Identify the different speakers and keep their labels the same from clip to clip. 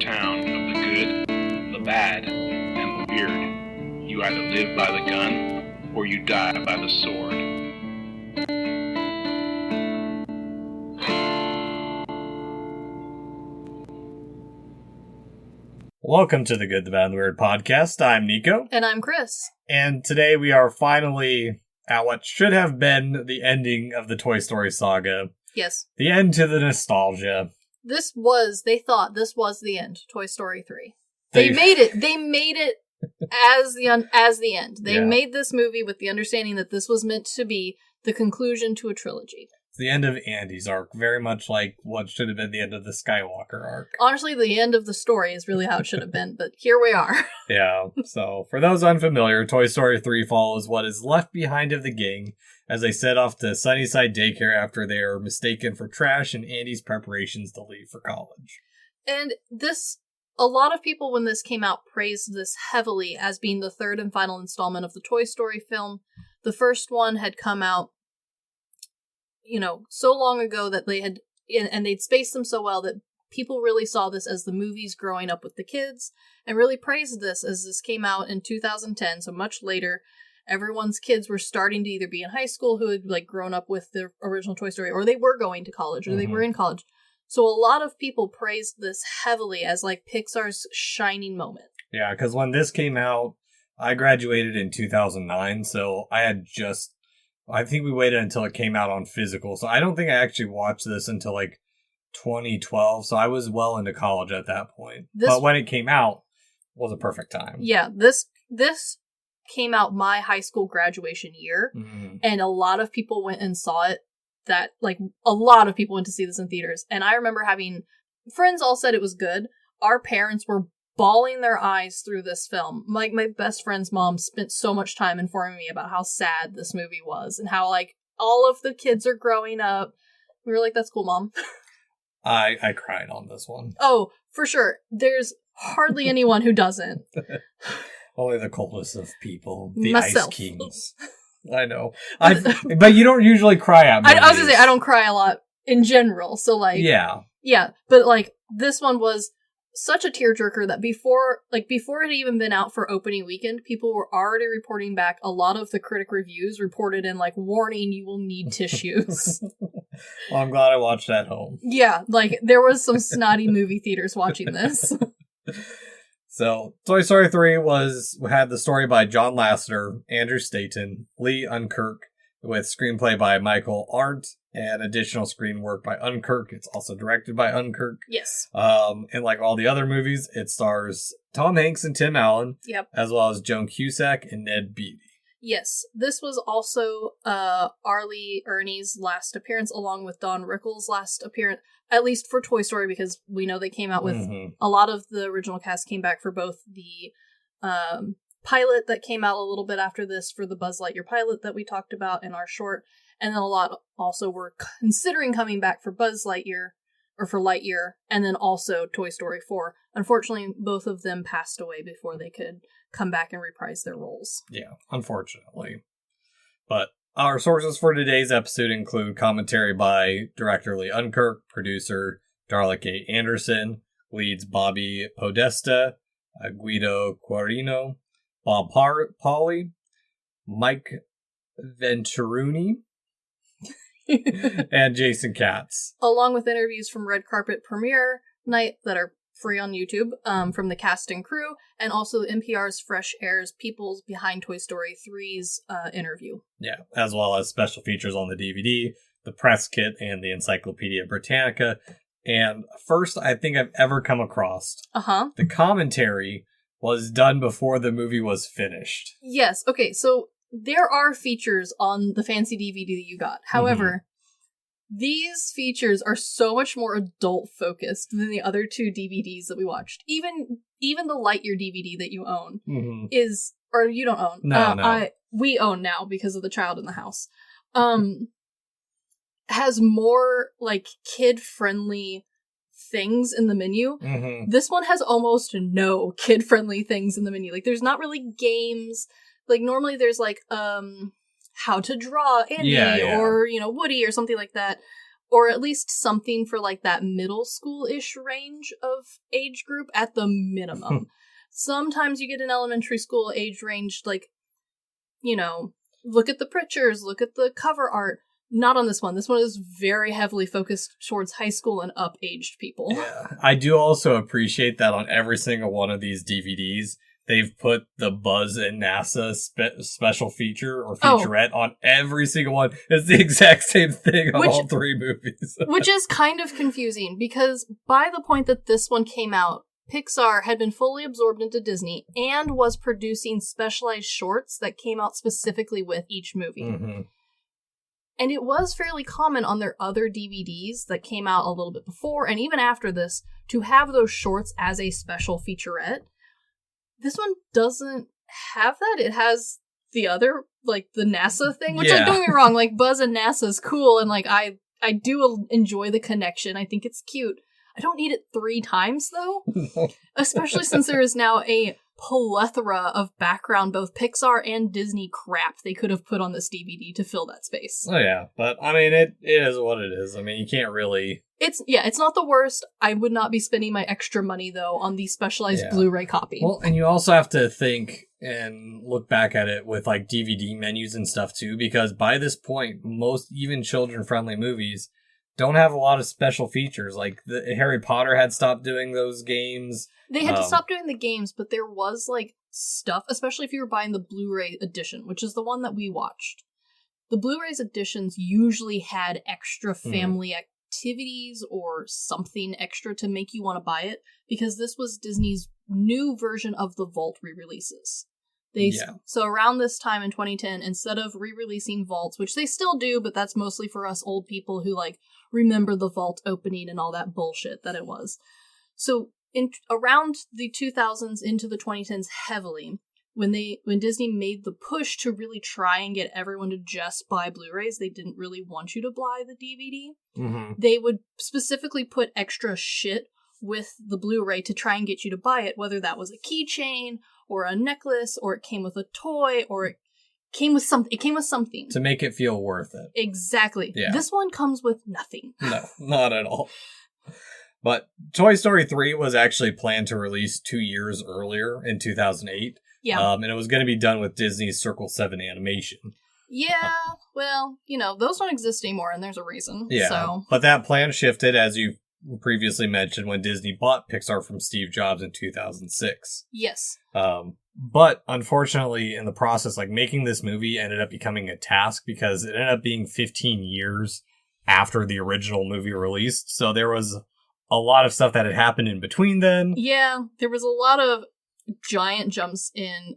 Speaker 1: town of the good, the bad, and the weird. You either live by the gun, or you die by the sword.
Speaker 2: Welcome to the Good, the Bad, and the Weird podcast. I'm Nico.
Speaker 3: And I'm Chris.
Speaker 2: And today we are finally at what should have been the ending of the Toy Story saga.
Speaker 3: Yes.
Speaker 2: The end to the nostalgia.
Speaker 3: They thought this was the end, Toy Story 3. They made it as the end. They made this movie with the understanding that this was meant to be the conclusion to a trilogy.
Speaker 2: It's the end of Andy's arc, very much like what should have been the end of the Skywalker arc.
Speaker 3: Honestly, the end of the story is really how it should have been, but here we are.
Speaker 2: Yeah, so for those unfamiliar, Toy Story 3 follows what is left behind of the gang as they set off to Sunnyside Daycare after they are mistaken for trash in Andy's preparations to leave for college.
Speaker 3: And a lot of people when this came out praised this heavily as being the third and final installment of the Toy Story film. The first one had come out, so long ago that they'd spaced them so well that people really saw this as the movies growing up with the kids and really praised this as this came out in 2010, so much later. Everyone's kids were starting to either be in high school who had grown up with the original Toy Story, or they were going to college, or they were in college. So a lot of people praised this heavily as Pixar's shining moment.
Speaker 2: Yeah, because when this came out, I graduated in 2009, so I think we waited until it came out on physical. So I don't think I actually watched this until 2012. So I was well into college at that point. But when it came out, it was a perfect time.
Speaker 3: Yeah, this came out my high school graduation year, and a lot of people went and saw it. A lot of people went to see this in theaters, and I remember having friends all said it was good. Our parents were bawling their eyes through this film. My best friend's mom spent so much time informing me about how sad this movie was, and how all of the kids are growing up. We were like, "That's cool, Mom."
Speaker 2: I cried on this one.
Speaker 3: Oh, for sure. There's hardly anyone who doesn't.
Speaker 2: Only the coldest of people. The
Speaker 3: Myself.
Speaker 2: Ice Kings. I know. But you don't usually cry at movies.
Speaker 3: I was gonna say, I don't cry a lot in general, so Yeah, but this one was such a tearjerker that before it had even been out for opening weekend, people were already reporting back. A lot of the critic reviews reported in warning, you will need tissues.
Speaker 2: Well, I'm glad I watched at home.
Speaker 3: Yeah, there was some snotty movie theaters watching this.
Speaker 2: So, Toy Story 3 had the story by John Lasseter, Andrew Staten, Lee Unkirk, with screenplay by Michael Arndt, and additional screen work by Unkirk. It's also directed by Unkirk.
Speaker 3: Yes.
Speaker 2: And like all the other movies, it stars Tom Hanks and Tim Allen.
Speaker 3: Yep.
Speaker 2: As well as Joan Cusack and Ned Beatty.
Speaker 3: Yes. This was also Arlie Ernie's last appearance, along with Don Rickles' last appearance, at least for Toy Story, because we know they came out with a lot of the original cast came back for both the pilot that came out a little bit after this for the Buzz Lightyear pilot that we talked about in our short, and then a lot also were considering coming back for Buzz Lightyear, or for Lightyear, and then also Toy Story 4. Unfortunately, both of them passed away before they could come back and reprise their roles.
Speaker 2: Yeah, unfortunately. But our sources for today's episode include commentary by director Lee Unkirk, producer Darlick A. Anderson, leads Bobby Podesta, Guido Quarino, Bob Pauley, Mike Venturini, and Jason Katz.
Speaker 3: Along with interviews from Red Carpet Premiere Night that are free on YouTube, from the cast and crew, and also NPR's Fresh Air's People's Behind Toy Story 3's interview.
Speaker 2: Yeah, as well as special features on the DVD, the press kit, and the Encyclopedia Britannica. And first I think I've ever come across the commentary was done before the movie was finished.
Speaker 3: Yes, okay, so there are features on the fancy DVD that you got. However, these features are so much more adult-focused than the other two DVDs that we watched. Even the Lightyear DVD that you own is... Or you don't own.
Speaker 2: No.
Speaker 3: We own now because of the child in the house. Has more, kid-friendly things in the menu. This one has almost no kid-friendly things in the menu. There's not really games. Normally there's, how to draw Andy or, Woody or something like that. or at least something for like that middle school-ish range of age group at the minimum. Sometimes you get an elementary school age range, like, you know, look at the pictures, look at the cover art. Not on this one. This one is very heavily focused towards high school and up-aged people.
Speaker 2: Yeah. I do also appreciate that on every single one of these DVDs, they've put the Buzz and NASA special feature or featurette on every single one. It's the exact same thing on all three movies.
Speaker 3: Which is kind of confusing, because by the point that this one came out, Pixar had been fully absorbed into Disney and was producing specialized shorts that came out specifically with each movie. Mm-hmm. And it was fairly common on their other DVDs that came out a little bit before and even after this to have those shorts as a special featurette. This one doesn't have that. It has the other, like, the NASA thing, which, like, don't get me wrong, like, Buzz and NASA is cool, and, like, I do enjoy the connection. I think it's cute. I don't need it 3 times, though. Especially since there is now a plethora of background, both Pixar and Disney crap they could have put on this DVD to fill that space.
Speaker 2: Oh, yeah. But, I mean, it is what it is. I mean, you can't really...
Speaker 3: It's not the worst. I would not be spending my extra money, though, on the specialized Blu-ray copy.
Speaker 2: Well, and you also have to think and look back at it with, like, DVD menus and stuff, too, because by this point, most even children-friendly movies don't have a lot of special features. Like, Harry Potter had stopped doing those games.
Speaker 3: They had to stop doing the games, but there was, like, stuff, especially if you were buying the Blu-ray edition, which is the one that we watched. The Blu-rays editions usually had extra family activities or something extra to make you want to buy it, because this was Disney's new version of the Vault re-releases. So around this time in 2010, instead of re-releasing Vaults, which they still do, but that's mostly for us old people who, like, remember the Vault opening and all that bullshit that it was. So around the 2000s into the 2010s heavily, when Disney made the push to really try and get everyone to just buy Blu-rays, they didn't really want you to buy the DVD. Mm-hmm. They would specifically put extra shit with the Blu-ray to try and get you to buy it, whether that was a keychain or a necklace, or it came with a toy, or it came with something.
Speaker 2: To make it feel worth it.
Speaker 3: Exactly. Yeah. This one comes with nothing.
Speaker 2: No, not at all. But Toy Story 3 was actually planned to release 2 years earlier in 2008. Yeah. And it was going to be done with Disney's Circle 7 animation.
Speaker 3: Yeah, well, you know, those don't exist anymore, and there's a reason.
Speaker 2: Yeah,
Speaker 3: so.
Speaker 2: But that plan shifted, as you previously mentioned, when Disney bought Pixar from Steve Jobs in 2006.
Speaker 3: Yes.
Speaker 2: But unfortunately, in the process, like, making this movie ended up becoming a task, because it ended up being 15 years after the original movie released. So there was a lot of stuff that had happened in between then.
Speaker 3: Yeah, there was a lot of giant jumps in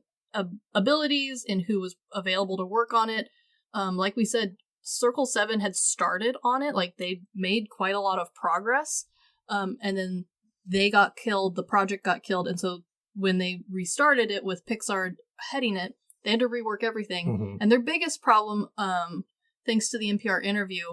Speaker 3: abilities and who was available to work on it. Like we said, Circle 7 had started on it, like, they made quite a lot of progress, and then they got killed, the project got killed, and so when they restarted it with Pixar heading it, they had to rework everything. Mm-hmm. And their biggest problem, thanks to the NPR interview,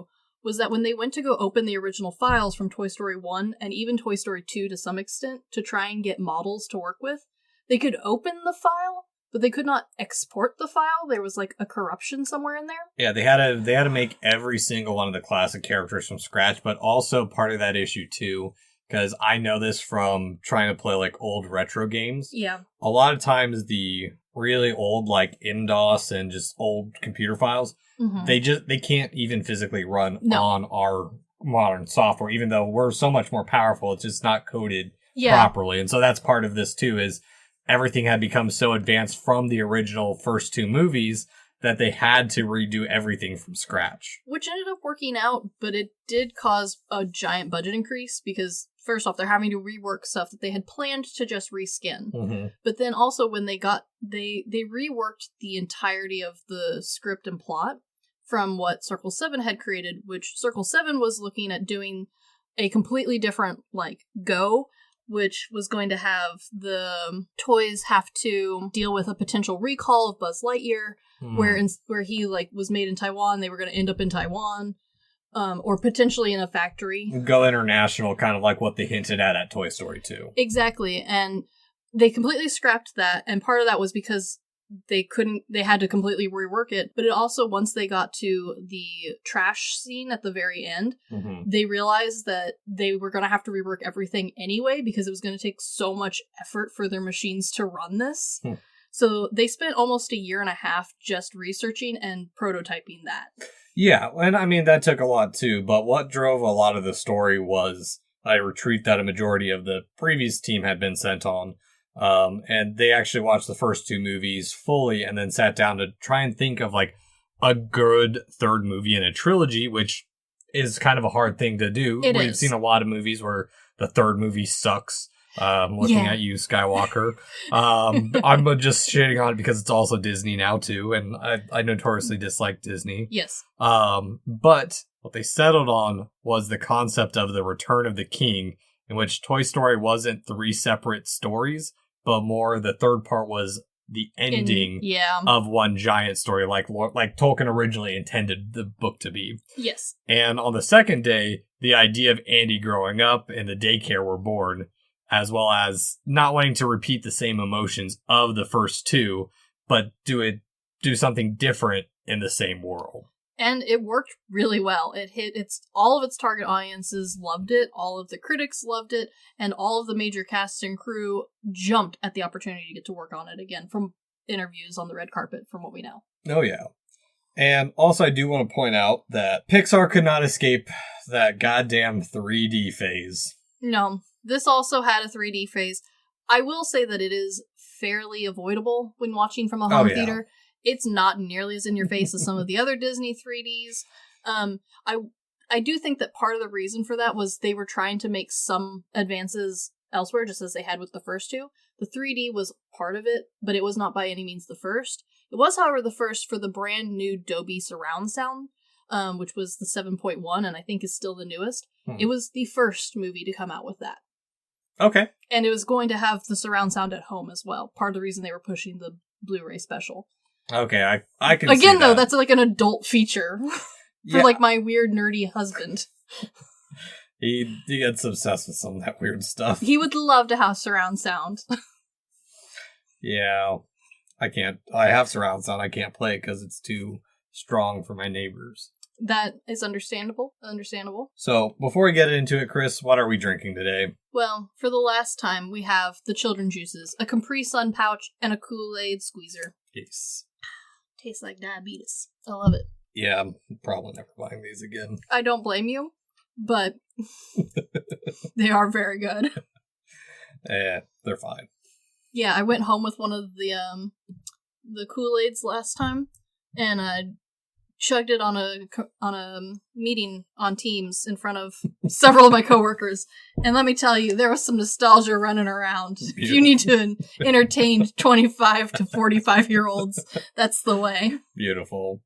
Speaker 3: was that when they went to go open the original files from Toy Story 1, and even Toy Story 2 to some extent, to try and get models to work with, they could open the file, but they could not export the file. There was, like, a corruption somewhere in there.
Speaker 2: Yeah, they had to make every single one of the classic characters from scratch, but also part of that issue, too, because I know this from trying to play, like, old retro games.
Speaker 3: Yeah.
Speaker 2: A lot of times the really old, like, IMDOS and just old computer files, mm-hmm. they can't even physically run on our modern software, even though we're so much more powerful. It's just not coded properly. And so that's part of this, too, is everything had become so advanced from the original first 2 movies that they had to redo everything from scratch.
Speaker 3: Which ended up working out, but it did cause a giant budget increase, because first off, they're having to rework stuff that they had planned to just reskin. Mm-hmm. But then also when they reworked the entirety of the script and plot from what Circle 7 had created, which Circle 7 was looking at doing a completely different, like, go, which was going to have the toys have to deal with a potential recall of Buzz Lightyear, where he, like, was made in Taiwan. They were going to end up in Taiwan, or potentially in a factory.
Speaker 2: Go international, kind of like what they hinted at Toy Story 2.
Speaker 3: Exactly, and they completely scrapped that, and part of that was because they had to completely rework it. But it also, once they got to the trash scene at the very end, they realized that they were going to have to rework everything anyway because it was going to take so much effort for their machines to run this. So they spent almost a year and a half just researching and prototyping that.
Speaker 2: Yeah, and I mean, that took a lot too, but what drove a lot of the story was a retreat that a majority of the previous team had been sent on. And they actually watched the first two movies fully and then sat down to try and think of like a good third movie in a trilogy, which is kind of a hard thing to do. We've seen a lot of movies where the third movie sucks. Looking at you, Skywalker. I'm just shitting on it because it's also Disney now too, and I notoriously dislike Disney.
Speaker 3: Yes.
Speaker 2: But what they settled on was the concept of the Return of the King, in which Toy Story wasn't three separate stories, but more the third part was the ending of one giant story, like Tolkien originally intended the book to be.
Speaker 3: Yes. And
Speaker 2: on the second day, the idea of Andy growing up and the daycare were born, as well as not wanting to repeat the same emotions of the first two, but do something different in the same world.
Speaker 3: And it worked really well. It hit all of its target audiences loved it, all of the critics loved it, and all of the major cast and crew jumped at the opportunity to get to work on it again from interviews on the red carpet, from what we know.
Speaker 2: Oh, yeah. And also I do want to point out that Pixar could not escape that goddamn 3D phase.
Speaker 3: No. This also had a 3D phase. I will say that it is fairly avoidable when watching from a home theater. It's not nearly as in your face as some of the other Disney 3Ds. I do think that part of the reason for that was they were trying to make some advances elsewhere, just as they had with the first two. The 3D was part of it, but it was not by any means the first. It was, however, the first for the brand new Dolby surround sound, which was the 7.1, and I think is still the newest. It was the first movie to come out with that.
Speaker 2: Okay.
Speaker 3: And it was going to have the surround sound at home as well. Part of the reason they were pushing the Blu-ray special.
Speaker 2: Okay, I can
Speaker 3: Again,
Speaker 2: see that.
Speaker 3: though, that's like an adult feature for like my weird nerdy husband.
Speaker 2: He gets obsessed with some of that weird stuff.
Speaker 3: He would love to have surround sound.
Speaker 2: Yeah. I have surround sound. I can't play it because it's too strong for my neighbors.
Speaker 3: That is understandable.
Speaker 2: So, before we get into it, Chris, what are we drinking today?
Speaker 3: Well, for the last time, we have the children juices, a Capri Sun pouch, and a Kool-Aid squeezer.
Speaker 2: Yes.
Speaker 3: Tastes like diabetes. I love it.
Speaker 2: Yeah, I'm probably never buying these again.
Speaker 3: I don't blame you, but they are very good.
Speaker 2: Yeah, they're fine.
Speaker 3: Yeah, I went home with one of the Kool-Aids last time, and I chugged it on a meeting on Teams in front of several of my coworkers, and let me tell you, there was some nostalgia running around. Beautiful. If you need to entertain 25 to 45-year-olds, that's the way. Beautiful.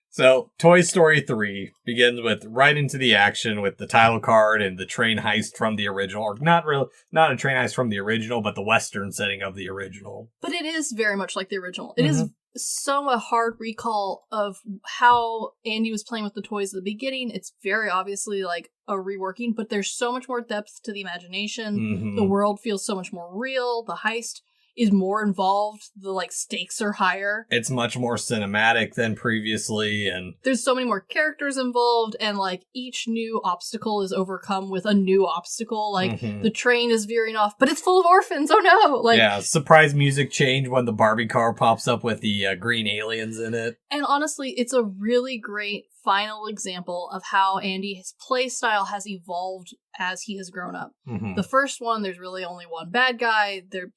Speaker 2: So, Toy Story 3 begins with right into the action with the title card and the train heist from the original. Or not a train heist from the original, but the Western setting of the original.
Speaker 3: But it is very much like the original. It is so a hard recall of how Andy was playing with the toys at the beginning. It's very obviously like a reworking, but there's so much more depth to the imagination. The world feels so much more real. The heist is more involved. The like stakes are higher.
Speaker 2: It's much more cinematic than previously, and
Speaker 3: there's so many more characters involved, and like each new obstacle is overcome with a new obstacle. Like the train is veering off, but it's full of orphans. Oh no! Like
Speaker 2: surprise music change when the Barbie car pops up with the green aliens in it.
Speaker 3: And honestly, it's a really great final example of how Andy's play style has evolved as he has grown up. The first one, there's really only one bad guy. Their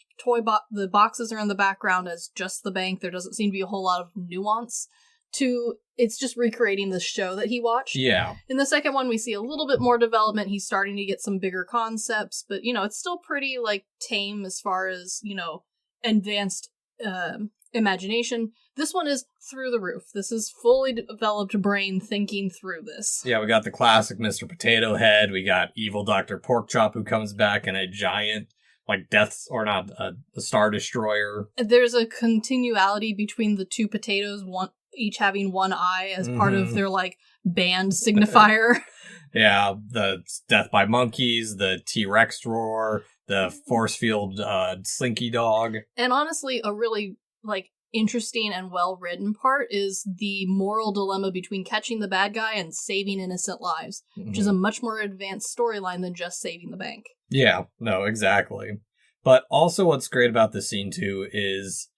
Speaker 3: the boxes are in the background as just the bank. There doesn't seem to be a whole lot of nuance to it's just recreating the show that he watched.
Speaker 2: Yeah.
Speaker 3: In the second one, we see a little bit more development. He's starting to get some bigger concepts, but it's still pretty like tame as far as, advanced imagination. This one is through the roof. This is fully developed brain thinking through this.
Speaker 2: Yeah, we got the classic Mr. Potato Head. We got evil Dr. Porkchop who comes back in a giant, like a Star Destroyer.
Speaker 3: There's a continuality between the two potatoes, each having one eye as part of their like band signifier.
Speaker 2: Yeah, the Death by Monkeys, the T-Rex roar, the force field Slinky Dog.
Speaker 3: And honestly, a really like interesting and well-written part is the moral dilemma between catching the bad guy and saving innocent lives, which is a much more advanced storyline than just saving the bank.
Speaker 2: Yeah, no, exactly. But also what's great about this scene, too, is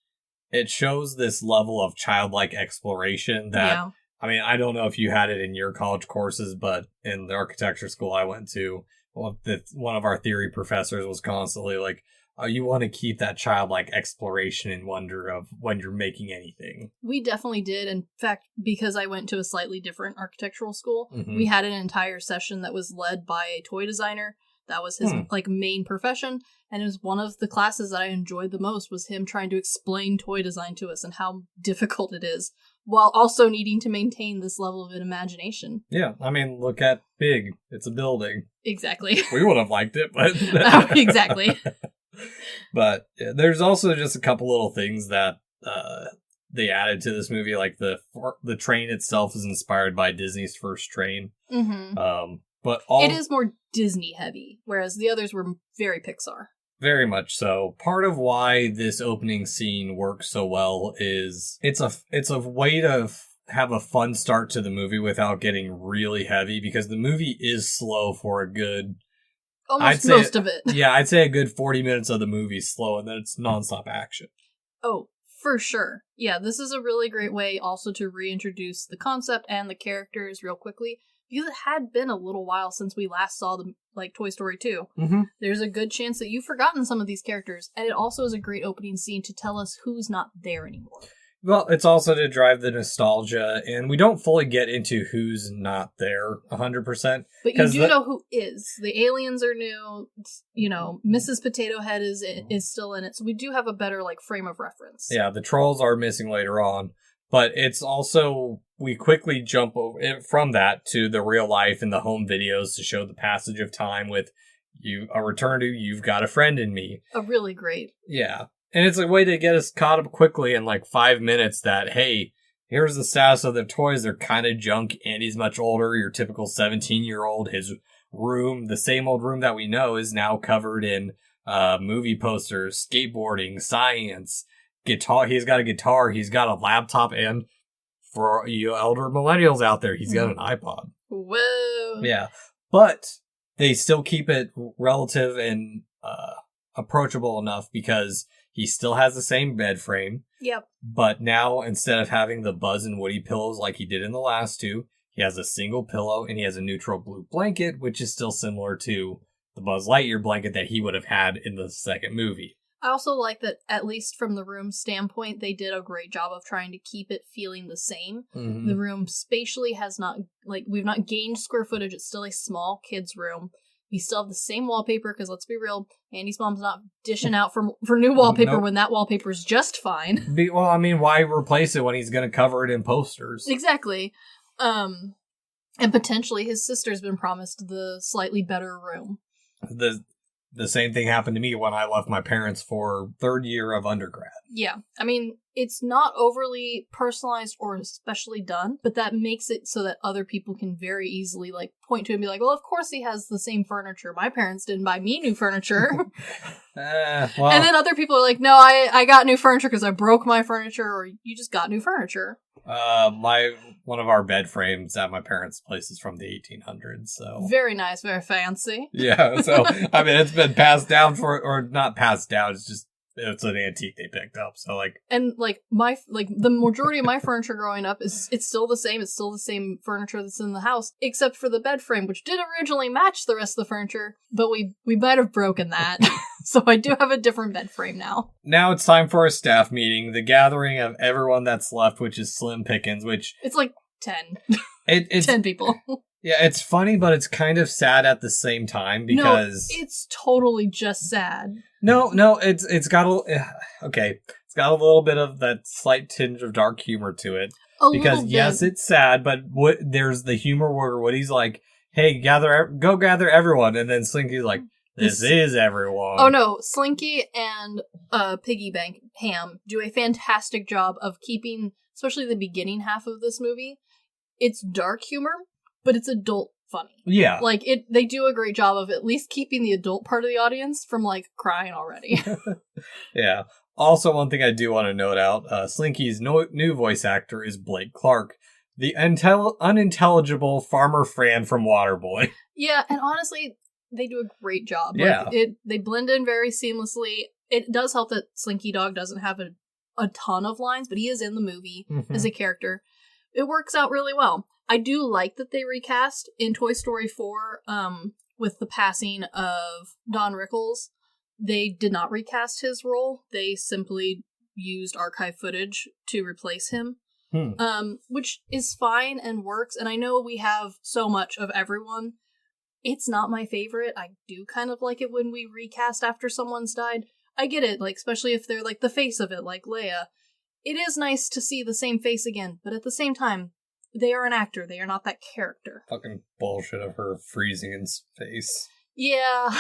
Speaker 2: it shows this level of childlike exploration that, I mean, I don't know if you had it in your college courses, but in the architecture school I went to, one of our theory professors was constantly like, you want to keep that childlike exploration and wonder of when you're making anything. We
Speaker 3: definitely did. In fact, because I went to a slightly different architectural school, we had an entire session that was led by a toy designer. That was his main profession, and it was one of the classes that I enjoyed the most was him trying to explain toy design to us and how difficult it is, while also needing to maintain this level of imagination.
Speaker 2: Yeah, I mean, look at Big. It's a building.
Speaker 3: Exactly.
Speaker 2: We would have liked it, but...
Speaker 3: Exactly.
Speaker 2: But there's also just a couple little things that they added to this movie, like the train itself is inspired by Disney's first train. But
Speaker 3: it is more Disney heavy, whereas the others were very Pixar.
Speaker 2: Very much so. Part of why this opening scene works so well is it's a way to have a fun start to the movie without getting really heavy, because the movie is slow for a good...
Speaker 3: most of it.
Speaker 2: Yeah, I'd say a good 40 minutes of the movie is slow, and then it's nonstop action.
Speaker 3: Oh, for sure. Yeah, this is a really great way also to reintroduce the concept and the characters real quickly. Because it had been a little while since we last saw them, like Toy Story 2. There's a good chance that you've forgotten some of these characters, and it also is a great opening scene to tell us who's not there anymore.
Speaker 2: Well, it's also to drive the nostalgia, and we don't fully get into who's not there 100%.
Speaker 3: But you do know who is. The aliens are new. Mrs. Potato Head is still in it, so we do have a better frame of reference.
Speaker 2: Yeah, the trolls are missing later on, but it's also... We quickly jump from that to the real life and the home videos to show the passage of time with a return to You've Got a Friend in Me.
Speaker 3: A really great.
Speaker 2: Yeah. And it's a way to get us caught up quickly in 5 minutes that, hey, here's the status of the toys. They're kind of junk. Andy's much older. Your typical 17-year-old. His room, the same old room that we know, is now covered in movie posters, skateboarding, science, guitar. He's got a guitar. He's got a laptop, and... for you elder millennials out there, he's got an iPod.
Speaker 3: Whoa.
Speaker 2: Yeah. But they still keep it relative and approachable enough because he still has the same bed frame.
Speaker 3: Yep.
Speaker 2: But now, instead of having the Buzz and Woody pillows like he did in the last two, he has a single pillow and he has a neutral blue blanket, which is still similar to the Buzz Lightyear blanket that he would have had in the second movie.
Speaker 3: I also like that, at least from the room standpoint, they did a great job of trying to keep it feeling the same. The room spatially has not, we've not gained square footage. It's still a small kid's room. We still have the same wallpaper, because let's be real, Andy's mom's not dishing out for new wallpaper when that wallpaper's just fine.
Speaker 2: Well, I mean, why replace it when he's going to cover it in posters?
Speaker 3: Exactly. And potentially his sister's been promised the slightly better room.
Speaker 2: The same thing happened to me when I left my parents for third year of undergrad.
Speaker 3: Yeah. I mean, it's not overly personalized or especially done, but that makes it so that other people can very easily point to it and be like, well, of course he has the same furniture. My parents didn't buy me new furniture. And then other people are like, no, I got new furniture because I broke my furniture, or you just got new furniture.
Speaker 2: One of our bed frames at my parents' place is from the 1800s, so
Speaker 3: very nice, very fancy.
Speaker 2: Yeah, so I mean, it's been passed down or not passed down. It's an antique they picked up. So the majority of my furniture growing up it's still the same. It's still the same furniture that's in the house, except for the bed frame, which did originally match the rest of the furniture, but we might have broken that. So I do have a different bed frame now. Now it's time for a staff meeting, the gathering of everyone that's left, which is slim pickings, which...
Speaker 3: It's 10.
Speaker 2: It's
Speaker 3: 10 people.
Speaker 2: Yeah, it's funny, but it's kind of sad at the same time because...
Speaker 3: No, it's totally just sad.
Speaker 2: No, it's got it's got a little bit of that slight tinge of dark humor to it. Because yes, it's sad, but there's the humor where Woody's like, hey, go gather everyone, and then Slinky's like, this is everyone.
Speaker 3: Oh no, Slinky and Piggy Bank Ham do a fantastic job of keeping, especially the beginning half of this movie, it's dark humor, but it's adult funny.
Speaker 2: Yeah.
Speaker 3: They do a great job of at least keeping the adult part of the audience from crying already.
Speaker 2: Yeah. Also, one thing I do want to note out, Slinky's new voice actor is Blake Clark, the unintelligible farmer Fran from Waterboy.
Speaker 3: Yeah, and honestly, they do a great job.
Speaker 2: Yeah.
Speaker 3: Like, they blend in very seamlessly. It does help that Slinky Dog doesn't have a ton of lines, but he is in the movie as a character. It works out really well. I do like that they recast in Toy Story 4, with the passing of Don Rickles. They did not recast his role. They simply used archive footage to replace him. Which is fine and works. And I know we have so much of everyone. It's not my favorite. I do kind of like it when we recast after someone's died. I get it, like, especially if they're like the face of it, like Leia. It is nice to see the same face again, but at the same time, they are an actor. They are not that character.
Speaker 2: Fucking bullshit of her freezing in space.
Speaker 3: Yeah.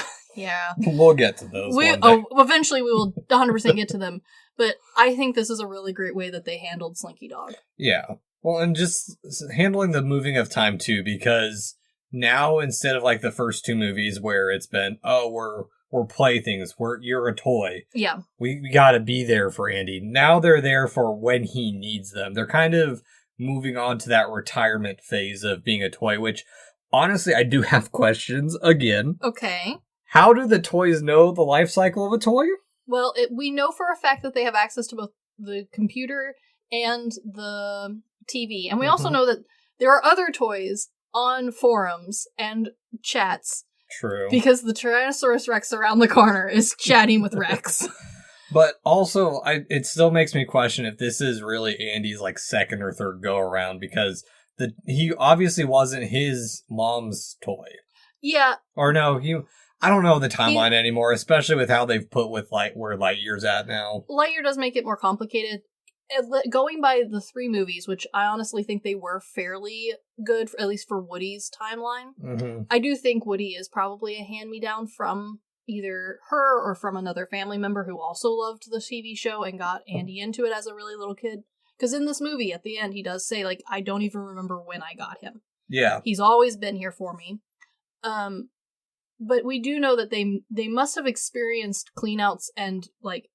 Speaker 2: We'll get to those one day.
Speaker 3: Eventually we will 100% get to them. But I think this is a really great way that they handled Slinky Dog. Yeah.
Speaker 2: Well, and just handling the moving of time, too, because now, instead of, like, the first two movies where it's been, we're playthings, you're a toy.
Speaker 3: Yeah.
Speaker 2: We gotta be there for Andy. Now they're there for when he needs them. They're kind of moving on to that retirement phase of being a toy, which, honestly, I do have questions, again.
Speaker 3: Okay.
Speaker 2: How do the toys know the life cycle of a toy?
Speaker 3: Well, we know for a fact that they have access to both the computer and the TV. And we also know that there are other toys on forums and chats.
Speaker 2: True.
Speaker 3: Because the Tyrannosaurus Rex around the corner is chatting with Rex.
Speaker 2: But also, it still makes me question if this is really Andy's, like, second or third go-around, because he obviously wasn't his mom's toy.
Speaker 3: Yeah.
Speaker 2: Or no, I don't know the timeline anymore, especially with how they've put with where Lightyear's at now.
Speaker 3: Lightyear does make it more complicated. Going by the 3 movies, which I honestly think they were fairly good, at least for Woody's timeline, I do think Woody is probably a hand-me-down from either her or from another family member who also loved the TV show and got Andy into it as a really little kid. Because in this movie, at the end, he does say, like, I don't even remember when I got him.
Speaker 2: Yeah.
Speaker 3: He's always been here for me. But we do know that they must have experienced cleanouts and, like,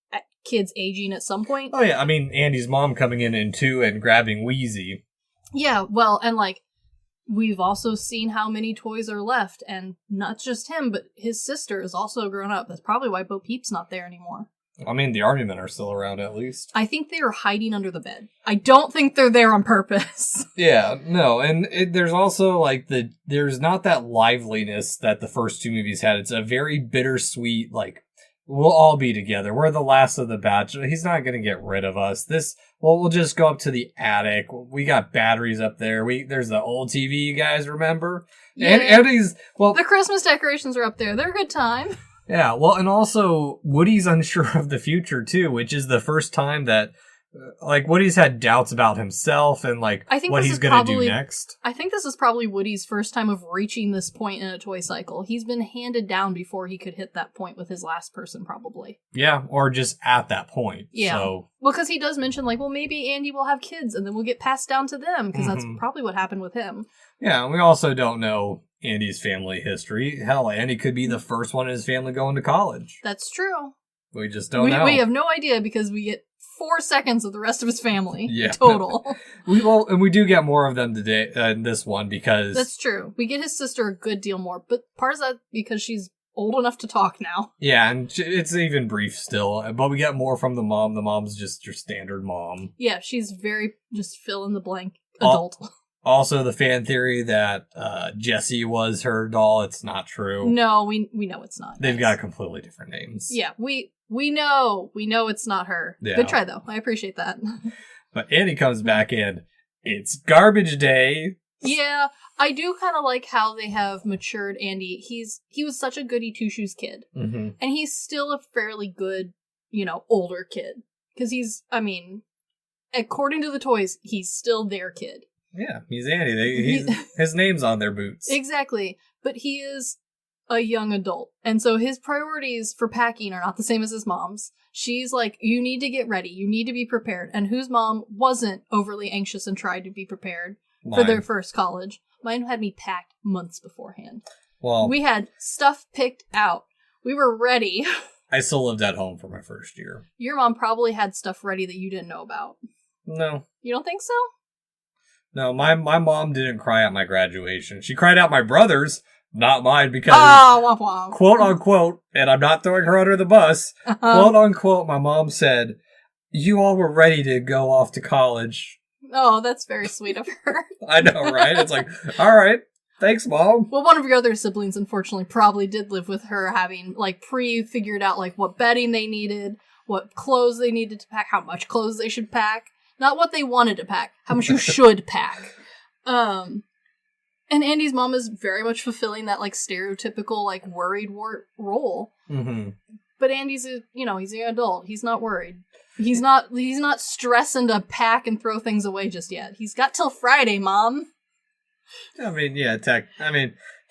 Speaker 3: kids aging at some point.
Speaker 2: Oh, yeah. I mean, Andy's mom coming in 2 and grabbing Wheezy.
Speaker 3: Yeah, well, and, like, we've also seen how many toys are left, and not just him, but his sister is also grown up. That's probably why Bo Peep's not there anymore.
Speaker 2: I mean, the Army Men are still around, at least.
Speaker 3: I think they are hiding under the bed. I don't think they're there on purpose.
Speaker 2: Yeah, no, and there's also, like, there's not that liveliness that the first 2 movies had. It's a very bittersweet, like, we'll all be together. We're the last of the batch. He's not going to get rid of us. We'll just go up to the attic. We got batteries up there. There's the old TV, you guys remember?
Speaker 3: Yeah.
Speaker 2: And
Speaker 3: the Christmas decorations are up there. They're a good time.
Speaker 2: Yeah, well, and also, Woody's unsure of the future, too, which is the first time that, like, Woody's had doubts about himself and, like, what he's going to do next.
Speaker 3: I think this is probably Woody's first time of reaching this point in a toy cycle. He's been handed down before he could hit that point with his last person, probably.
Speaker 2: Yeah, or just at that point.
Speaker 3: Yeah.
Speaker 2: So.
Speaker 3: Well, because he does mention, like, well, maybe Andy will have kids, and then we'll get passed down to them, because that's probably what happened with him.
Speaker 2: Yeah, and we also don't know Andy's family history. Hell, Andy could be the first one in his family going to college.
Speaker 3: That's true.
Speaker 2: We just don't know.
Speaker 3: We have no idea because we get 4 seconds of the rest of his family total.
Speaker 2: We do get more of them today in this one because... That's
Speaker 3: true. We get his sister a good deal more, but part of that because she's old enough to talk now.
Speaker 2: Yeah, and it's even brief still, but we get more from the mom. The mom's just your standard mom.
Speaker 3: Yeah, she's very just fill-in-the-blank adult.
Speaker 2: Also, the fan theory that Jessie was her doll, it's not true.
Speaker 3: No, we know it's not.
Speaker 2: They've got completely different names.
Speaker 3: Yeah, we know it's not her. Yeah. Good try, though. I appreciate that.
Speaker 2: But Andy comes back in. It's garbage day.
Speaker 3: Yeah, I do kind of like how they have matured Andy. He was such a goody two-shoes kid. And he's still a fairly good, older kid. Because according to the toys, he's still their kid.
Speaker 2: Yeah, he's Andy. His name's on their boots.
Speaker 3: Exactly. But he is a young adult. And so his priorities for packing are not the same as his mom's. She's like, you need to get ready. You need to be prepared. And whose mom wasn't overly anxious and tried to be prepared for their first college? Mine had me packed months beforehand. Well, we had stuff picked out. We were ready.
Speaker 2: I still lived at home for my first year.
Speaker 3: Your mom probably had stuff ready that you didn't know about.
Speaker 2: No.
Speaker 3: You don't think so?
Speaker 2: No, my mom didn't cry at my graduation. She cried out my brother's, not mine, because
Speaker 3: womp womp.
Speaker 2: Quote unquote, and I'm not throwing her under the bus, quote unquote, my mom said, "You all were ready to go off to college."
Speaker 3: Oh, that's very sweet of her.
Speaker 2: I know, right? It's like, all right, thanks, Mom.
Speaker 3: Well, one of your other siblings, unfortunately, probably did live with her, having, like, pre-figured out, like, what bedding they needed, what clothes they needed to pack, how much clothes they should pack. Not what they wanted to pack, how much you should pack. And Andy's mom is very much fulfilling that, like, stereotypical, like, worried role.
Speaker 2: Mm-hmm.
Speaker 3: But Andy's he's an adult. He's not worried. He's not stressing to pack and throw things away just yet. He's got till Friday, Mom.
Speaker 2: I mean, yeah,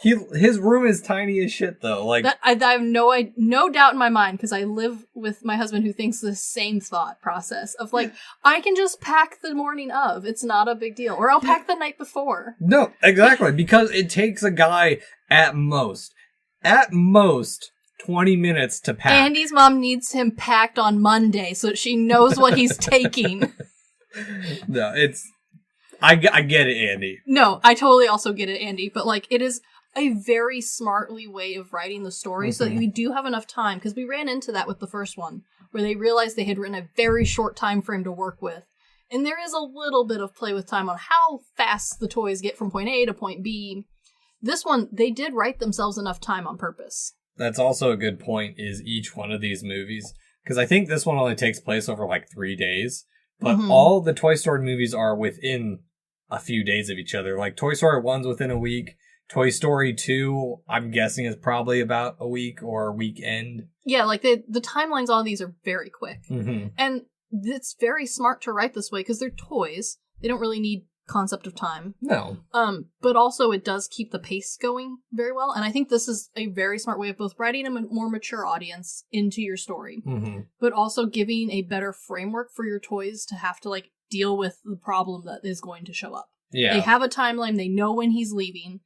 Speaker 2: his room is tiny as shit, though. Like,
Speaker 3: I have no doubt in my mind, because I live with my husband who thinks the same thought process of, like, I can just pack the morning of. It's not a big deal. Or I'll pack the night before.
Speaker 2: No, exactly, because it takes a guy at most 20 minutes to pack.
Speaker 3: Andy's mom needs him packed on Monday so that she knows what he's taking.
Speaker 2: No, I get it, Andy.
Speaker 3: No, I totally also get it, Andy. But, like, it is a very smartly way of writing the story so that we do have enough time. Because we ran into that with the first one, where they realized they had written a very short time frame to work with. And there is a little bit of play with time on how fast the toys get from point A to point B. This one, they did write themselves enough time on purpose.
Speaker 2: That's also a good point, is each one of these movies. Because I think this one only takes place over, like, 3 days. But all the Toy Story movies are within a few days of each other. Like, Toy Story 1's within a week. Toy Story 2, I'm guessing, is probably about a week or weekend.
Speaker 3: Yeah, like, the timelines on these are very quick.
Speaker 2: Mm-hmm.
Speaker 3: And it's very smart to write this way, because they're toys. They don't really need concept of time.
Speaker 2: No.
Speaker 3: But also it does keep the pace going very well. And I think this is a very smart way of both writing a more mature audience into your story, but also giving a better framework for your toys to have to, like, deal with the problem that is going to show up.
Speaker 2: Yeah.
Speaker 3: They have a timeline. They know when he's leaving,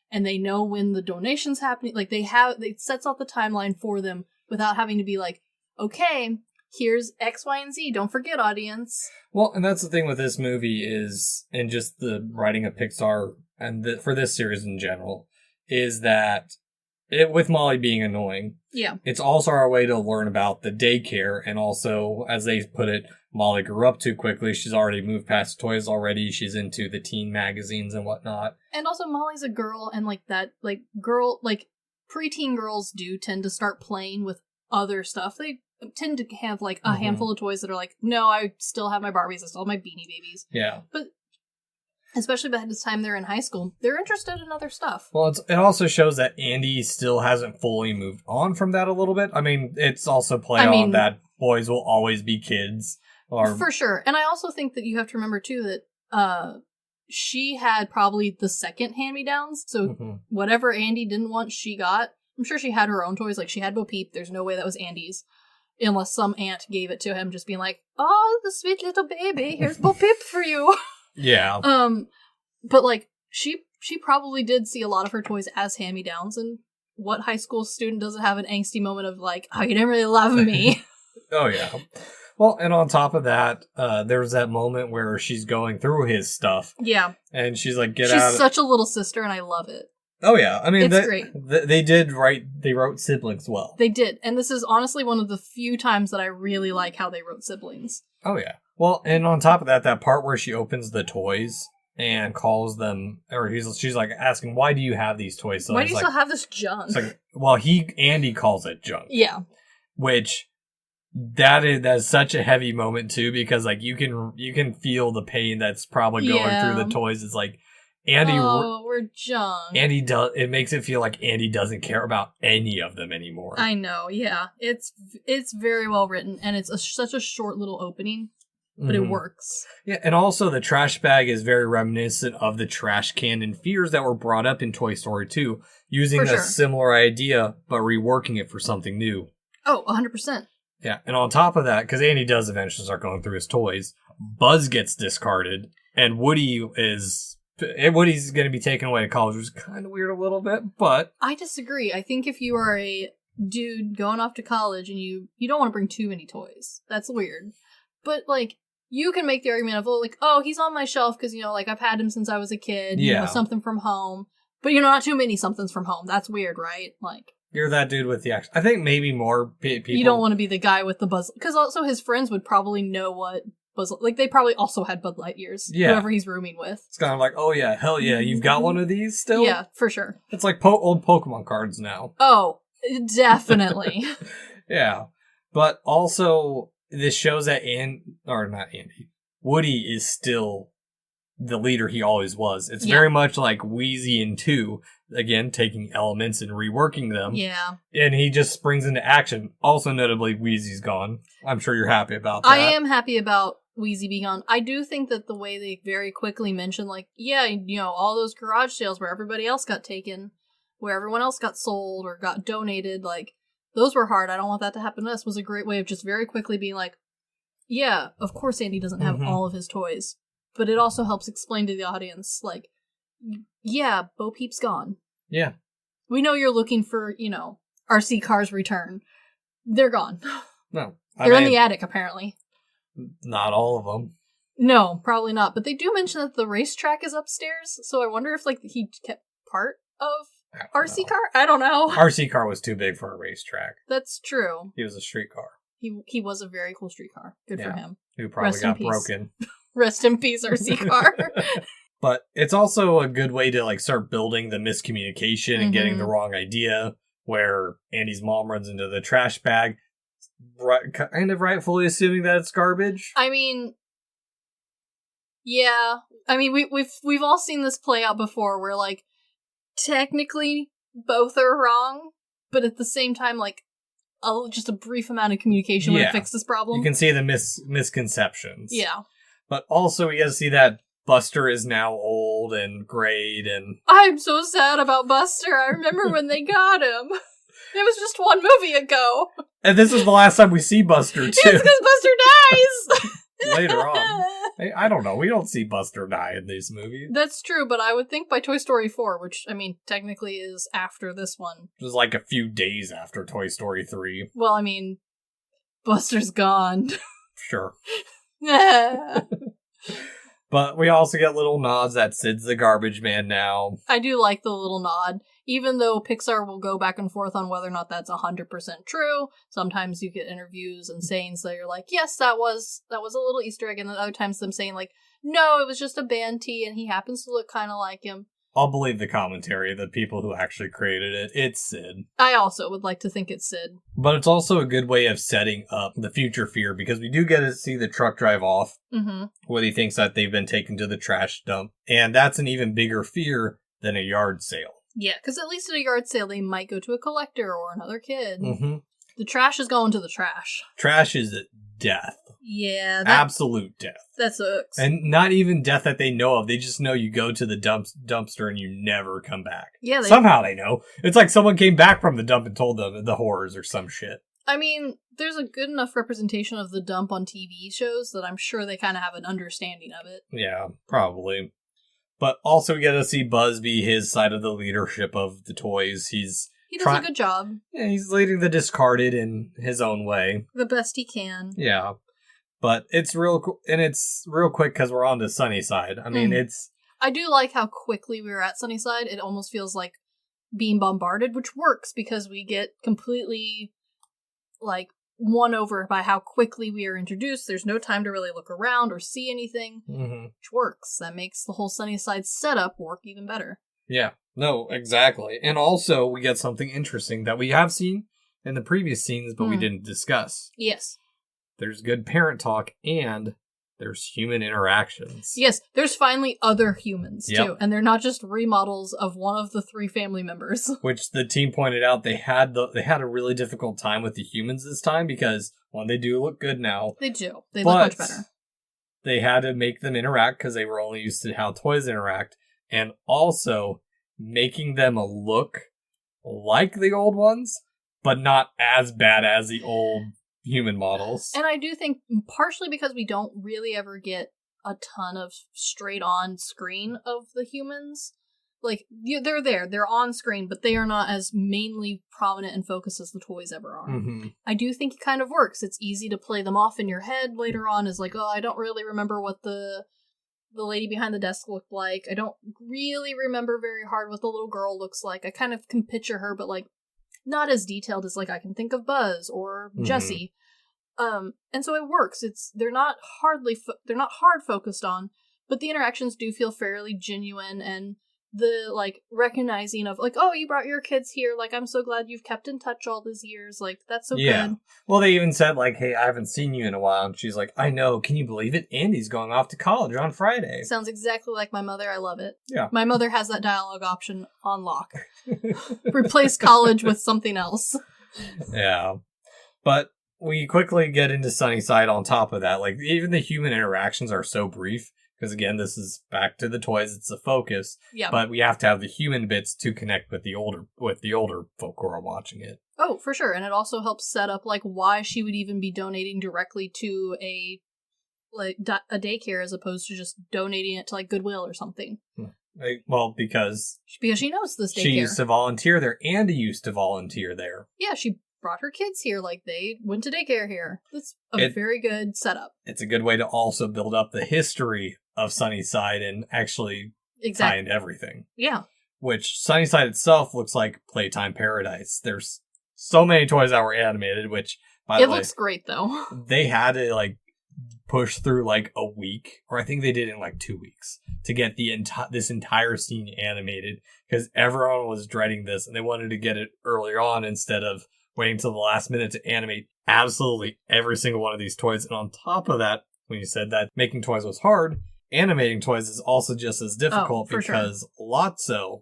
Speaker 3: and they know when the donation's happening. Like, it sets out the timeline for them without having to be like, okay, here's X, Y, and Z. Don't forget, audience.
Speaker 2: Well, and that's the thing with this movie is, and just the writing of Pixar, and for this series in general, is that with Molly being annoying, it's also our way to learn about the daycare, and also, as they put it, Molly grew up too quickly. She's already moved past toys already. She's into the teen magazines and whatnot.
Speaker 3: And also, Molly's a girl, and preteen girls do tend to start playing with other stuff. They tend to have, like, a handful of toys that are like, no, I still have my Barbies, I still have my Beanie Babies.
Speaker 2: Yeah.
Speaker 3: But especially by the time they're in high school, they're interested in other stuff.
Speaker 2: Well, it also shows that Andy still hasn't fully moved on from that a little bit. I mean, it's also on that boys will always be kids.
Speaker 3: For sure. And I also think that you have to remember, too, that she had probably the second hand-me-downs, so whatever Andy didn't want, she got. I'm sure she had her own toys, like she had Bo Peep. There's no way that was Andy's. Unless some aunt gave it to him, just being like, "Oh, the sweet little baby, here's Bo Peep for you."
Speaker 2: Yeah.
Speaker 3: But, like, she probably did see a lot of her toys as hand-me-downs, and what high school student doesn't have an angsty moment of, like, oh, you didn't really love me?
Speaker 2: Oh, yeah. Well, and on top of that, there's that moment where she's going through his stuff.
Speaker 3: Yeah.
Speaker 2: And she's like,
Speaker 3: She's such a little sister, and I love it.
Speaker 2: Oh, yeah. I mean,
Speaker 3: it's great.
Speaker 2: They wrote siblings well.
Speaker 3: They did. And this is honestly one of the few times that I really like how they wrote siblings.
Speaker 2: Oh, yeah. Well, and on top of that part where she opens the toys and calls them, or she's like asking, why do you have these toys? So
Speaker 3: why do you still have this junk?
Speaker 2: It's like, well, Andy calls it junk.
Speaker 3: Yeah.
Speaker 2: Which, that's such a heavy moment, too, because, like, you can feel the pain that's probably going through the toys. It's like, Andy,
Speaker 3: we're junk.
Speaker 2: It makes it feel like Andy doesn't care about any of them anymore.
Speaker 3: I know, yeah. It's very well written, and it's such a short little opening, but it works. Yeah,
Speaker 2: and also the trash bag is very reminiscent of the trash can and fears that were brought up in Toy Story 2, using a similar idea, but reworking it for something new.
Speaker 3: Oh, 100%.
Speaker 2: Yeah, and on top of that, because Andy does eventually start going through his toys, Buzz gets discarded, and Woody's going to be taken away to college, which is kind of weird a little bit, but...
Speaker 3: I disagree. I think if you are a dude going off to college and you don't want to bring too many toys. That's weird. But, like, you can make the argument of, like, oh, he's on my shelf because, like, I've had him since I was a kid. You know, something from home. But, not too many somethings from home. That's weird, right? Like,
Speaker 2: you're that dude with the action. I think maybe more people...
Speaker 3: You don't want to be the guy with the Buzz... Because also his friends would probably know what Buzz... Like, they probably also had Bud Lightyears. Yeah. Whoever he's rooming with. It's
Speaker 2: kind of like, oh yeah, hell yeah, you've got one of these still?
Speaker 3: Yeah, for sure.
Speaker 2: It's like old Pokemon cards now.
Speaker 3: Oh, definitely.
Speaker 2: Yeah. But also, this shows that Woody is still the leader he always was. It's very much like Wheezy in 2, again, taking elements and reworking them.
Speaker 3: Yeah.
Speaker 2: And he just springs into action. Also, notably, Wheezy's gone. I'm sure you're happy about that.
Speaker 3: I am happy about Wheezy being gone. I do think that the way they very quickly mentioned, like, yeah, all those garage sales where everybody else got taken, where everyone else got sold or got donated, like, those were hard. I don't want that to happen to us, was a great way of just very quickly being like, yeah, of course Andy doesn't have all of his toys. But it also helps explain to the audience, like, yeah, Bo Peep's gone.
Speaker 2: Yeah.
Speaker 3: We know you're looking for, RC Cars Return. They're gone.
Speaker 2: No.
Speaker 3: They're in the attic, apparently.
Speaker 2: Not all of them.
Speaker 3: No, probably not. But they do mention that the racetrack is upstairs, so I wonder if, like, he kept part of RC Car? I don't know.
Speaker 2: RC Car was too big for a racetrack.
Speaker 3: That's true.
Speaker 2: He was a streetcar.
Speaker 3: He was a very cool streetcar. Good for him.
Speaker 2: Who probably got broken.
Speaker 3: Rest in peace, RC Car.
Speaker 2: But it's also a good way to, like, start building the miscommunication and getting the wrong idea, where Andy's mom runs into the trash bag, kind of rightfully assuming that it's garbage.
Speaker 3: I mean, yeah. I mean, we've all seen this play out before, where, like, technically both are wrong, but at the same time, like, just a brief amount of communication would fix this problem.
Speaker 2: You can see the misconceptions.
Speaker 3: Yeah.
Speaker 2: But also, we get to see that Buster is now old and grayed, and...
Speaker 3: I'm so sad about Buster. I remember when they got him. It was just one movie ago.
Speaker 2: And this is the last time we see Buster, too.
Speaker 3: It's because Buster dies!
Speaker 2: Later on. I don't know. We don't see Buster die in these movies.
Speaker 3: That's true, but I would think by Toy Story 4, which, I mean, technically is after this one.
Speaker 2: It was like a few days after Toy Story 3.
Speaker 3: Well, I mean, Buster's gone.
Speaker 2: Sure. But we also get little nods that Sid's the garbage man now.
Speaker 3: I do like the little nod. Even though Pixar will go back and forth on whether or not that's 100% true, sometimes you get interviews and sayings that you're like, yes, that was a little Easter egg, and then other times them saying like, no, it was just a band tee and he happens to look kind of like him.
Speaker 2: I'll believe the commentary, the people who actually created it. It's Sid.
Speaker 3: I also would like to think it's Sid.
Speaker 2: But it's also a good way of setting up the future fear, because we do get to see the truck drive off, where he thinks that they've been taken to the trash dump. And that's an even bigger fear than a yard sale.
Speaker 3: Yeah, because at least at a yard sale, they might go to a collector or another kid. The trash is going to the trash.
Speaker 2: Trash is death.
Speaker 3: Yeah.
Speaker 2: Absolute death.
Speaker 3: That sucks.
Speaker 2: And not even death that they know of. They just know you go to the dumpster and you never come back.
Speaker 3: Yeah.
Speaker 2: Somehow they know. It's like someone came back from the dump and told them the horrors or some shit.
Speaker 3: I mean, there's a good enough representation of the dump on TV shows that I'm sure they kind of have an understanding of it.
Speaker 2: Yeah, probably. But also we get to see Buzz be his side of the leadership of the toys. He does a
Speaker 3: good job.
Speaker 2: Yeah, he's leading the discarded in his own way.
Speaker 3: The best he can.
Speaker 2: Yeah. But it's real quick because we're on to Sunnyside. I mean,
Speaker 3: I do like how quickly we were at Sunnyside. It almost feels like being bombarded, which works because we get completely, like, won over by how quickly we are introduced. There's no time to really look around or see anything, which works. That makes the whole Sunnyside setup work even better.
Speaker 2: Yeah, no, exactly. And also, we get something interesting that we have seen in the previous scenes, but we didn't discuss.
Speaker 3: Yes.
Speaker 2: There's good parent talk, and there's human interactions.
Speaker 3: Yes, there's finally other humans, too. And they're not just remodels of one of the 3 family members.
Speaker 2: Which the team pointed out they had a really difficult time with the humans this time, because, one, they do look good now.
Speaker 3: They do. They look much better.
Speaker 2: They had to make them interact, because they were only used to how toys interact. And also, making them look like the old ones, but not as bad as the old human models.
Speaker 3: And I do think partially because we don't really ever get a ton of straight on screen of the humans. Like, they're there, they're on screen, but they are not as mainly prominent and focused as the toys ever are.
Speaker 2: Mm-hmm.
Speaker 3: I do think it kind of works. It's easy to play them off in your head later on as like, oh, I don't really remember what the lady behind the desk looked like. I don't really remember very hard what the little girl looks like. I kind of can picture her, but like not as detailed as like I can think of Buzz or Jessie. And so it works. They're not hard focused on, but the interactions do feel fairly genuine, and the like recognizing of like, oh, you brought your kids here, like I'm so glad you've kept in touch all these years, like that's so good.
Speaker 2: Well, they even said like, hey, I haven't seen you in a while, and she's like, I know, can you believe it, Andy's going off to college on Friday.
Speaker 3: Sounds exactly like my mother. I love it.
Speaker 2: Yeah,
Speaker 3: my mother has that dialogue option on lock. Replace college with something else.
Speaker 2: Yeah, but we quickly get into Sunnyside. On top of that, like even the human interactions are so brief. Because again, this is back to the toys; it's the focus.
Speaker 3: Yeah.
Speaker 2: But we have to have the human bits to connect with the older folk who are watching it.
Speaker 3: Oh, for sure, and it also helps set up like why she would even be donating directly to a daycare as opposed to just donating it to like Goodwill or something.
Speaker 2: Well, because
Speaker 3: she knows this daycare.
Speaker 2: She used to volunteer there. Andy used to volunteer there.
Speaker 3: Yeah, she brought her kids here, like they went to daycare here. That's a very good setup. It's
Speaker 2: a good way to also build up the history of Sunnyside and actually tie into everything.
Speaker 3: Yeah.
Speaker 2: Which Sunnyside itself looks like Playtime Paradise. There's so many toys that were animated, which by the way,
Speaker 3: it looks great though.
Speaker 2: They had to like push through like a week, or I think they did it in like 2 weeks to get this entire scene animated because everyone was dreading this and they wanted to get it earlier on instead of waiting till the last minute to animate absolutely every single one of these toys. And on top of that, when you said that making toys was hard, animating toys is also just as difficult because Lotso,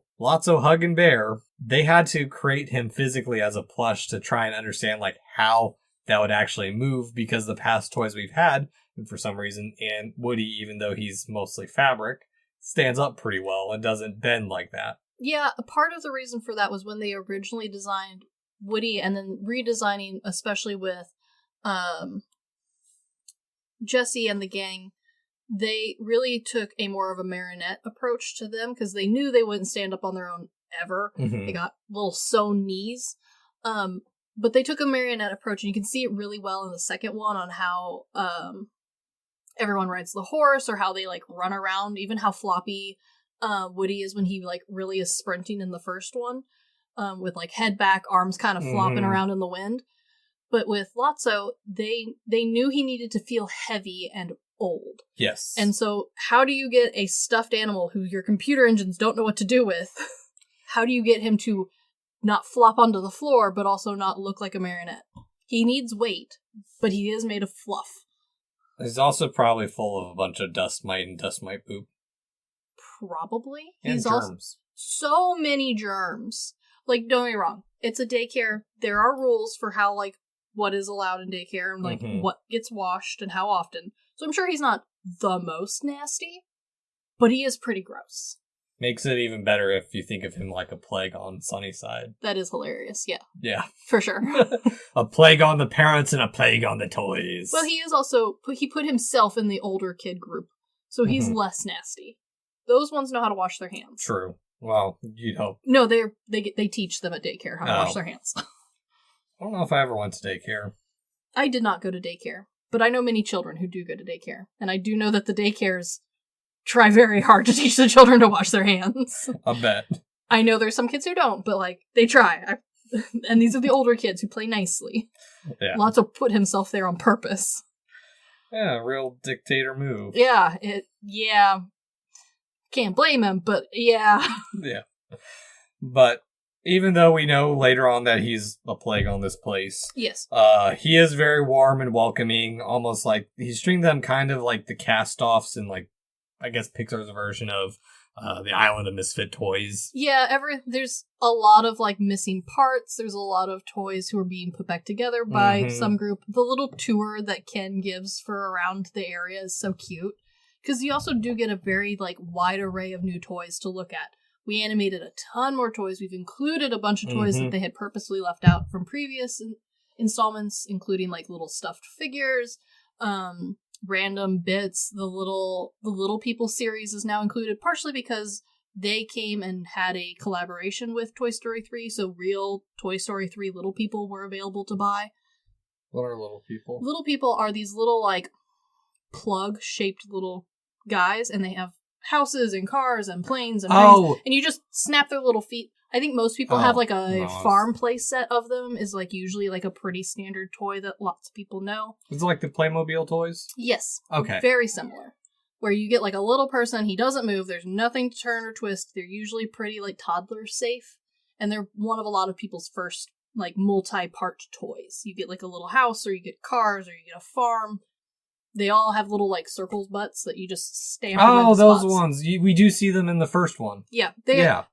Speaker 2: Hug and Bear, they had to create him physically as a plush to try and understand like how that would actually move, because the past toys we've had, and for some reason, and Woody, even though he's mostly fabric, stands up pretty well and doesn't bend like that.
Speaker 3: Yeah, a part of the reason for that was when they originally designed Woody and then redesigning, especially with Jessie and the gang, they really took a more of a marionette approach to them because they knew they wouldn't stand up on their own ever. Mm-hmm. They got little sewn knees. But they took a marionette approach, and you can see it really well in the second one on how everyone rides the horse or how they like run around, even how floppy Woody is when he like really is sprinting in the first one, with like head back, arms kind of flopping around in the wind. But with Lotso, they knew he needed to feel heavy and old.
Speaker 2: Yes.
Speaker 3: And so how do you get a stuffed animal who your computer engines don't know what to do with? How do you get him to not flop onto the floor, but also not look like a marionette? He needs weight, but he is made of fluff.
Speaker 2: He's also probably full of a bunch of dust mite and dust mite poop.
Speaker 3: Probably.
Speaker 2: And
Speaker 3: He's
Speaker 2: germs.
Speaker 3: Also so many germs. Like, don't get me wrong. It's a daycare. There are rules for how, like, what is allowed in daycare and, like, what gets washed and how often. So I'm sure he's not the most nasty, but he is pretty gross.
Speaker 2: Makes it even better if you think of him like a plague on Sunnyside.
Speaker 3: That is hilarious, yeah.
Speaker 2: Yeah.
Speaker 3: For sure.
Speaker 2: A plague on the parents and a plague on the toys.
Speaker 3: Well, he is also, he put himself in the older kid group, so he's less nasty. Those ones know how to wash their hands.
Speaker 2: True. Well, you'd hope.
Speaker 3: No, they teach them at daycare how to wash their hands.
Speaker 2: I don't know if I ever went to daycare.
Speaker 3: I did not go to daycare, but I know many children who do go to daycare, and I do know that the daycares try very hard to teach the children to wash their hands.
Speaker 2: I bet.
Speaker 3: I know there's some kids who don't, but, like, they try. And these are the older kids who play nicely.
Speaker 2: Yeah.
Speaker 3: Lotso put himself there on purpose.
Speaker 2: Yeah, real dictator move.
Speaker 3: Yeah, can't blame him, but yeah.
Speaker 2: Yeah. But even though we know later on that he's a plague on this place.
Speaker 3: Yes.
Speaker 2: He is very warm and welcoming, almost like he's treating them kind of like the cast-offs in, like, I guess Pixar's version of the Island of Misfit Toys.
Speaker 3: Yeah, there's a lot of, like, missing parts. There's a lot of toys who are being put back together by some group. The little tour that Ken gives for around the area is so cute. Because you also do get a very, like, wide array of new toys to look at. We animated a ton more toys. We've included a bunch of toys that they had purposely left out from previous installments, including, like, little stuffed figures, random bits. The little people series is now included, partially because they came and had a collaboration with Toy Story 3, so real Toy Story 3 Little People were available to buy.
Speaker 2: What are Little People?
Speaker 3: Little People are these little, like, plug-shaped little guys, and they have houses and cars and planes and rings, and you just snap their little feet. I think most people have, like, a farm play set of them, is, like, usually, like, a pretty standard toy that lots of people know.
Speaker 2: Is it like the Playmobil toys?
Speaker 3: Yes.
Speaker 2: Okay.
Speaker 3: Very similar. Where you get, like, a little person, he doesn't move, there's nothing to turn or twist, they're usually pretty, like, toddler safe, and they're one of a lot of people's first, like, multi-part toys. You get, like, a little house, or you get cars, or you get a farm. They all have little, like, circles butts that you just stamp.
Speaker 2: Oh, those ones. We do see them in the first one.
Speaker 3: Yeah.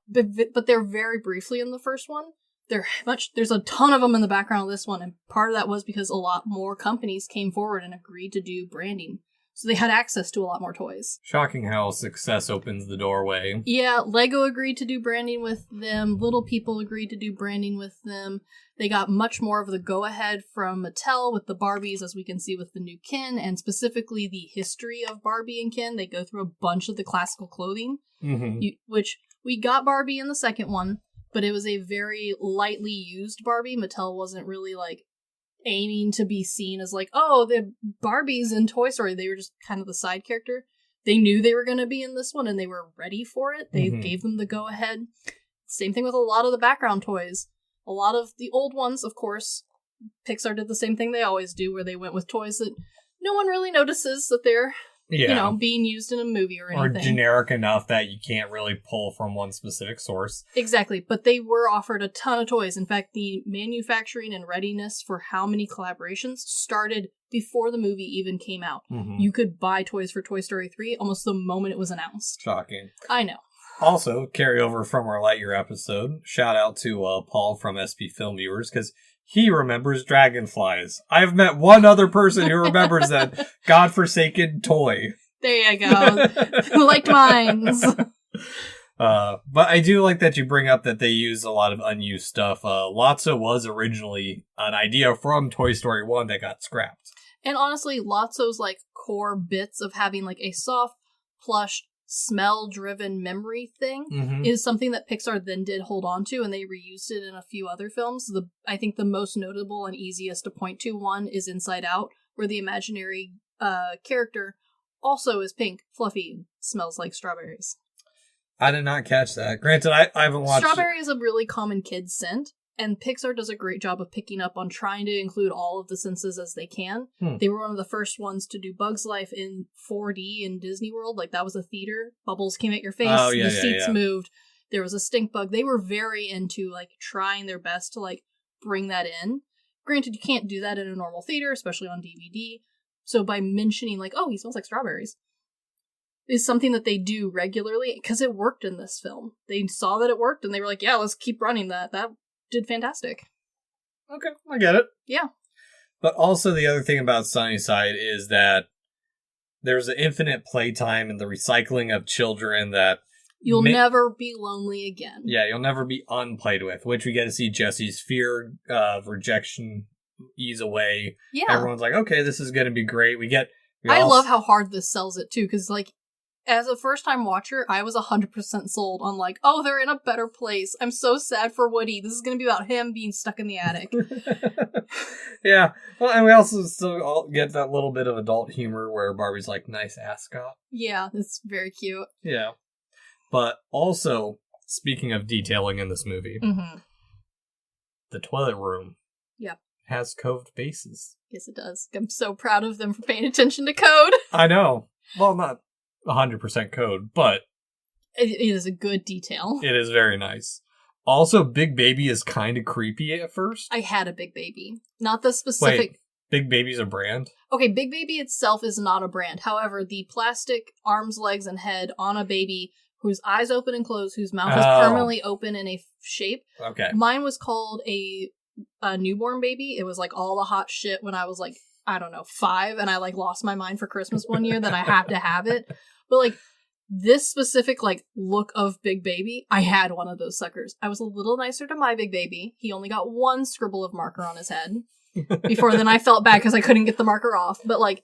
Speaker 3: But they're very briefly in the first one. There's a ton of them in the background of this one, and part of that was because a lot more companies came forward and agreed to do branding. So they had access to a lot more toys.
Speaker 2: Shocking how success opens the doorway.
Speaker 3: Yeah, Lego agreed to do branding with them. Little People agreed to do branding with them. They got much more of the go-ahead from Mattel with the Barbies, as we can see with the new Ken, and specifically the history of Barbie and Ken. They go through a bunch of the classical clothing, which we got Barbie in the second one, but it was a very lightly used Barbie. Mattel wasn't really, like, aiming to be seen as like, oh, the Barbies in Toy Story. They were just kind of the side character. They knew they were going to be in this one, and they were ready for it. They gave them the go-ahead. Same thing with a lot of the background toys. A lot of the old ones, of course, Pixar did the same thing they always do, where they went with toys that no one really notices that they're, being used in a movie or anything.
Speaker 2: Or generic enough that you can't really pull from one specific source.
Speaker 3: Exactly, but they were offered a ton of toys. In fact, the manufacturing and readiness for how many collaborations started before the movie even came out. You could buy toys for Toy Story 3 almost the moment it was announced.
Speaker 2: Shocking.
Speaker 3: I know.
Speaker 2: Also, carry over from our Lightyear episode, shout out to Paul from SP Film Viewers, because he remembers dragonflies. I've met one other person who remembers that godforsaken toy.
Speaker 3: There you go. Who liked mines?
Speaker 2: But I do like that you bring up that they use a lot of unused stuff. Lotso was originally an idea from Toy Story 1 that got scrapped.
Speaker 3: And honestly, Lotso's, like, core bits of having, like, a soft, plush, smell-driven memory thing is something that Pixar then did hold on to, and they reused it in a few other films. I think the most notable and easiest to point to one is Inside Out, where the imaginary character also is pink, fluffy, smells like strawberries.
Speaker 2: I did not catch that. Granted, I haven't watched...
Speaker 3: Strawberry is a really common kid scent, and Pixar does a great job of picking up on trying to include all of the senses as they can. They were one of the first ones to do Bug's Life in 4D in Disney World. Like, that was a theater. Bubbles came at your face. The seats moved. There was a stink bug. They were very into, like, trying their best to, like, bring that in. Granted, you can't do that in a normal theater, especially on DVD. So by mentioning, like, oh, he smells like strawberries, is something that they do regularly, because it worked in this film. They saw that it worked, and they were like, yeah, let's keep running that. That did fantastic.
Speaker 2: Okay, I get it.
Speaker 3: Yeah.
Speaker 2: But also the other thing about Sunnyside is that there's an infinite playtime and the recycling of children that...
Speaker 3: You'll never be lonely again.
Speaker 2: Yeah, you'll never be unplayed with, which we get to see Jesse's fear of rejection ease away.
Speaker 3: Yeah.
Speaker 2: Everyone's like, okay, this is going to be great.
Speaker 3: I love how hard this sells it, too, because, like, as a first-time watcher, I was 100% sold on, like, oh, they're in a better place. I'm so sad for Woody. This is going to be about him being stuck in the attic.
Speaker 2: Yeah. Well, and we also still all get that little bit of adult humor where Barbie's like, nice ascot.
Speaker 3: Yeah, it's very cute.
Speaker 2: Yeah. But also, speaking of detailing in this movie, the toilet room has coved bases.
Speaker 3: Yes, it does. I'm so proud of them for paying attention to code.
Speaker 2: I know. Well, not 100% code, but
Speaker 3: it is a good detail.
Speaker 2: It is very nice. Also, Big Baby is kind of creepy at first.
Speaker 3: I had a Big Baby. Not the specific...
Speaker 2: Wait, Big Baby's a brand?
Speaker 3: Okay, Big Baby itself is not a brand. However, the plastic arms, legs, and head on a baby whose eyes open and close, whose mouth is permanently open in a shape.
Speaker 2: Okay.
Speaker 3: Mine was called a newborn baby. It was like all the hot shit when I was like, I don't know, 5, and I like lost my mind for Christmas one year that I had to have it. But like this specific like look of Big Baby, I had one of those suckers. I was a little nicer to my Big Baby. He only got one scribble of marker on his head. Before then I felt bad because I couldn't get the marker off. But like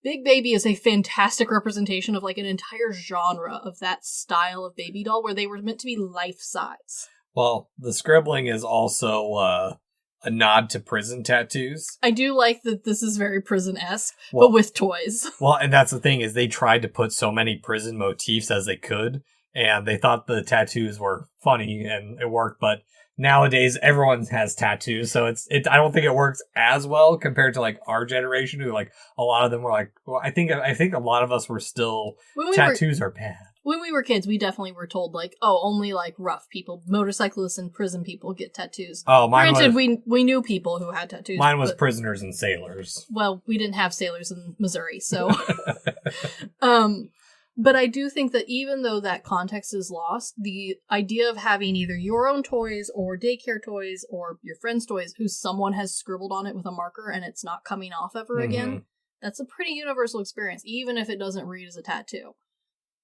Speaker 3: Big Baby is a fantastic representation of, like, an entire genre of that style of baby doll where they were meant to be life-size.
Speaker 2: Well, the scribbling is also a nod to prison tattoos.
Speaker 3: I do like that this is very prison-esque, but with toys.
Speaker 2: Well, and that's the thing, is they tried to put so many prison motifs as they could, and they thought the tattoos were funny, and it worked, but nowadays everyone has tattoos, so I don't think it works as well compared to, like, our generation, who, like, a lot of them were like, well, I think a lot of us were still, tattoos are bad.
Speaker 3: When we were kids, we definitely were told, like, oh, only, like, rough people, motorcyclists and prison people get tattoos.
Speaker 2: Oh,
Speaker 3: Granted, we knew people who had tattoos.
Speaker 2: Mine was prisoners and sailors.
Speaker 3: Well, we didn't have sailors in Missouri, so... But I do think that even though that context is lost, the idea of having either your own toys or daycare toys or your friend's toys who someone has scribbled on it with a marker and it's not coming off ever again, that's a pretty universal experience, even if it doesn't read as a tattoo.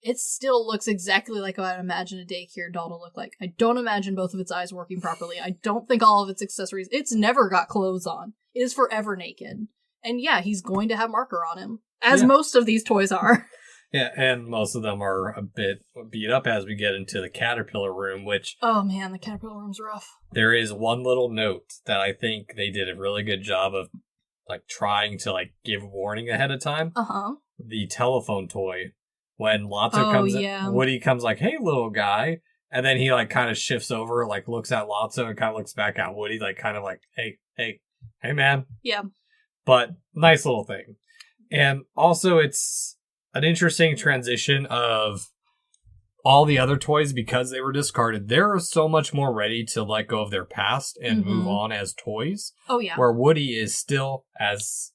Speaker 3: It still looks exactly like what I'd imagine a daycare doll to look like. I don't imagine both of its eyes working properly. I don't think all of its accessories... It's never got clothes on. It is forever naked. And yeah, he's going to have marker on him, as most of these toys are.
Speaker 2: Yeah, and most of them are a bit beat up as we get into the caterpillar room, which...
Speaker 3: Oh man, the caterpillar room's rough.
Speaker 2: There is one little note that I think they did a really good job of, like, trying to, like, give warning ahead of time. The telephone toy. When Lotso comes in, Woody comes like, hey, little guy. And then he, like, kind of shifts over, like, looks at Lotso and kind of looks back at Woody, like, kind of like, hey, man.
Speaker 3: Yeah.
Speaker 2: But nice little thing. And also it's an interesting transition of all the other toys, because they were discarded. They're so much more ready to let go of their past and move on as toys.
Speaker 3: Oh, yeah.
Speaker 2: Where Woody is still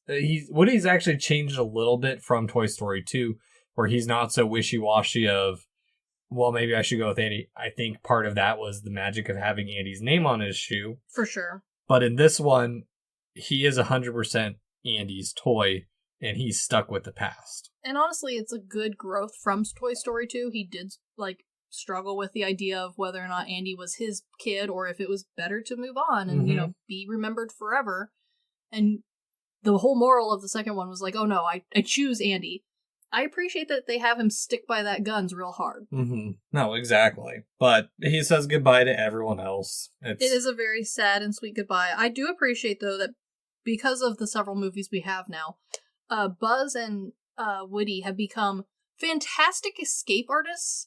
Speaker 2: Woody's actually changed a little bit from Toy Story 2, where he's not so wishy-washy of, well, maybe I should go with Andy. I think part of that was the magic of having Andy's name on his shoe.
Speaker 3: For sure.
Speaker 2: But in this one, he is 100% Andy's toy, and he's stuck with the past.
Speaker 3: And honestly, it's a good growth from Toy Story 2. He did, like, struggle with the idea of whether or not Andy was his kid, or if it was better to move on and, you know, be remembered forever. And the whole moral of the second one was like, oh no, I choose Andy. I appreciate that they have him stick by that guns real hard.
Speaker 2: No, exactly. But he says goodbye to everyone else.
Speaker 3: It is a very sad and sweet goodbye. I do appreciate, though, that because of the several movies we have now, Buzz and Woody have become fantastic escape artists.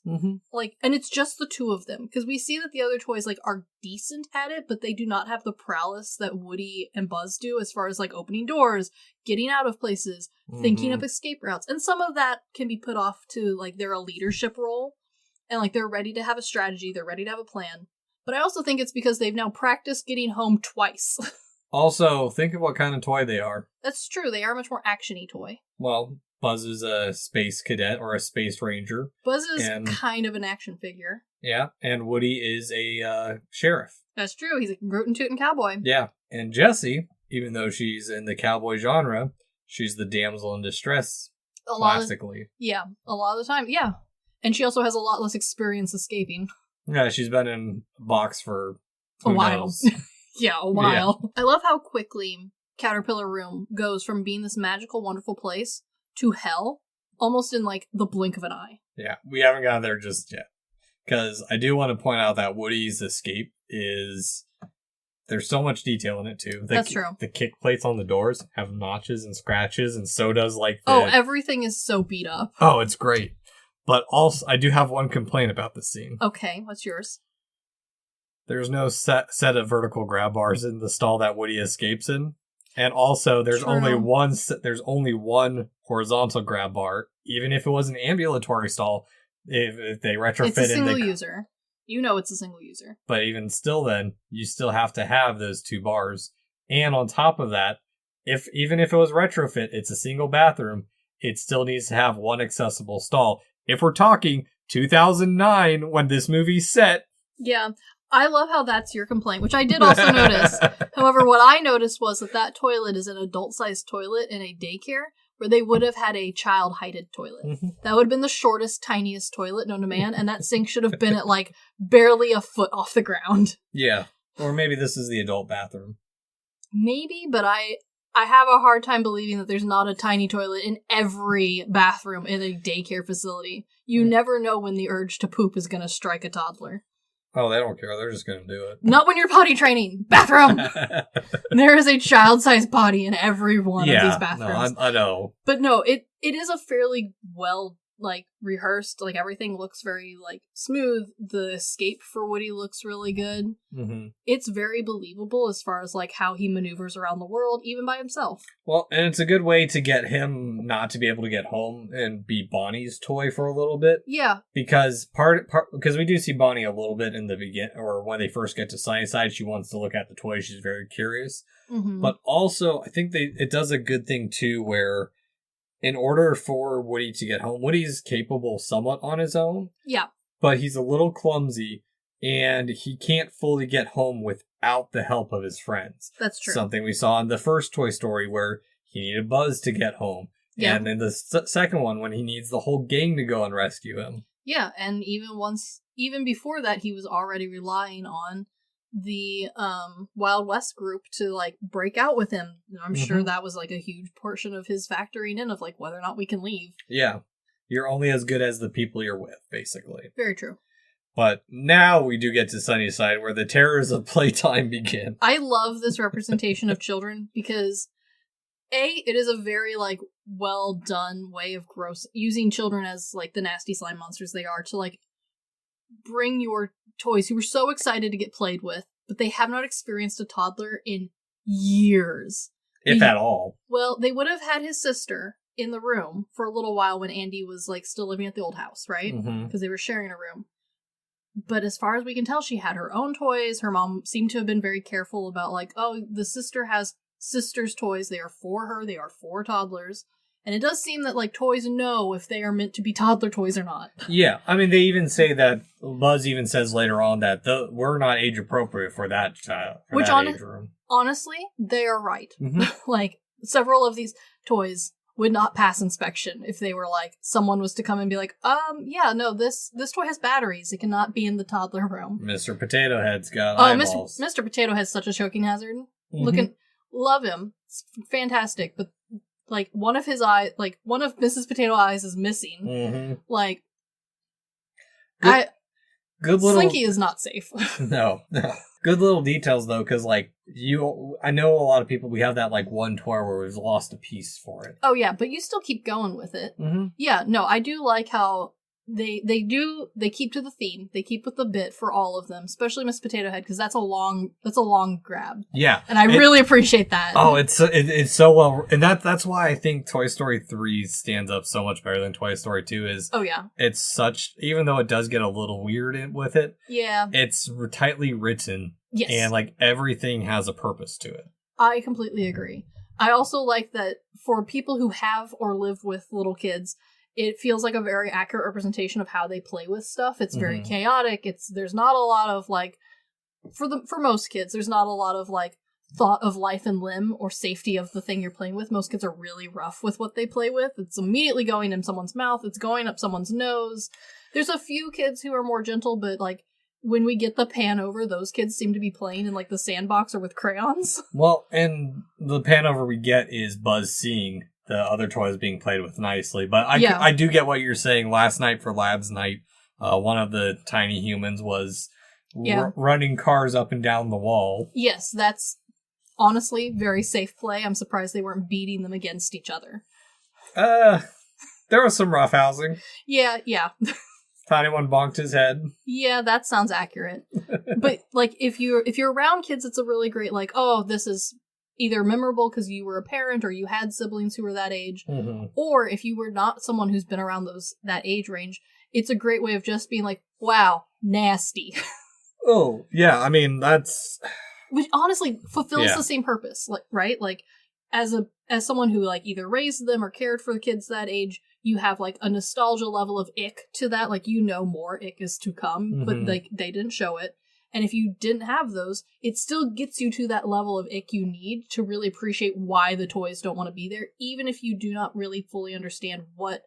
Speaker 3: Like, and it's just the two of them, because we see that the other toys, like, are decent at it, but they do not have the prowess that Woody and Buzz do as far as, like, opening doors, getting out of places, thinking of escape routes. And some of that can be put off to, like, they're a leadership role, and, like, they're ready to have a strategy, they're ready to have a plan. But I also think it's because they've now practiced getting home twice.
Speaker 2: Also, think of what kind of toy they are.
Speaker 3: That's true, they are a much more action-y toy.
Speaker 2: Well, Buzz is a space cadet or a space ranger.
Speaker 3: Buzz is kind of an action figure.
Speaker 2: Yeah, and Woody is a sheriff.
Speaker 3: That's true, he's a rootin' tootin' cowboy.
Speaker 2: Yeah, and Jessie, even though she's in the cowboy genre, she's the damsel in distress, classically.
Speaker 3: A lot of the time, yeah. And she also has a lot less experience escaping.
Speaker 2: Yeah, she's been in a box for
Speaker 3: a while. Yeah, a while. Yeah. I love how quickly Caterpillar Room goes from being this magical, wonderful place to hell, almost in, like, the blink of an eye.
Speaker 2: Yeah, we haven't gotten there just yet. Because I do want to point out that Woody's escape is... There's so much detail in it, too.
Speaker 3: That's true.
Speaker 2: The kick plates on the doors have notches and scratches, and so does, like,
Speaker 3: everything is so beat up.
Speaker 2: Oh, it's great. But also, I do have one complaint about this scene.
Speaker 3: Okay, what's yours?
Speaker 2: There's no set of vertical grab bars in the stall that Woody escapes in. And also, there's only one horizontal grab bar. Even if it was an ambulatory stall, if they retrofit
Speaker 3: it's a single user. You know it's a single user.
Speaker 2: But even still then, you still have to have those two bars. And on top of that, even if it was retrofit, it's a single bathroom, it still needs to have one accessible stall. If we're talking 2009, when this movie's set.
Speaker 3: Yeah. I love how that's your complaint, which I did also notice. However, what I noticed was that toilet is an adult-sized toilet in a daycare, where they would have had a child-heighted toilet. That would have been the shortest, tiniest toilet known to man, and that sink should have been at, like, barely a foot off the ground.
Speaker 2: Yeah. Or maybe this is the adult bathroom.
Speaker 3: Maybe, but I I have a hard time believing that there's not a tiny toilet in every bathroom in a daycare facility. You never know when the urge to poop is going to strike a toddler.
Speaker 2: Oh, they don't care. They're just going to do it.
Speaker 3: Not when you're potty training. Bathroom! There is a child-sized potty in every one of these bathrooms.
Speaker 2: No, I know.
Speaker 3: But no, it is a fairly well, like, rehearsed, like, everything looks very, like, smooth. The escape for Woody looks really good.
Speaker 2: Mm-hmm.
Speaker 3: It's very believable as far as, like, how he maneuvers around the world, even by himself.
Speaker 2: Well, and it's a good way to get him not to be able to get home and be Bonnie's toy for a little bit.
Speaker 3: Yeah.
Speaker 2: Because because we do see Bonnie a little bit in the or when they first get to Sunnyside, she wants to look at the toy. She's very curious.
Speaker 3: Mm-hmm.
Speaker 2: But also, I think it does a good thing, too, where in order for Woody to get home, Woody's capable somewhat on his own.
Speaker 3: Yeah.
Speaker 2: But he's a little clumsy, and he can't fully get home without the help of his friends.
Speaker 3: That's true.
Speaker 2: Something we saw in the first Toy Story where he needed Buzz to get home. Yeah. And in the second one when he needs the whole gang to go and rescue him.
Speaker 3: Yeah, and even before that, he was already relying on the Wild West group to, like, break out with him. I'm sure that was, like, a huge portion of his factoring in of, like, whether or not we can leave.
Speaker 2: Yeah. You're only as good as the people you're with, basically.
Speaker 3: Very true.
Speaker 2: But now we do get to Sunnyside, where the terrors of playtime begin.
Speaker 3: I love this representation of children because, it is a very, like, well done way of using children as, like, the nasty slime monsters they are to, like, bring your toys who were so excited to get played with, but they have not experienced a toddler in years.
Speaker 2: If at all.
Speaker 3: Well, they would have had his sister in the room for a little while when Andy was, like, still living at the old house, right? Because they were sharing a room. But as far as we can tell, she had her own toys. Her mom seemed to have been very careful about, like, oh, the sister has sister's toys. They are for her. They are for toddlers. And it does seem that, like, toys know if they are meant to be toddler toys or not. Yeah,
Speaker 2: I mean, they even say that, Buzz even says later on that we're not age appropriate for that child, for that age room.
Speaker 3: Honestly, they are right. Like, several of these toys would not pass inspection if they were, like, someone was to come and be like, yeah, no, this toy has batteries. It cannot be in the toddler room.
Speaker 2: Mr. Potato Head's got eyeballs.
Speaker 3: Mr. Potato Head's such a choking hazard. Love him. It's fantastic, but like, one of his eye, like, one of Mrs. Potato Eyes is missing. Like,
Speaker 2: good little...
Speaker 3: Slinky is not safe.
Speaker 2: No. Good little details, though, because, like, I know a lot of people, we have that, like, one toy where we've lost a piece for it.
Speaker 3: Oh, yeah, but you still keep going with it. Yeah, no, I do like how they keep to the theme. They keep with the bit for all of them, especially Miss Potato Head, because that's a long grab.
Speaker 2: Yeah.
Speaker 3: And I really appreciate that.
Speaker 2: Oh, it's so well, and that's why I think Toy Story 3 stands up so much better than Toy Story 2 is.
Speaker 3: Oh, yeah.
Speaker 2: It's such, even though it does get a little weird with it.
Speaker 3: Yeah.
Speaker 2: It's tightly written.
Speaker 3: Yes.
Speaker 2: And, like, everything has a purpose to it.
Speaker 3: I completely agree. I also like that for people who have or live with little kids, it feels like a very accurate representation of how they play with stuff. It's very chaotic. There's not a lot of, like, for most kids, there's not a lot of, like, thought of life and limb or safety of the thing you're playing with. Most kids are really rough with what they play with. It's immediately going in someone's mouth. It's going up someone's nose. There's a few kids who are more gentle, but, like, when we get the pan over, those kids seem to be playing in, like, the sandbox or with crayons.
Speaker 2: Well, and the pan over we get is Buzz seeing the other toys being played with nicely. But I do get what you're saying. Last night for Lads Night, one of the tiny humans was running cars up and down the wall.
Speaker 3: Yes, that's honestly very safe play. I'm surprised they weren't beating them against each other.
Speaker 2: There was some roughhousing.
Speaker 3: Yeah.
Speaker 2: Tiny one bonked his head.
Speaker 3: Yeah, that sounds accurate. But, like, if you're around kids, it's a really great, like, oh, this is either memorable because you were a parent or you had siblings who were that age, or if you were not someone who's been around that age range, it's a great way of just being like, wow, nasty.
Speaker 2: Oh, yeah, I mean, that's...
Speaker 3: Which honestly fulfills the same purpose, like, right? Like, as someone who, like, either raised them or cared for the kids that age, you have, like, a nostalgia level of ick to that, like, you know more ick is to come, but, like, they didn't show it. And if you didn't have those, it still gets you to that level of ick you need to really appreciate why the toys don't want to be there, even if you do not really fully understand what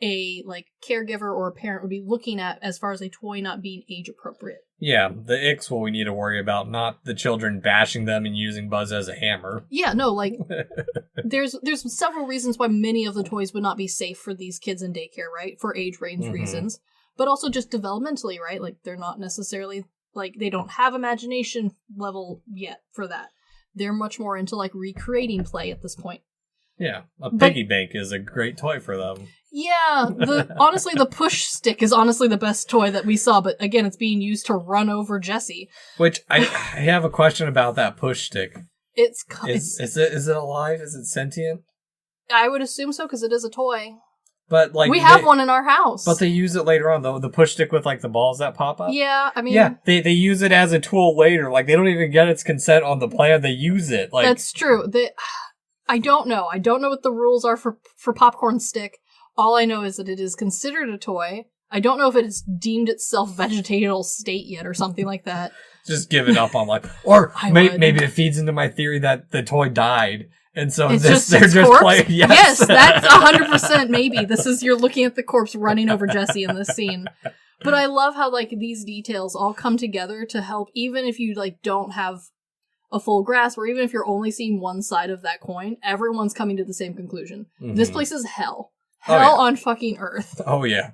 Speaker 3: a, like, caregiver or a parent would be looking at as far as a toy not being age appropriate.
Speaker 2: Yeah, the Ixwell we need to worry about, not the children bashing them and using Buzz as a hammer.
Speaker 3: Yeah, no, like, there's several reasons why many of the toys would not be safe for these kids in daycare, right? For age range reasons. But also just developmentally, right? Like, they're not necessarily, like, they don't have imagination level yet for that. They're much more into, like, recreating play at this point.
Speaker 2: Yeah, a piggy bank is a great toy for them.
Speaker 3: Yeah, honestly, the push stick is honestly the best toy that we saw, but again, it's being used to run over Jessie.
Speaker 2: Which, I have a question about that push stick. Is it alive? Is it sentient?
Speaker 3: I would assume so, because it is a toy.
Speaker 2: But, like,
Speaker 3: we have one in our house.
Speaker 2: But they use it later on, though. The push stick with, like, the balls that pop up.
Speaker 3: Yeah, I mean...
Speaker 2: Yeah, they use it as a tool later. Like, they don't even get its consent on the plan. They use it. Like,
Speaker 3: that's true. I don't know. I don't know what the rules are for Popcorn Stick. All I know is that it is considered a toy. I don't know if it has deemed itself vegetational state yet or something like that.
Speaker 2: Just give it up on life. Or maybe it feeds into my theory that the toy died. And so they're just playing.
Speaker 3: Yes, that's 100% maybe. You're looking at the corpse running over Jessie in this scene. But I love how, like, these details all come together to help, even if you, like, don't have a full grasp, or even if you're only seeing one side of that coin, everyone's coming to the same conclusion. This place is hell. Hell on fucking earth.
Speaker 2: Oh, yeah.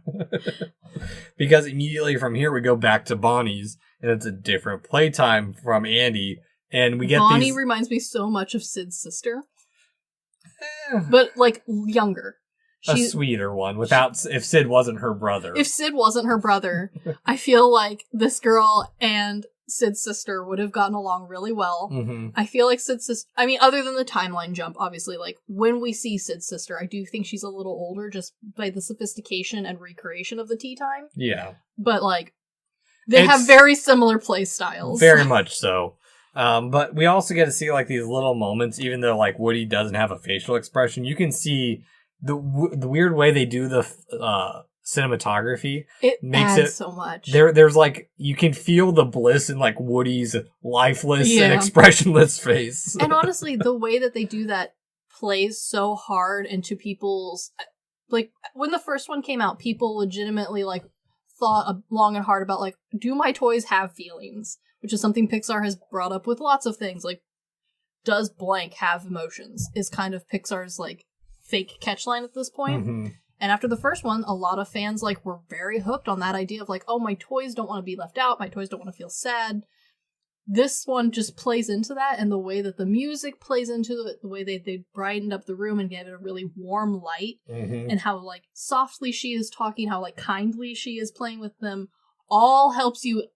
Speaker 2: Because immediately from here, we go back to Bonnie's, and it's a different playtime from Andy, and we get
Speaker 3: Bonnie reminds me so much of Sid's sister. But, like, younger.
Speaker 2: A sweeter one, if Sid wasn't her brother.
Speaker 3: If Sid wasn't her brother, I feel like this girl and Sid's sister would have gotten along really well. I feel like Sid's sister, I mean, other than the timeline jump, obviously, like, when we see Sid's sister, I do think she's a little older just by the sophistication and recreation of the tea time.
Speaker 2: Yeah.
Speaker 3: But, like, they have very similar play styles.
Speaker 2: Very much so. But we also get to see, like, these little moments, even though, like, Woody doesn't have a facial expression. You can see the weird way they do the cinematography.
Speaker 3: It makes it so much.
Speaker 2: There's like, you can feel the bliss in, like, Woody's lifeless and expressionless face.
Speaker 3: And honestly, the way that they do that plays so hard into people's, like, when the first one came out, people legitimately, like, thought long and hard about, like, do my toys have feelings? Which is something Pixar has brought up with lots of things. Like, does blank have emotions? Is kind of Pixar's, like, fake catchline at this point. And after the first one, a lot of fans, like, were very hooked on that idea of, like, oh, my toys don't want to be left out. My toys don't want to feel sad. This one just plays into that, and the way that the music plays into it, the way they brightened up the room and gave it a really warm light, and how, like, softly she is talking, how, like, kindly she is playing with them, all helps you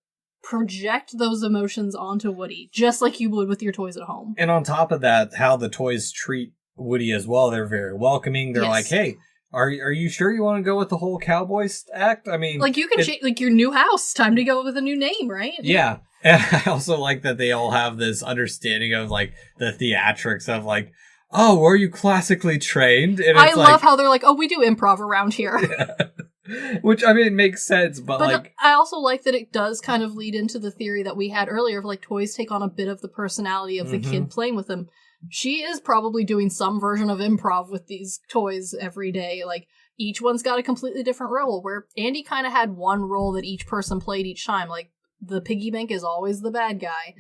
Speaker 3: project those emotions onto Woody, just like you would with your toys at home.
Speaker 2: And on top of that, how the toys treat Woody as well, they're very welcoming. They're like, hey, are you sure you want to go with the whole cowboy act? I mean,
Speaker 3: like, you can change, like, your new house, time to go with a new name, right?
Speaker 2: Yeah. And I also like that they all have this understanding of, like, the theatrics of, like, oh, were you classically trained? And
Speaker 3: I love how they're like, oh, we do improv around here.
Speaker 2: Yeah. Which, I mean, it makes sense, but like...
Speaker 3: I also like that it does kind of lead into the theory that we had earlier of, like, toys take on a bit of the personality of the kid playing with them. She is probably doing some version of improv with these toys every day. Like, each one's got a completely different role, where Andy kind of had one role that each person played each time. Like, the piggy bank is always the bad guy.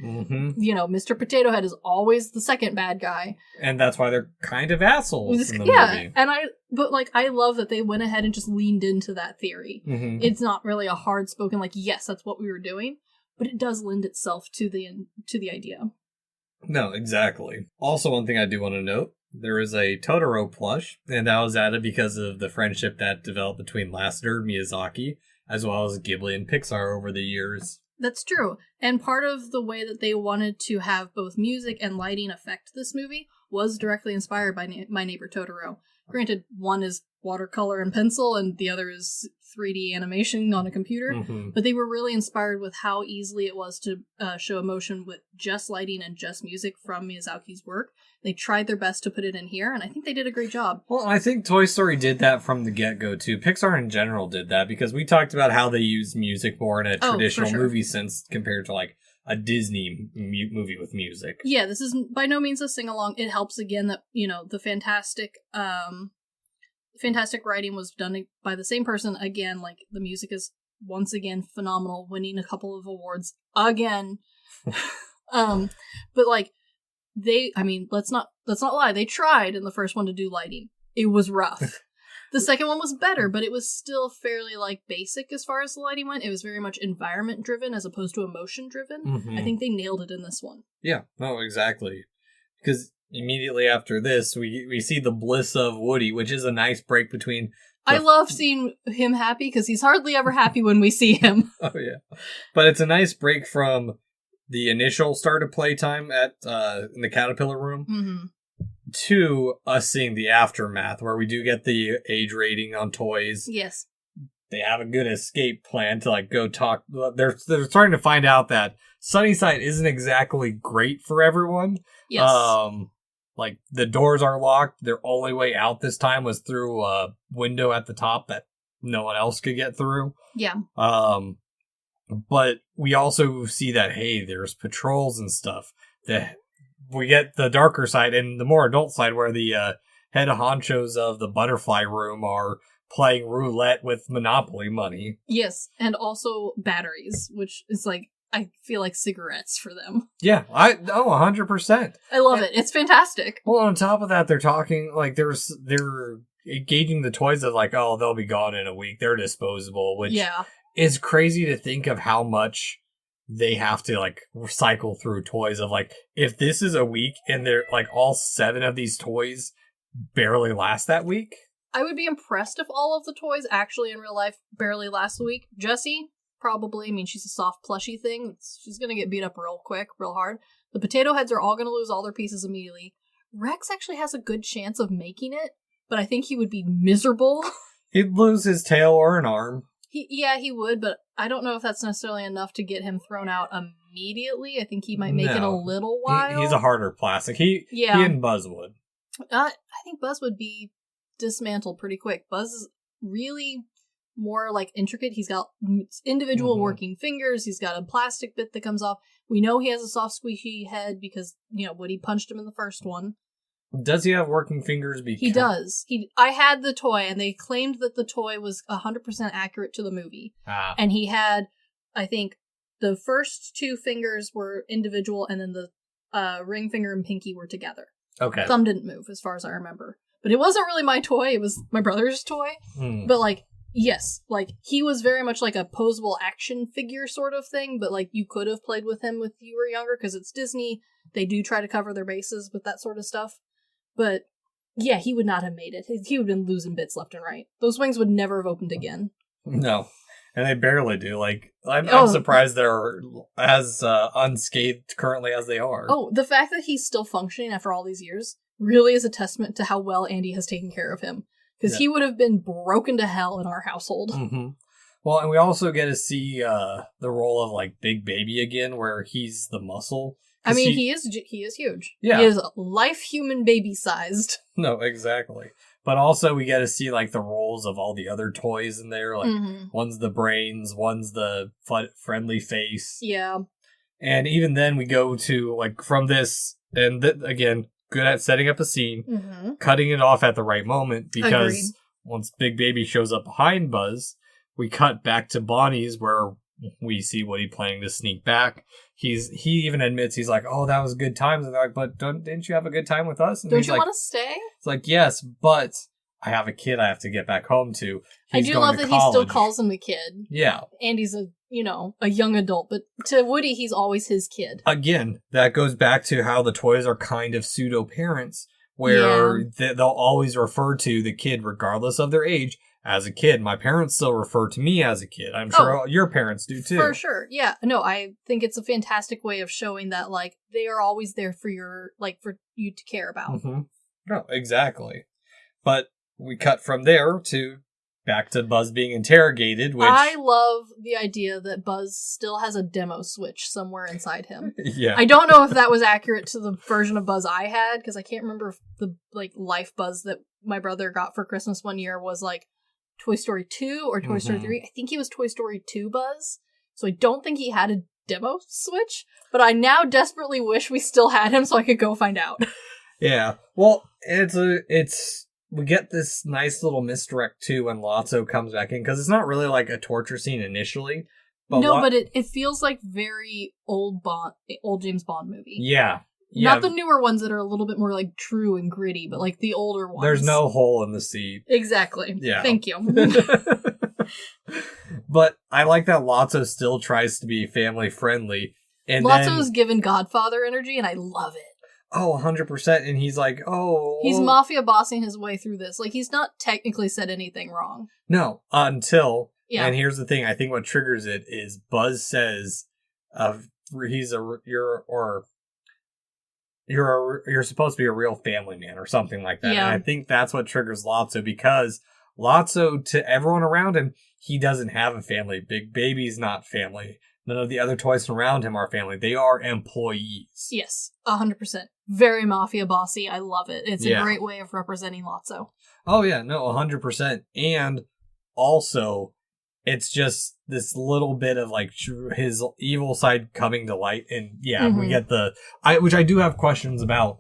Speaker 3: You know, Mr. Potato Head is always the second bad guy.
Speaker 2: And that's why they're kind of assholes in the movie.
Speaker 3: And I love that they went ahead and just leaned into that theory. It's not really a hard spoken, like, yes, that's what we were doing, but it does lend itself to the idea.
Speaker 2: No, exactly. Also, one thing I do want to note, there is a Totoro plush, and that was added because of the friendship that developed between Lasseter and Miyazaki, as well as Ghibli and Pixar over the years.
Speaker 3: That's true. And part of the way that they wanted to have both music and lighting affect this movie was directly inspired by My Neighbor Totoro. Granted, one is watercolor and pencil, and the other is 3D animation on a computer, but they were really inspired with how easily it was to show emotion with just lighting and just music from Miyazaki's work. They tried their best to put it in here, and I think they did a great job.
Speaker 2: Well, I think Toy Story did that from the get-go, too. Pixar in general did that, because we talked about how they use music more in a traditional movie sense compared to, like, a Disney movie with music.
Speaker 3: Yeah, this is by no means a sing-along. It helps, again, that, you know, the fantastic writing was done by the same person. Again, like, the music is once again phenomenal, winning a couple of awards again. But like let's not lie, they tried in the first one to do lighting. It was rough. The second one was better, but it was still fairly like basic as far as the lighting went. It was very much environment driven as opposed to emotion driven. Mm-hmm. I think they nailed it in this one.
Speaker 2: Yeah, no, exactly. Because immediately after this, we see the bliss of Woody, which is a nice break between...
Speaker 3: I love seeing him happy, because he's hardly ever happy when we see him.
Speaker 2: Oh, yeah. But it's a nice break from the initial start of playtime at in the Caterpillar room, mm-hmm. to us seeing the aftermath, where we do get the age rating on toys.
Speaker 3: Yes.
Speaker 2: They have a good escape plan to like go talk. They're starting to find out that Sunnyside isn't exactly great for everyone.
Speaker 3: Yes.
Speaker 2: Like the doors are locked. Their only way out this time was through a window at the top that no one else could get through.
Speaker 3: Yeah.
Speaker 2: But we also see that, hey, there's patrols and stuff. We get the darker side and the more adult side where the head honchos of the butterfly room are playing roulette with Monopoly money.
Speaker 3: Yes, and also batteries, which is like, I feel like cigarettes for them.
Speaker 2: Yeah, 100%.
Speaker 3: I love it. It's fantastic.
Speaker 2: Well, on top of that, they're talking, like, they're engaging the toys of, like, oh, they'll be gone in a week. They're disposable, which is crazy to think of how much they have to, like, cycle through toys of, like, if this is a week and they're, like, all 7 of these toys barely last that week.
Speaker 3: I would be impressed if all of the toys actually in real life barely last a week. Jessie, probably. I mean, she's a soft plushy thing. She's going to get beat up real quick, real hard. The potato heads are all going to lose all their pieces immediately. Rex actually has a good chance of making it, but I think he would be miserable.
Speaker 2: He'd lose his tail or an arm.
Speaker 3: He would, but I don't know if that's necessarily enough to get him thrown out immediately. I think he might make it a little while.
Speaker 2: He's a harder plastic. He and Buzz would.
Speaker 3: I think Buzz would be dismantled pretty quick. Buzz is really more like intricate. He's got individual working fingers. He's got a plastic bit that comes off. We know he has a soft squishy head because, Woody punched him in the first one.
Speaker 2: Does he have working fingers?
Speaker 3: He does. I had the toy, and they claimed that the toy was 100% accurate to the movie. And he had, I think, the first 2 fingers were individual, and then the ring finger and pinky were together.
Speaker 2: Okay.
Speaker 3: Thumb didn't move, as far as I remember. But it wasn't really my toy. It was my brother's toy. But, like, yes, like, he was very much like a posable action figure sort of thing, but, like, you could have played with him if you were younger, because it's Disney. They do try to cover their bases with that sort of stuff. But, yeah, he would not have made it. He would have been losing bits left and right. Those wings would never have opened again.
Speaker 2: No. And they barely do. Like, I'm surprised they're as unscathed currently as they are.
Speaker 3: Oh, the fact that he's still functioning after all these years really is a testament to how well Andy has taken care of him. Because he would have been broken to hell in our household.
Speaker 2: Mm-hmm. Well, and we also get to see the role of, like, Big Baby again, where he's the muscle.
Speaker 3: I mean, he is huge.
Speaker 2: Yeah.
Speaker 3: He is life human baby-sized.
Speaker 2: No, exactly. But also we get to see, like, the roles of all the other toys in there. Like, one's the brains, one's the friendly face.
Speaker 3: Yeah.
Speaker 2: And even then we go to, like, from this, and again, good at setting up a scene, cutting it off at the right moment, because once Big Baby shows up behind Buzz, we cut back to Bonnie's where we see Woody planning to sneak back. He even admits, he's like, oh, that was good times. And they're like, but didn't you have a good time with us? And
Speaker 3: don't you want to stay?
Speaker 2: It's like, yes, but I have a kid I have to get back home to.
Speaker 3: I do love that he still calls him a kid.
Speaker 2: Yeah.
Speaker 3: Andy's a young adult, but to Woody, he's always his kid.
Speaker 2: Again, that goes back to how the toys are kind of pseudo-parents, where they'll always refer to the kid, regardless of their age, as a kid. My parents still refer to me as a kid. I'm sure your parents do too.
Speaker 3: For sure. Yeah. No, I think it's a fantastic way of showing that, like, they are always there for for you to care about.
Speaker 2: Mm-hmm. No, exactly. But we cut from there to back to Buzz being interrogated, which...
Speaker 3: I love the idea that Buzz still has a demo switch somewhere inside him.
Speaker 2: Yeah.
Speaker 3: I don't know if that was accurate to the version of Buzz I had, because I can't remember if the, like, life Buzz that my brother got for Christmas one year was, like, Toy Story 2 or Toy Story 3. I think he was Toy Story 2 Buzz. So I don't think he had a demo switch, but I now desperately wish we still had him so I could go find out.
Speaker 2: Yeah. Well, it's we get this nice little misdirect too when Lotso comes back in, because it's not really like a torture scene initially. But
Speaker 3: but it feels like very old James Bond movie.
Speaker 2: Yeah.
Speaker 3: Not the newer ones that are a little bit more like true and gritty, but like the older ones.
Speaker 2: There's no hole in the seat.
Speaker 3: Exactly.
Speaker 2: Yeah.
Speaker 3: Thank you.
Speaker 2: But I like that Lotso still tries to be family friendly. And
Speaker 3: Lotso's given Godfather energy, and I love it.
Speaker 2: Oh, 100%. And he's like,
Speaker 3: He's mafia bossing his way through this. Like, he's not technically said anything wrong.
Speaker 2: No, until...
Speaker 3: Yeah.
Speaker 2: And here's the thing. I think what triggers it is Buzz says, you're supposed to be a real family man or something like that.
Speaker 3: Yeah.
Speaker 2: And I think that's what triggers Lotso, because Lotso, to everyone around him, he doesn't have a family. Big Baby's not family. None of the other toys around him are family. They are employees.
Speaker 3: Yes, 100%. Very mafia bossy. I love it. It's a great way of representing Lotso.
Speaker 2: Oh, yeah. No, 100%. And also, it's just this little bit of like his evil side coming to light. And we get which I do have questions about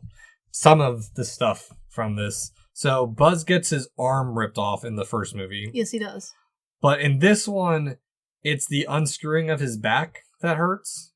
Speaker 2: some of the stuff from this. So Buzz gets his arm ripped off in the first movie.
Speaker 3: Yes, he does.
Speaker 2: But in this one, it's the unscrewing of his back that hurts.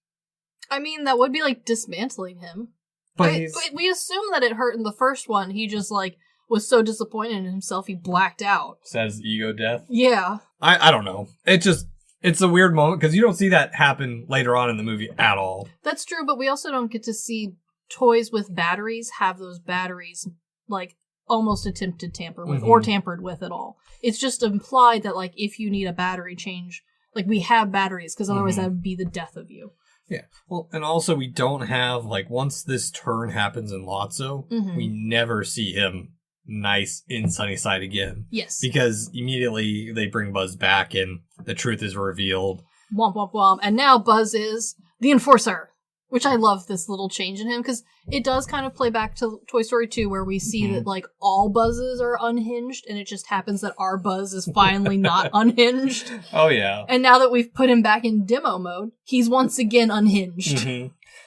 Speaker 3: I mean, that would be like dismantling him. But we assume that it hurt in the first one. He just like was so disappointed in himself he blacked out.
Speaker 2: Says ego death.
Speaker 3: Yeah.
Speaker 2: I don't know. It's a weird moment because you don't see that happen later on in the movie at all.
Speaker 3: That's true, but we also don't get to see toys with batteries have those batteries like almost attempted tamper with or tampered with at all. It's just implied that like if you need a battery change, like we have batteries, because otherwise that would be the death of you.
Speaker 2: Yeah. Well, and also we don't have like once this turn happens in Lotso, we never see him nice in Sunnyside again.
Speaker 3: Yes.
Speaker 2: Because immediately they bring Buzz back and the truth is revealed.
Speaker 3: Womp womp womp. And now Buzz is the enforcer. Which I love this little change in him, because it does kind of play back to Toy Story 2, where we see that, like, all Buzzes are unhinged, and it just happens that our Buzz is finally not unhinged.
Speaker 2: Oh, yeah.
Speaker 3: And now that we've put him back in demo mode, he's once again unhinged.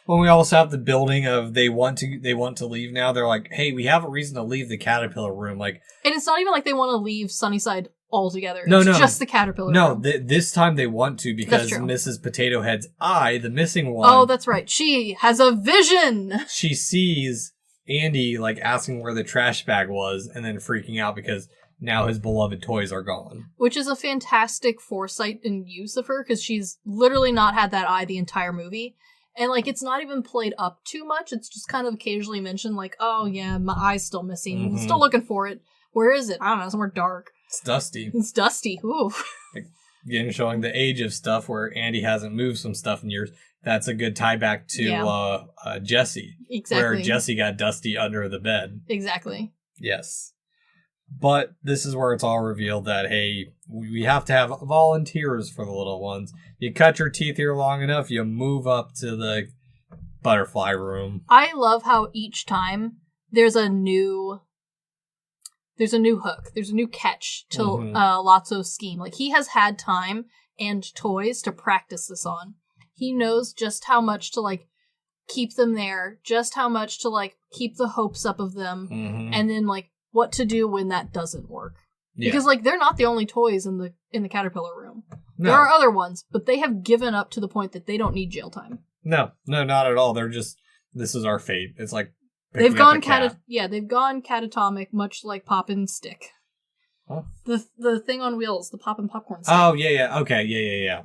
Speaker 2: Well, we also have the building of they want to leave now. They're like, hey, we have a reason to leave the caterpillar room. Like,
Speaker 3: and it's not even like they want to leave Sunnyside altogether.
Speaker 2: No,
Speaker 3: it's just the caterpillar room.
Speaker 2: This time they want to, because Mrs. Potato Head's eye, the missing one.
Speaker 3: Oh, that's right. She has a vision.
Speaker 2: She sees Andy like asking where the trash bag was and then freaking out because now his beloved toys are gone.
Speaker 3: Which is a fantastic foresight and use of her, because she's literally not had that eye the entire movie. And, like, it's not even played up too much. It's just kind of occasionally mentioned, like, oh, yeah, my eye's still missing. I'm still looking for it. Where is it? I don't know, somewhere dark.
Speaker 2: It's dusty.
Speaker 3: It's dusty. Ooh.
Speaker 2: Again, showing the age of stuff where Andy hasn't moved some stuff in years. That's a good tie back to Jessie.
Speaker 3: Exactly.
Speaker 2: Where Jessie got dusty under the bed.
Speaker 3: Exactly.
Speaker 2: Yes. But this is where it's all revealed that, hey, we have to have volunteers for the little ones. You cut your teeth here long enough, you move up to the butterfly room.
Speaker 3: I love how each time there's a new hook. There's a new catch to Lotso's scheme. Like, he has had time and toys to practice this on. He knows just how much to, like, keep them there, just how much to, like, keep the hopes up of them, and then, like, what to do when that doesn't work. Yeah. Because, like, they're not the only toys in the caterpillar room. No. There are other ones, but they have given up to the point that they don't need jail time. No,
Speaker 2: not at all. They're just, this is our fate. It's like,
Speaker 3: they've gone catatonic, much like Pop and Stick.
Speaker 2: Huh?
Speaker 3: The thing on wheels, the Pop and Popcorn Stick.
Speaker 2: Oh, yeah. Okay, yeah.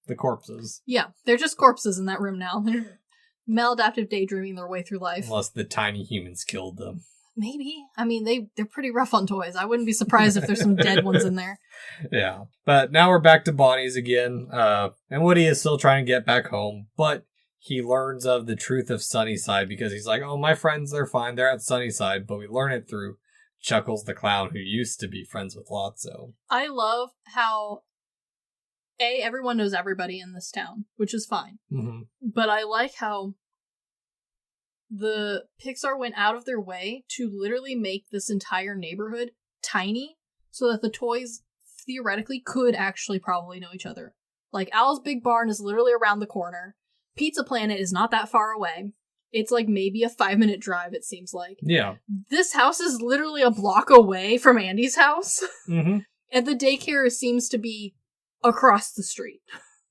Speaker 2: The corpses.
Speaker 3: Yeah, they're just corpses in that room now. They're maladaptive daydreaming their way through life.
Speaker 2: Unless the tiny humans killed them.
Speaker 3: Maybe. I mean, they're pretty rough on toys. I wouldn't be surprised if there's some dead ones in there.
Speaker 2: Yeah. But now we're back to Bonnie's again. And Woody is still trying to get back home. But he learns of the truth of Sunnyside because he's like, oh, my friends, they're fine. They're at Sunnyside. But we learn it through Chuckles the Clown, who used to be friends with Lotso.
Speaker 3: I love how, everyone knows everybody in this town, which is fine. But I like how the Pixar went out of their way to literally make this entire neighborhood tiny so that the toys theoretically could actually probably know each other. Like, Al's Big Barn is literally around the corner. Pizza Planet is not that far away. It's like maybe a 5-minute drive, it seems like.
Speaker 2: Yeah. This
Speaker 3: house is literally a block away from Andy's house.
Speaker 2: Mm-hmm.
Speaker 3: And the daycare seems to be across the street.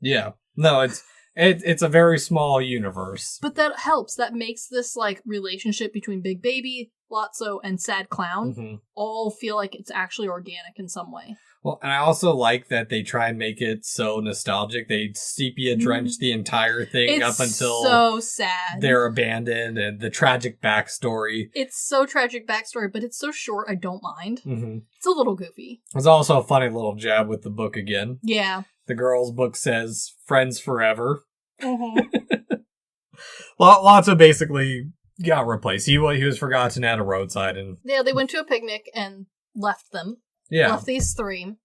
Speaker 2: Yeah. No, it's a very small universe.
Speaker 3: But that helps. That makes this like relationship between Big Baby, Lotso, and Sad Clown all feel like it's actually organic in some way.
Speaker 2: Well, and I also like that they try and make it so nostalgic. They sepia drench the entire thing up until
Speaker 3: so sad.
Speaker 2: They're abandoned, and the tragic backstory.
Speaker 3: It's so tragic backstory, but it's so short I don't mind.
Speaker 2: Mm-hmm.
Speaker 3: It's a little goofy.
Speaker 2: There's also a funny little jab with the book again.
Speaker 3: Yeah.
Speaker 2: The girl's book says friends forever.
Speaker 3: Mm-hmm.
Speaker 2: Lotso basically got replaced. He was forgotten at a roadside, and
Speaker 3: yeah, they went to a picnic and left them.
Speaker 2: Yeah.
Speaker 3: Left these 3.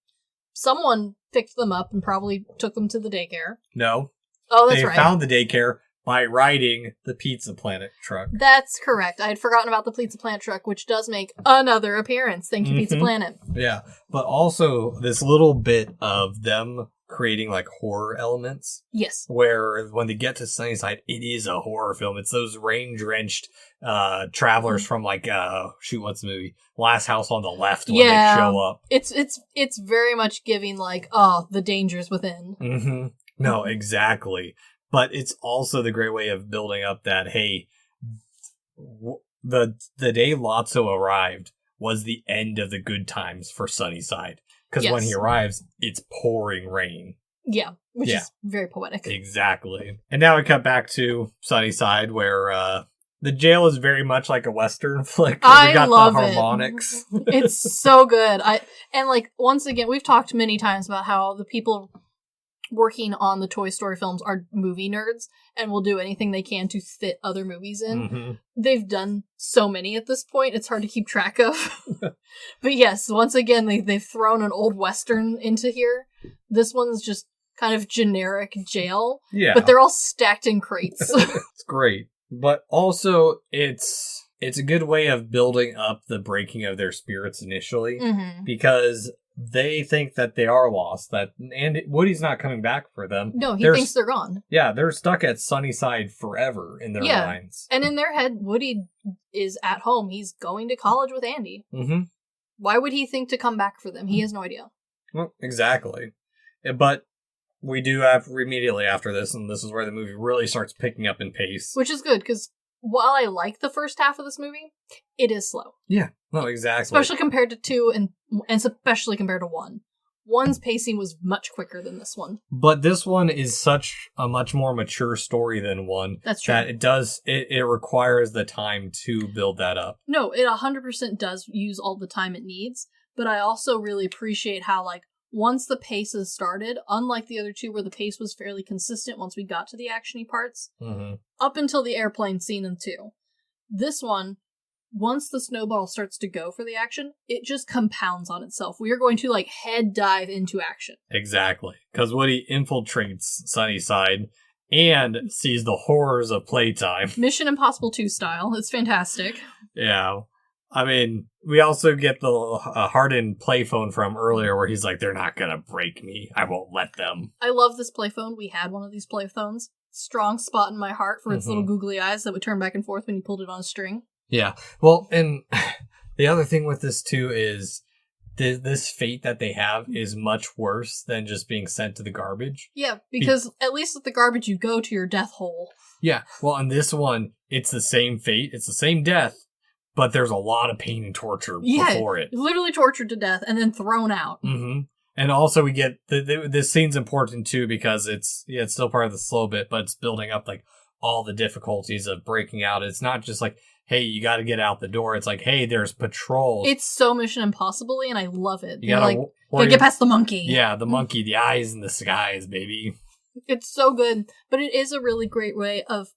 Speaker 3: Someone picked them up and probably took them to the daycare.
Speaker 2: No.
Speaker 3: Oh, that's right.
Speaker 2: They found the daycare by riding the Pizza Planet truck.
Speaker 3: That's correct. I had forgotten about the Pizza Planet truck, which does make another appearance. Thank you, Pizza Planet.
Speaker 2: Yeah. But also this little bit of them creating like horror elements.
Speaker 3: Yes.
Speaker 2: Where when they get to Sunnyside, it is a horror film. It's those rain-drenched travelers from like what's the movie? Last House on the Left when they show up.
Speaker 3: It's very much giving like, the dangers within.
Speaker 2: Mm-hmm. No, exactly. But it's also the great way of building up that, hey, the day Lotso arrived was the end of the good times for Sunnyside. Because when he arrives, it's pouring rain.
Speaker 3: Yeah, which is very poetic.
Speaker 2: Exactly. And now we cut back to Sunnyside, where the jail is very much like a Western flick.
Speaker 3: I love
Speaker 2: the harmonics.
Speaker 3: It's so good. And like, once again, we've talked many times about how the people working on the Toy Story films are movie nerds and will do anything they can to fit other movies in. Mm-hmm. They've done so many at this point, it's hard to keep track of. But yes, once again, they've thrown an old Western into here. This one's just kind of generic jail. Yeah. But they're all stacked in crates.
Speaker 2: It's great. But also, it's a good way of building up the breaking of their spirits initially. Mm-hmm. Because they think that they are lost, and Woody's not coming back for them.
Speaker 3: No, he thinks they're gone.
Speaker 2: Yeah, they're stuck at Sunnyside forever in their minds.
Speaker 3: And in their head, Woody is at home. He's going to college with Andy. Mm-hmm. Why would he think to come back for them? He has no idea.
Speaker 2: Well, exactly. But we do have immediately after this, and this is where the movie really starts picking up in pace.
Speaker 3: Which is good, because while I like the first half of this movie, it is slow.
Speaker 2: Yeah, no, exactly.
Speaker 3: Especially compared to 2 and especially compared to 1. 1's pacing was much quicker than this one.
Speaker 2: But this one is such a much more mature story than 1.
Speaker 3: That's true.
Speaker 2: That it requires the time to build that up.
Speaker 3: No, it 100% does use all the time it needs, but I also really appreciate how, like, once the pace has started, unlike the other 2 where the pace was fairly consistent once we got to the actiony parts, up until the airplane scene in 2. This one, once the snowball starts to go for the action, it just compounds on itself. We are going to, like, head dive into action.
Speaker 2: Exactly. Because Woody infiltrates Sunnyside and sees the horrors of playtime.
Speaker 3: Mission Impossible 2 style. It's fantastic.
Speaker 2: Yeah. I mean, we also get the hardened playphone from earlier where he's like, they're not going to break me. I won't let them.
Speaker 3: I love this playphone. We had one of these playphones. Strong spot in my heart for its little googly eyes that would turn back and forth when you pulled it on a string. Yeah.
Speaker 2: Well, and the other thing with this, too, is this fate that they have is much worse than just being sent to the garbage.
Speaker 3: Yeah, because at least with the garbage, you go to your death hole.
Speaker 2: Yeah. Well, on this one, it's the same fate. It's the same death. But there's a lot of pain and torture before it.
Speaker 3: Literally tortured to death and then thrown out.
Speaker 2: Mm-hmm. And also we get, this scene's important too because it's still part of the slow bit, but it's building up like all the difficulties of breaking out. It's not just like, hey, you got to get out the door. It's like, hey, there's patrols.
Speaker 3: It's so Mission Impossible-y and I love it. You gotta get past the monkey.
Speaker 2: Yeah, the monkey, the eyes in the skies, baby.
Speaker 3: It's so good. But it is a really great way of,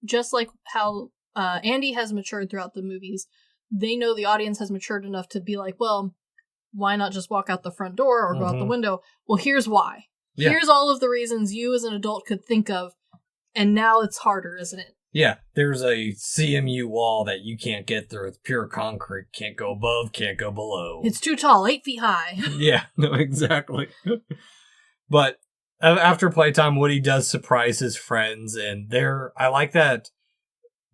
Speaker 3: just like how Andy has matured throughout the movies, they know the audience has matured enough to be like, well, why not just walk out the front door or go out the window? Well, here's why. Yeah. Here's all of the reasons you as an adult could think of, and now it's harder, isn't it?
Speaker 2: Yeah, there's a CMU wall that you can't get through. It's pure concrete. Can't go above, can't go below.
Speaker 3: It's too tall, 8 feet high.
Speaker 2: Yeah, no, exactly. But after playtime, Woody does surprise his friends, and I like that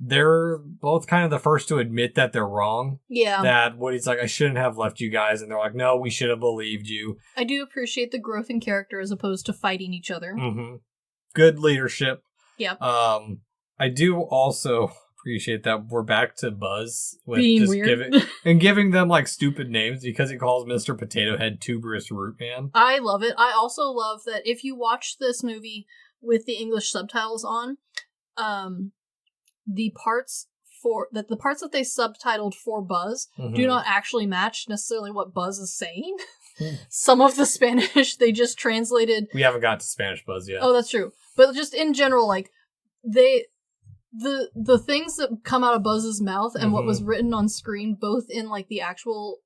Speaker 2: they're both kind of the first to admit that they're wrong.
Speaker 3: Yeah.
Speaker 2: That Woody's like, I shouldn't have left you guys. And they're like, no, we should have believed you.
Speaker 3: I do appreciate the growth in character as opposed to fighting each other.
Speaker 2: Mm-hmm. Good leadership.
Speaker 3: Yeah.
Speaker 2: I do also appreciate that we're back to Buzz with
Speaker 3: being
Speaker 2: just
Speaker 3: weird
Speaker 2: giving them like stupid names because he calls Mr. Potato Head Tuberous Root Man.
Speaker 3: I love it. I also love that if you watch this movie with the English subtitles on, the parts that they subtitled for Buzz do not actually match necessarily what Buzz is saying. Some of the Spanish they just translated.
Speaker 2: We haven't got to Spanish Buzz yet.
Speaker 3: Oh, that's true. But just in general, like the things that come out of Buzz's mouth and what was written on screen, both in like the actual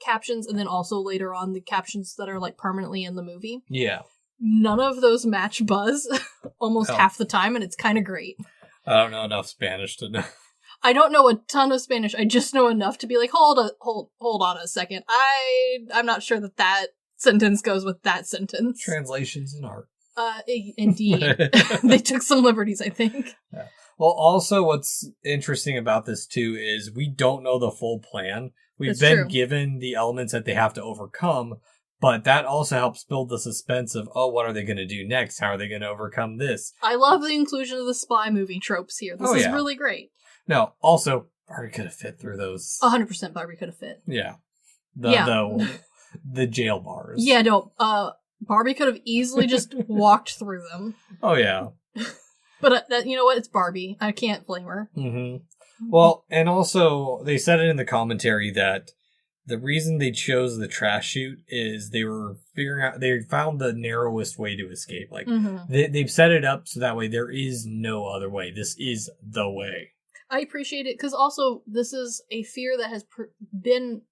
Speaker 3: captions and then also later on the captions that are like permanently in the movie.
Speaker 2: Yeah.
Speaker 3: None of those match Buzz almost half the time, and it's kind of great.
Speaker 2: I don't know enough Spanish to know.
Speaker 3: I don't know a ton of Spanish. I just know enough to be like, hold on a second. I'm not sure that sentence goes with that sentence.
Speaker 2: Translations in art.
Speaker 3: Indeed. They took some liberties, I think.
Speaker 2: Yeah. Well, also what's interesting about this too is we don't know the full plan. We've been given the elements that they have to overcome, but that also helps build the suspense of, oh, what are they going to do next? How are they going to overcome this? I
Speaker 3: love the inclusion of the spy movie tropes here. This is really great.
Speaker 2: No, also, Barbie could have fit through those.
Speaker 3: 100% Barbie could have fit.
Speaker 2: Yeah. The jail bars.
Speaker 3: Yeah, no, Barbie could have easily just walked through them.
Speaker 2: Oh, yeah.
Speaker 3: But you know what? It's Barbie. I can't blame her.
Speaker 2: Mm-hmm. Well, and also, they said it in the commentary that the reason they chose the trash chute is they were figuring out, they found the narrowest way to escape. Like, they've set it up so that way there is no other way. This is the way.
Speaker 3: I appreciate it, because also, this is a fear that has been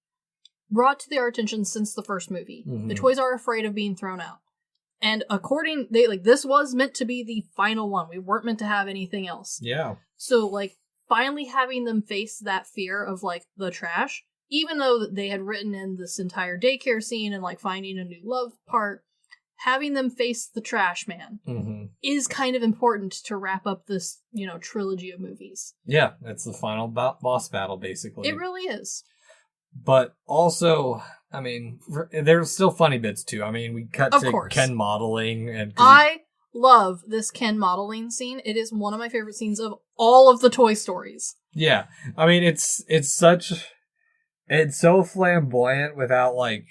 Speaker 3: brought to their attention since the first movie. The toys are afraid of being thrown out. And this was meant to be the final one. We weren't meant to have anything else.
Speaker 2: Yeah.
Speaker 3: So, like, finally having them face that fear of, like, the trash, even though they had written in this entire daycare scene and, like, finding a new love part, having them face the trash man is kind of important to wrap up this, trilogy of movies.
Speaker 2: Yeah, it's the final boss battle, basically.
Speaker 3: It really is.
Speaker 2: But also, I mean, there's still funny bits, too. I mean, we cut to Ken modeling. And
Speaker 3: I love this Ken modeling scene. It is one of my favorite scenes of all of the Toy Stories. Yeah.
Speaker 2: I mean, it's so flamboyant without, like...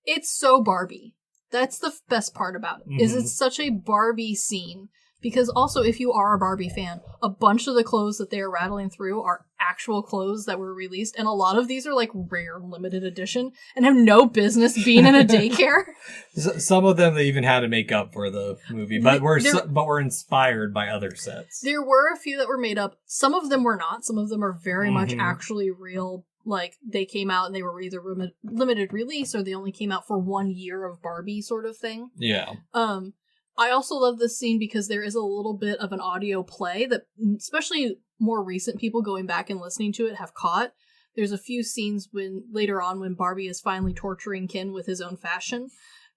Speaker 3: It's so Barbie. That's the best part about it, is it's such a Barbie scene. Because also, if you are a Barbie fan, a bunch of the clothes that they are rattling through are actual clothes that were released, and a lot of these are like rare limited edition and have no business being in a daycare.
Speaker 2: Some of them they even had to make up for the movie, but we're inspired by other sets.
Speaker 3: There were a few that were made up. Some of them were not. Some of them are very much actually real. Like, they came out and they were either limited release or they only came out for 1 year of Barbie sort of thing.
Speaker 2: Yeah.
Speaker 3: I also love this scene because there is a little bit of an audio play that, especially more recent people going back and listening to it, have caught. There's a few scenes later on when Barbie is finally torturing Ken with his own fashion.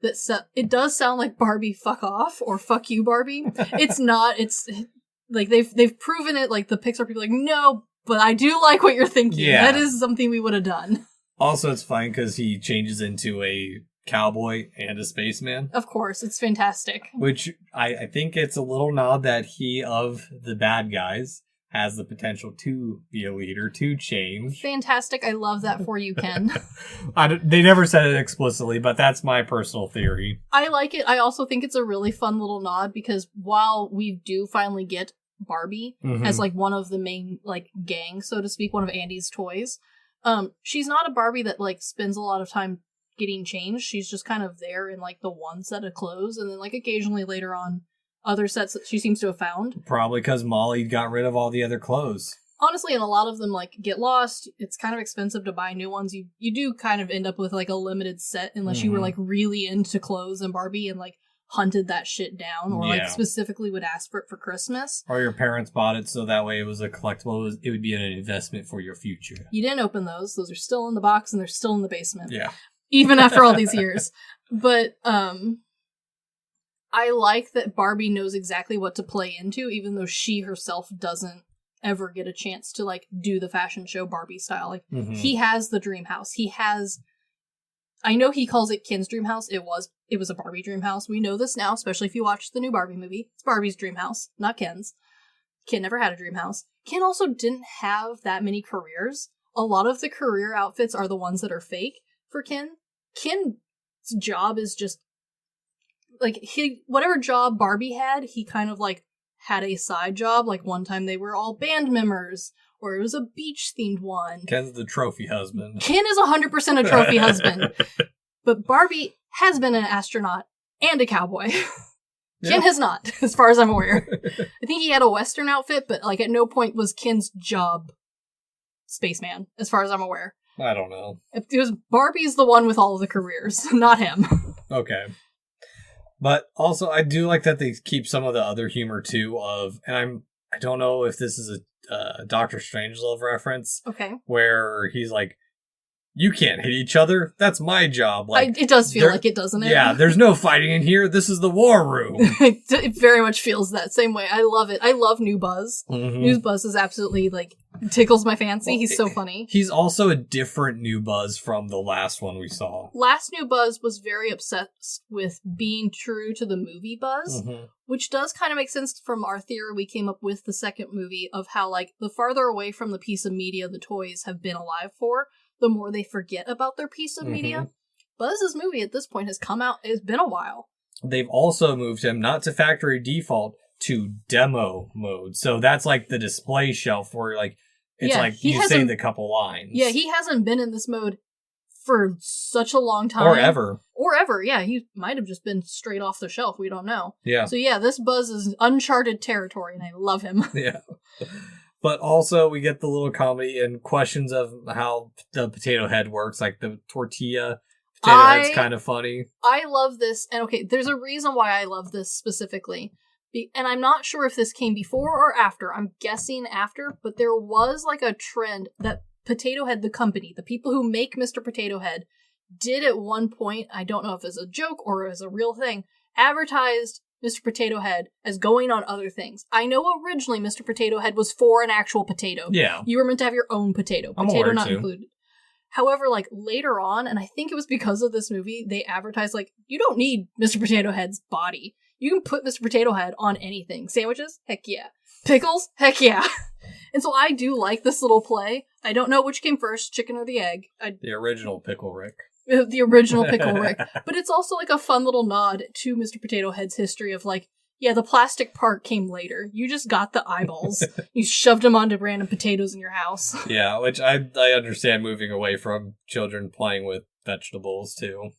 Speaker 3: It does sound like Barbie fuck off or fuck you Barbie. It's not. It's like they've proven it. Like the Pixar people are like, no, but I do like what you're thinking. Yeah. That is something we would have done.
Speaker 2: Also, it's fine because he changes into a cowboy and a spaceman.
Speaker 3: Of course, it's fantastic.
Speaker 2: Which I think it's a little nod that he, of the bad guys, has the potential to be a leader, to change.
Speaker 3: Fantastic. I love that for you, Ken.
Speaker 2: They never said it explicitly, but that's my personal theory.
Speaker 3: I like it. I also think it's a really fun little nod because while we do finally get Barbie as like one of the main like gang, so to speak, one of Andy's toys, she's not a Barbie that like spends a lot of time getting changed. She's just kind of there in like the one set of clothes, and then like occasionally later on other sets that she seems to have found.
Speaker 2: Probably because Molly got rid of all the other clothes.
Speaker 3: Honestly, and a lot of them like get lost. It's kind of expensive to buy new ones. You do kind of end up with like a limited set unless you were like really into clothes and Barbie and like hunted that shit down or like specifically would ask for it for Christmas.
Speaker 2: Or your parents bought it so that way it was a collectible. It would be an investment for your future.
Speaker 3: You didn't open those. Those are still in the box and they're still in the basement.
Speaker 2: Yeah.
Speaker 3: Even after all these years. But I like that Barbie knows exactly what to play into, even though she herself doesn't ever get a chance to, like, do the fashion show Barbie style. Like,
Speaker 2: Mm-hmm.
Speaker 3: he has the dream house. He has... I know he calls it Ken's dream house. It was a Barbie dream house. We know this now, especially if you watch the new Barbie movie. It's Barbie's dream house, not Ken's. Ken never had a dream house. Ken also didn't have that many careers. A lot of the career outfits are the ones that are fake for Ken. Ken's job is just, like, whatever job Barbie had, he kind of, like, had a side job. Like, one time they were all band members, or it was a beach-themed one.
Speaker 2: Ken's the trophy husband.
Speaker 3: Ken is 100% a trophy husband. But Barbie has been an astronaut and a cowboy. Ken has not, as far as I'm aware. I think he had a Western outfit, but, like, at no point was Ken's job spaceman, as far as I'm aware.
Speaker 2: I don't know.
Speaker 3: It was Barbie's the one with all of the careers, not him.
Speaker 2: Okay. But also, I do like that they keep some of the other humor, too, and I don't know if this is a Doctor Strangelove reference.
Speaker 3: Okay.
Speaker 2: Where he's like, you can't hit each other. That's my job. Like,
Speaker 3: it does feel like it, doesn't it?
Speaker 2: Yeah, there's no fighting in here. This is the war room.
Speaker 3: It very much feels that same way. I love it. I love New Buzz.
Speaker 2: Mm-hmm.
Speaker 3: New Buzz is absolutely, like, tickles my fancy. He's so funny.
Speaker 2: He's also a different New Buzz from the last one we saw.
Speaker 3: Last New Buzz was very obsessed with being true to the movie Buzz, which does kind of make sense from our theory we came up with the second movie of how, like, the farther away from the piece of media the toys have been alive for, the more they forget about their piece of media. Buzz's movie at this point has come out, it's been a while.
Speaker 2: They've also moved him not to factory default, to demo mode. So that's like the display shelf where, like, it's like you say the couple lines.
Speaker 3: Yeah, he hasn't been in this mode for such a long time.
Speaker 2: Or ever.
Speaker 3: Yeah. He might have just been straight off the shelf. We don't know.
Speaker 2: Yeah.
Speaker 3: So yeah, this Buzz is uncharted territory, and I love him.
Speaker 2: Yeah. But also, we get the little comedy and questions of how the potato head works, like the tortilla potato head's kind of funny.
Speaker 3: I love this, and okay, there's a reason why I love this specifically. And I'm not sure if this came before or after. I'm guessing after, but there was, like, a trend that Potato Head, the company, the people who make Mr. Potato Head, did at one point, I don't know if it's a joke or as a real thing, advertised Mr. Potato Head as going on other things. I know originally Mr. Potato Head was for an actual potato.
Speaker 2: Yeah.
Speaker 3: You were meant to have your own potato. Potato not included. However, like, later on, and I think it was because of this movie, they advertised, like, you don't need Mr. Potato Head's body. You can put Mr. Potato Head on anything. Sandwiches? Heck yeah. Pickles? Heck yeah. And so I do like this little play. I don't know which came first, chicken or the egg.
Speaker 2: The original Pickle Rick.
Speaker 3: The original Pickle Rick. But it's also, like, a fun little nod to Mr. Potato Head's history of, like, yeah, the plastic part came later. You just got the eyeballs. You shoved them onto random potatoes in your house.
Speaker 2: Yeah, which I understand moving away from children playing with vegetables, too.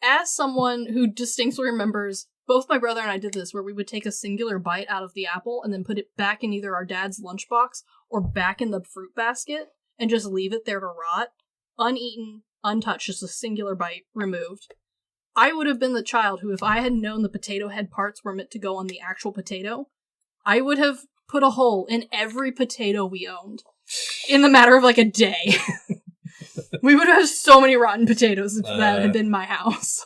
Speaker 3: As someone who distinctly remembers, both my brother and I did this, where we would take a singular bite out of the apple and then put it back in either our dad's lunchbox or back in the fruit basket and just leave it there to rot, uneaten, untouched, just a singular bite removed. I would have been the child who, if I had known the potato head parts were meant to go on the actual potato, I would have put a hole in every potato we owned in the matter of, like, a day. We would have so many rotten potatoes if that had been my house.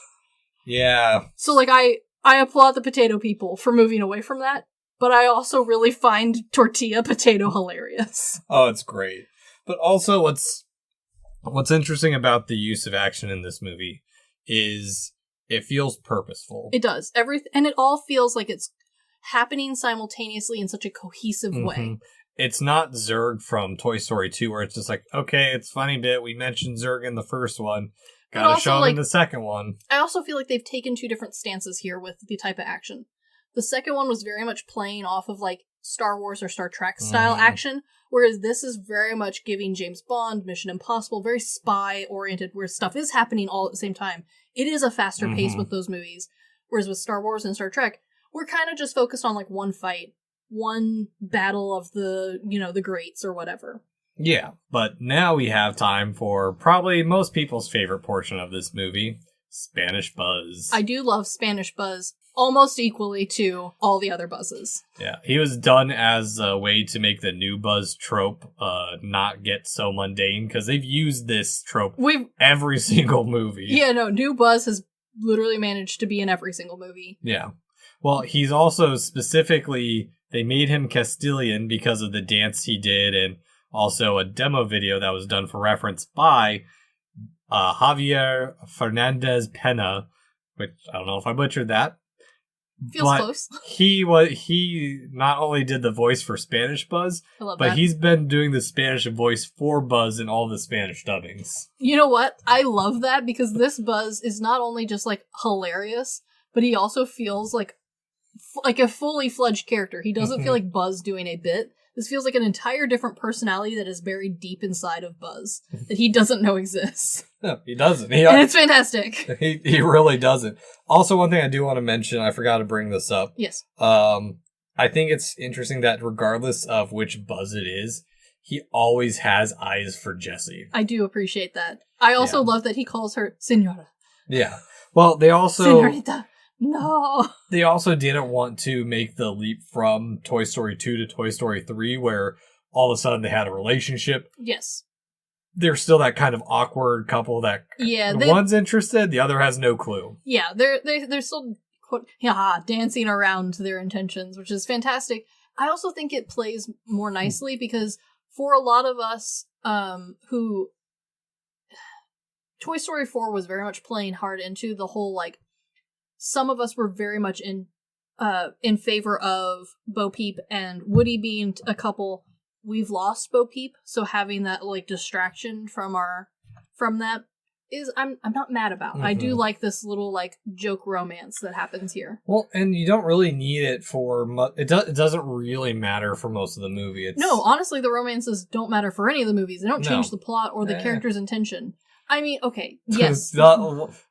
Speaker 2: Yeah.
Speaker 3: So, like, I applaud the potato people for moving away from that, but I also really find tortilla potato hilarious.
Speaker 2: Oh, it's great. But also, what's interesting about the use of action in this movie is it feels purposeful.
Speaker 3: It does. And it all feels like it's happening simultaneously in such a cohesive way.
Speaker 2: It's not Zurg from Toy Story 2 where it's just like, okay, it's a funny bit. We mentioned Zurg in the first one. Gotta show him in the second one.
Speaker 3: I also feel like they've taken two different stances here with the type of action. The second one was very much playing off of, like, Star Wars or Star Trek style action, whereas this is very much giving James Bond, Mission Impossible, very spy-oriented, where stuff is happening all at the same time. It is a faster pace with those movies, whereas with Star Wars and Star Trek, we're kind of just focused on, like, one fight, one battle of the, the greats or whatever.
Speaker 2: Yeah, but now we have time for probably most people's favorite portion of this movie, Spanish Buzz.
Speaker 3: I do love Spanish Buzz almost equally to all the other Buzzes.
Speaker 2: Yeah, he was done as a way to make the new Buzz trope not get so mundane, because they've used this trope every single movie.
Speaker 3: Yeah, no, new Buzz has literally managed to be in every single movie.
Speaker 2: Yeah. Well, he's also specifically they made him Castilian because of the dance he did, and also a demo video that was done for reference by Javier Fernandez Pena, which I don't know if I butchered that.
Speaker 3: Feels close.
Speaker 2: He not only did the voice for Spanish Buzz, but he's been doing the Spanish voice for Buzz in all the Spanish dubbings.
Speaker 3: You know what? I love that because this Buzz is not only just like hilarious, but he also feels like a fully fledged character. He doesn't feel like Buzz doing a bit. This feels like an entire different personality that is buried deep inside of Buzz that he doesn't know exists.
Speaker 2: No, he doesn't.
Speaker 3: And it's fantastic.
Speaker 2: He really doesn't. Also, one thing I do want to mention, I forgot to bring this up.
Speaker 3: Yes.
Speaker 2: I think it's interesting that regardless of which Buzz it is, he always has eyes for Jessie.
Speaker 3: I do appreciate that. I also love that he calls her Senora.
Speaker 2: Yeah. Well, they also...
Speaker 3: Senorita. No.
Speaker 2: They also didn't want to make the leap from Toy Story 2 to Toy Story 3 where all of a sudden they had a relationship.
Speaker 3: Yes.
Speaker 2: They're still that kind of awkward couple that one's interested, the other has no clue.
Speaker 3: Yeah, they're still dancing around their intentions, which is fantastic. I also think it plays more nicely because for a lot of us who Toy Story 4 was very much playing hard into the whole like some of us were very much in favor of Bo Peep and Woody being a couple. We've lost Bo Peep, so having that like distraction from that is I'm not mad about. I do like this little like joke romance that happens here.
Speaker 2: Well, and you don't really need it for it doesn't really matter for most of the movie.
Speaker 3: No, honestly, the romances don't matter for any of the movies. They don't change the plot or the character's intention. I mean, okay, yes.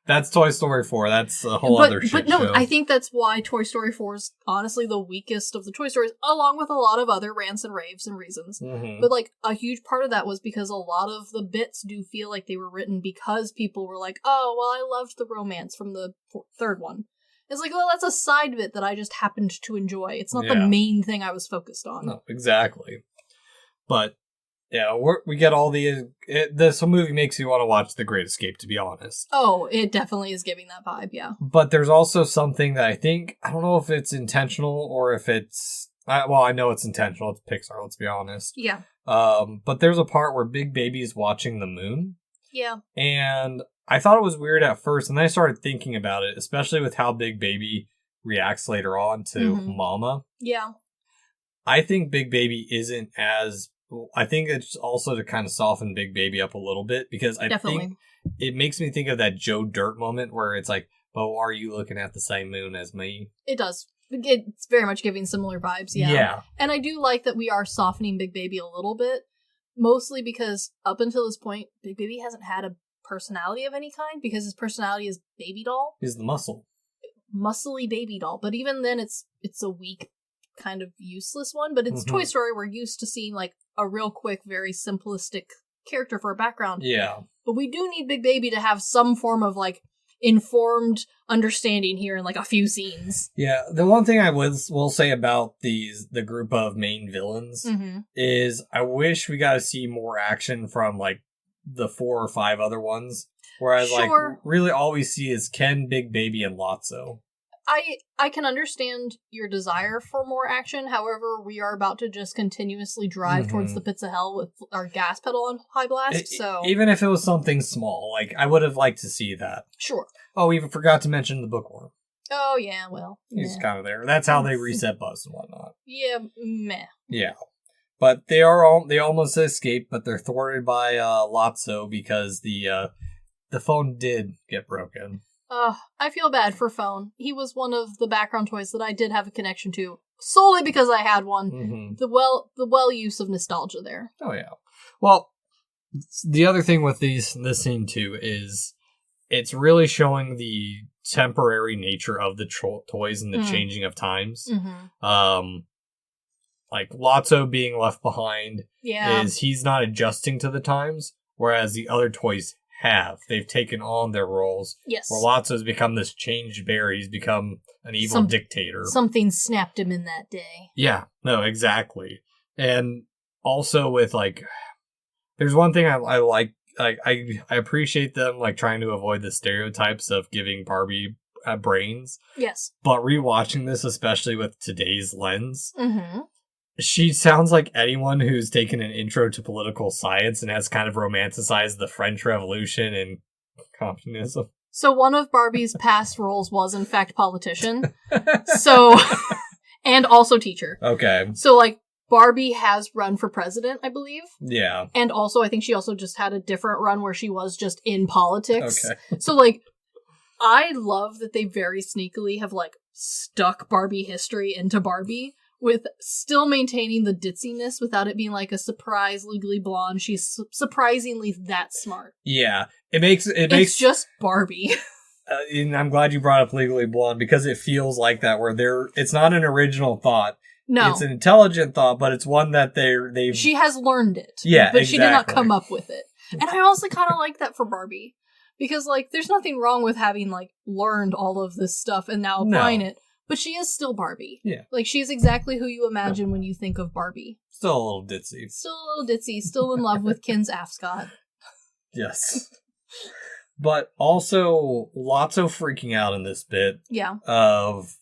Speaker 2: That's Toy Story 4. That's a whole other shit
Speaker 3: But no,
Speaker 2: show.
Speaker 3: I think that's why Toy Story 4 is honestly the weakest of the Toy Stories, along with a lot of other rants and raves and reasons. But like, a huge part of that was because a lot of the bits do feel like they were written because people were like, oh, well, I loved the romance from the third one. It's like, well, that's a side bit that I just happened to enjoy. It's not the main thing I was focused on.
Speaker 2: No, exactly. But... yeah, we get all this movie makes you want to watch The Great Escape, to be honest.
Speaker 3: Oh, it definitely is giving that vibe, yeah.
Speaker 2: But there's also something that I don't know if it's intentional or if it's... I know it's intentional. It's Pixar, let's be honest.
Speaker 3: Yeah.
Speaker 2: But there's a part where Big Baby's watching the moon.
Speaker 3: Yeah.
Speaker 2: And I thought it was weird at first, and then I started thinking about it, especially with how Big Baby reacts later on to Mama.
Speaker 3: Yeah.
Speaker 2: I think Big Baby isn't as... I think it's also to kind of soften Big Baby up a little bit because I think it makes me think of that Joe Dirt moment where it's like, oh, are you looking at the same moon as me?
Speaker 3: It does. It's very much giving similar vibes, yeah. And I do like that we are softening Big Baby a little bit, mostly because up until this point, Big Baby hasn't had a personality of any kind because his personality is baby doll.
Speaker 2: He's the
Speaker 3: muscly baby doll. But even then, it's a weak, kind of useless one. But it's Toy Story. We're used to seeing like a real quick, very simplistic character for a background.
Speaker 2: Yeah.
Speaker 3: But we do need Big Baby to have some form of, like, informed understanding here in, like, a few scenes.
Speaker 2: Yeah, the one thing I will say about the group of main villains is I wish we got to see more action from, like, the 4 or 5 other ones. Whereas, like, really all we see is Ken, Big Baby, and Lotso.
Speaker 3: I can understand your desire for more action. However, we are about to just continuously drive towards the pits of hell with our gas pedal on high blast. So
Speaker 2: even if it was something small, like I would have liked to see that.
Speaker 3: Sure.
Speaker 2: Oh, we even forgot to mention the bookworm.
Speaker 3: Oh yeah, well,
Speaker 2: he's kind of there. That's how they reset Buzz and whatnot.
Speaker 3: Yeah, meh.
Speaker 2: Yeah, but they almost escape, but they're thwarted by Lotso because the phone did get broken.
Speaker 3: I feel bad for Phone. He was one of the background toys that I did have a connection to, solely because I had one. The well use of nostalgia there.
Speaker 2: Oh yeah. Well, the other thing with this scene too is it's really showing the temporary nature of the toys and the changing of times. Like Lotso being left behind is he's not adjusting to the times, whereas the other toys they've taken on their roles.
Speaker 3: Yes.
Speaker 2: Where Lotso's become this changed bear. He's become an evil dictator.
Speaker 3: Something snapped him in that day.
Speaker 2: Yeah, no, exactly. And also with like, there's one thing I like I appreciate them like trying to avoid the stereotypes of giving Barbie brains.
Speaker 3: Yes.
Speaker 2: But rewatching this, especially with today's lens,
Speaker 3: Mm-hmm.
Speaker 2: she sounds like anyone who's taken an intro to political science and has kind of romanticized the French Revolution and communism.
Speaker 3: So one of Barbie's past roles was, in fact, politician. So, and also teacher.
Speaker 2: Okay.
Speaker 3: So, like, Barbie has run for president, I believe.
Speaker 2: Yeah.
Speaker 3: And also, I think she also just had a different run where she was just in politics.
Speaker 2: Okay.
Speaker 3: So, like, I love that they very sneakily have, like, stuck Barbie history into Barbie with still maintaining the ditziness without it being like a surprise Legally Blonde. She's surprisingly that smart.
Speaker 2: Yeah. It's
Speaker 3: just Barbie.
Speaker 2: And I'm glad you brought up Legally Blonde because it feels like that where it's not an original thought.
Speaker 3: No.
Speaker 2: It's an intelligent thought, but it's one that they've...
Speaker 3: She has learned it.
Speaker 2: Yeah,
Speaker 3: but she did not
Speaker 2: exactly.
Speaker 3: come up with it. And I also kind of like that for Barbie. Because, like, there's nothing wrong with having, like, learned all of this stuff and now applying it. But she is still Barbie.
Speaker 2: Yeah.
Speaker 3: Like, she's exactly who you imagine when you think of Barbie.
Speaker 2: Still a little ditzy.
Speaker 3: Still a little ditzy. Still in love with Ken's Afscott.
Speaker 2: Yes. But also, lots of freaking out in this bit.
Speaker 3: Yeah.
Speaker 2: Of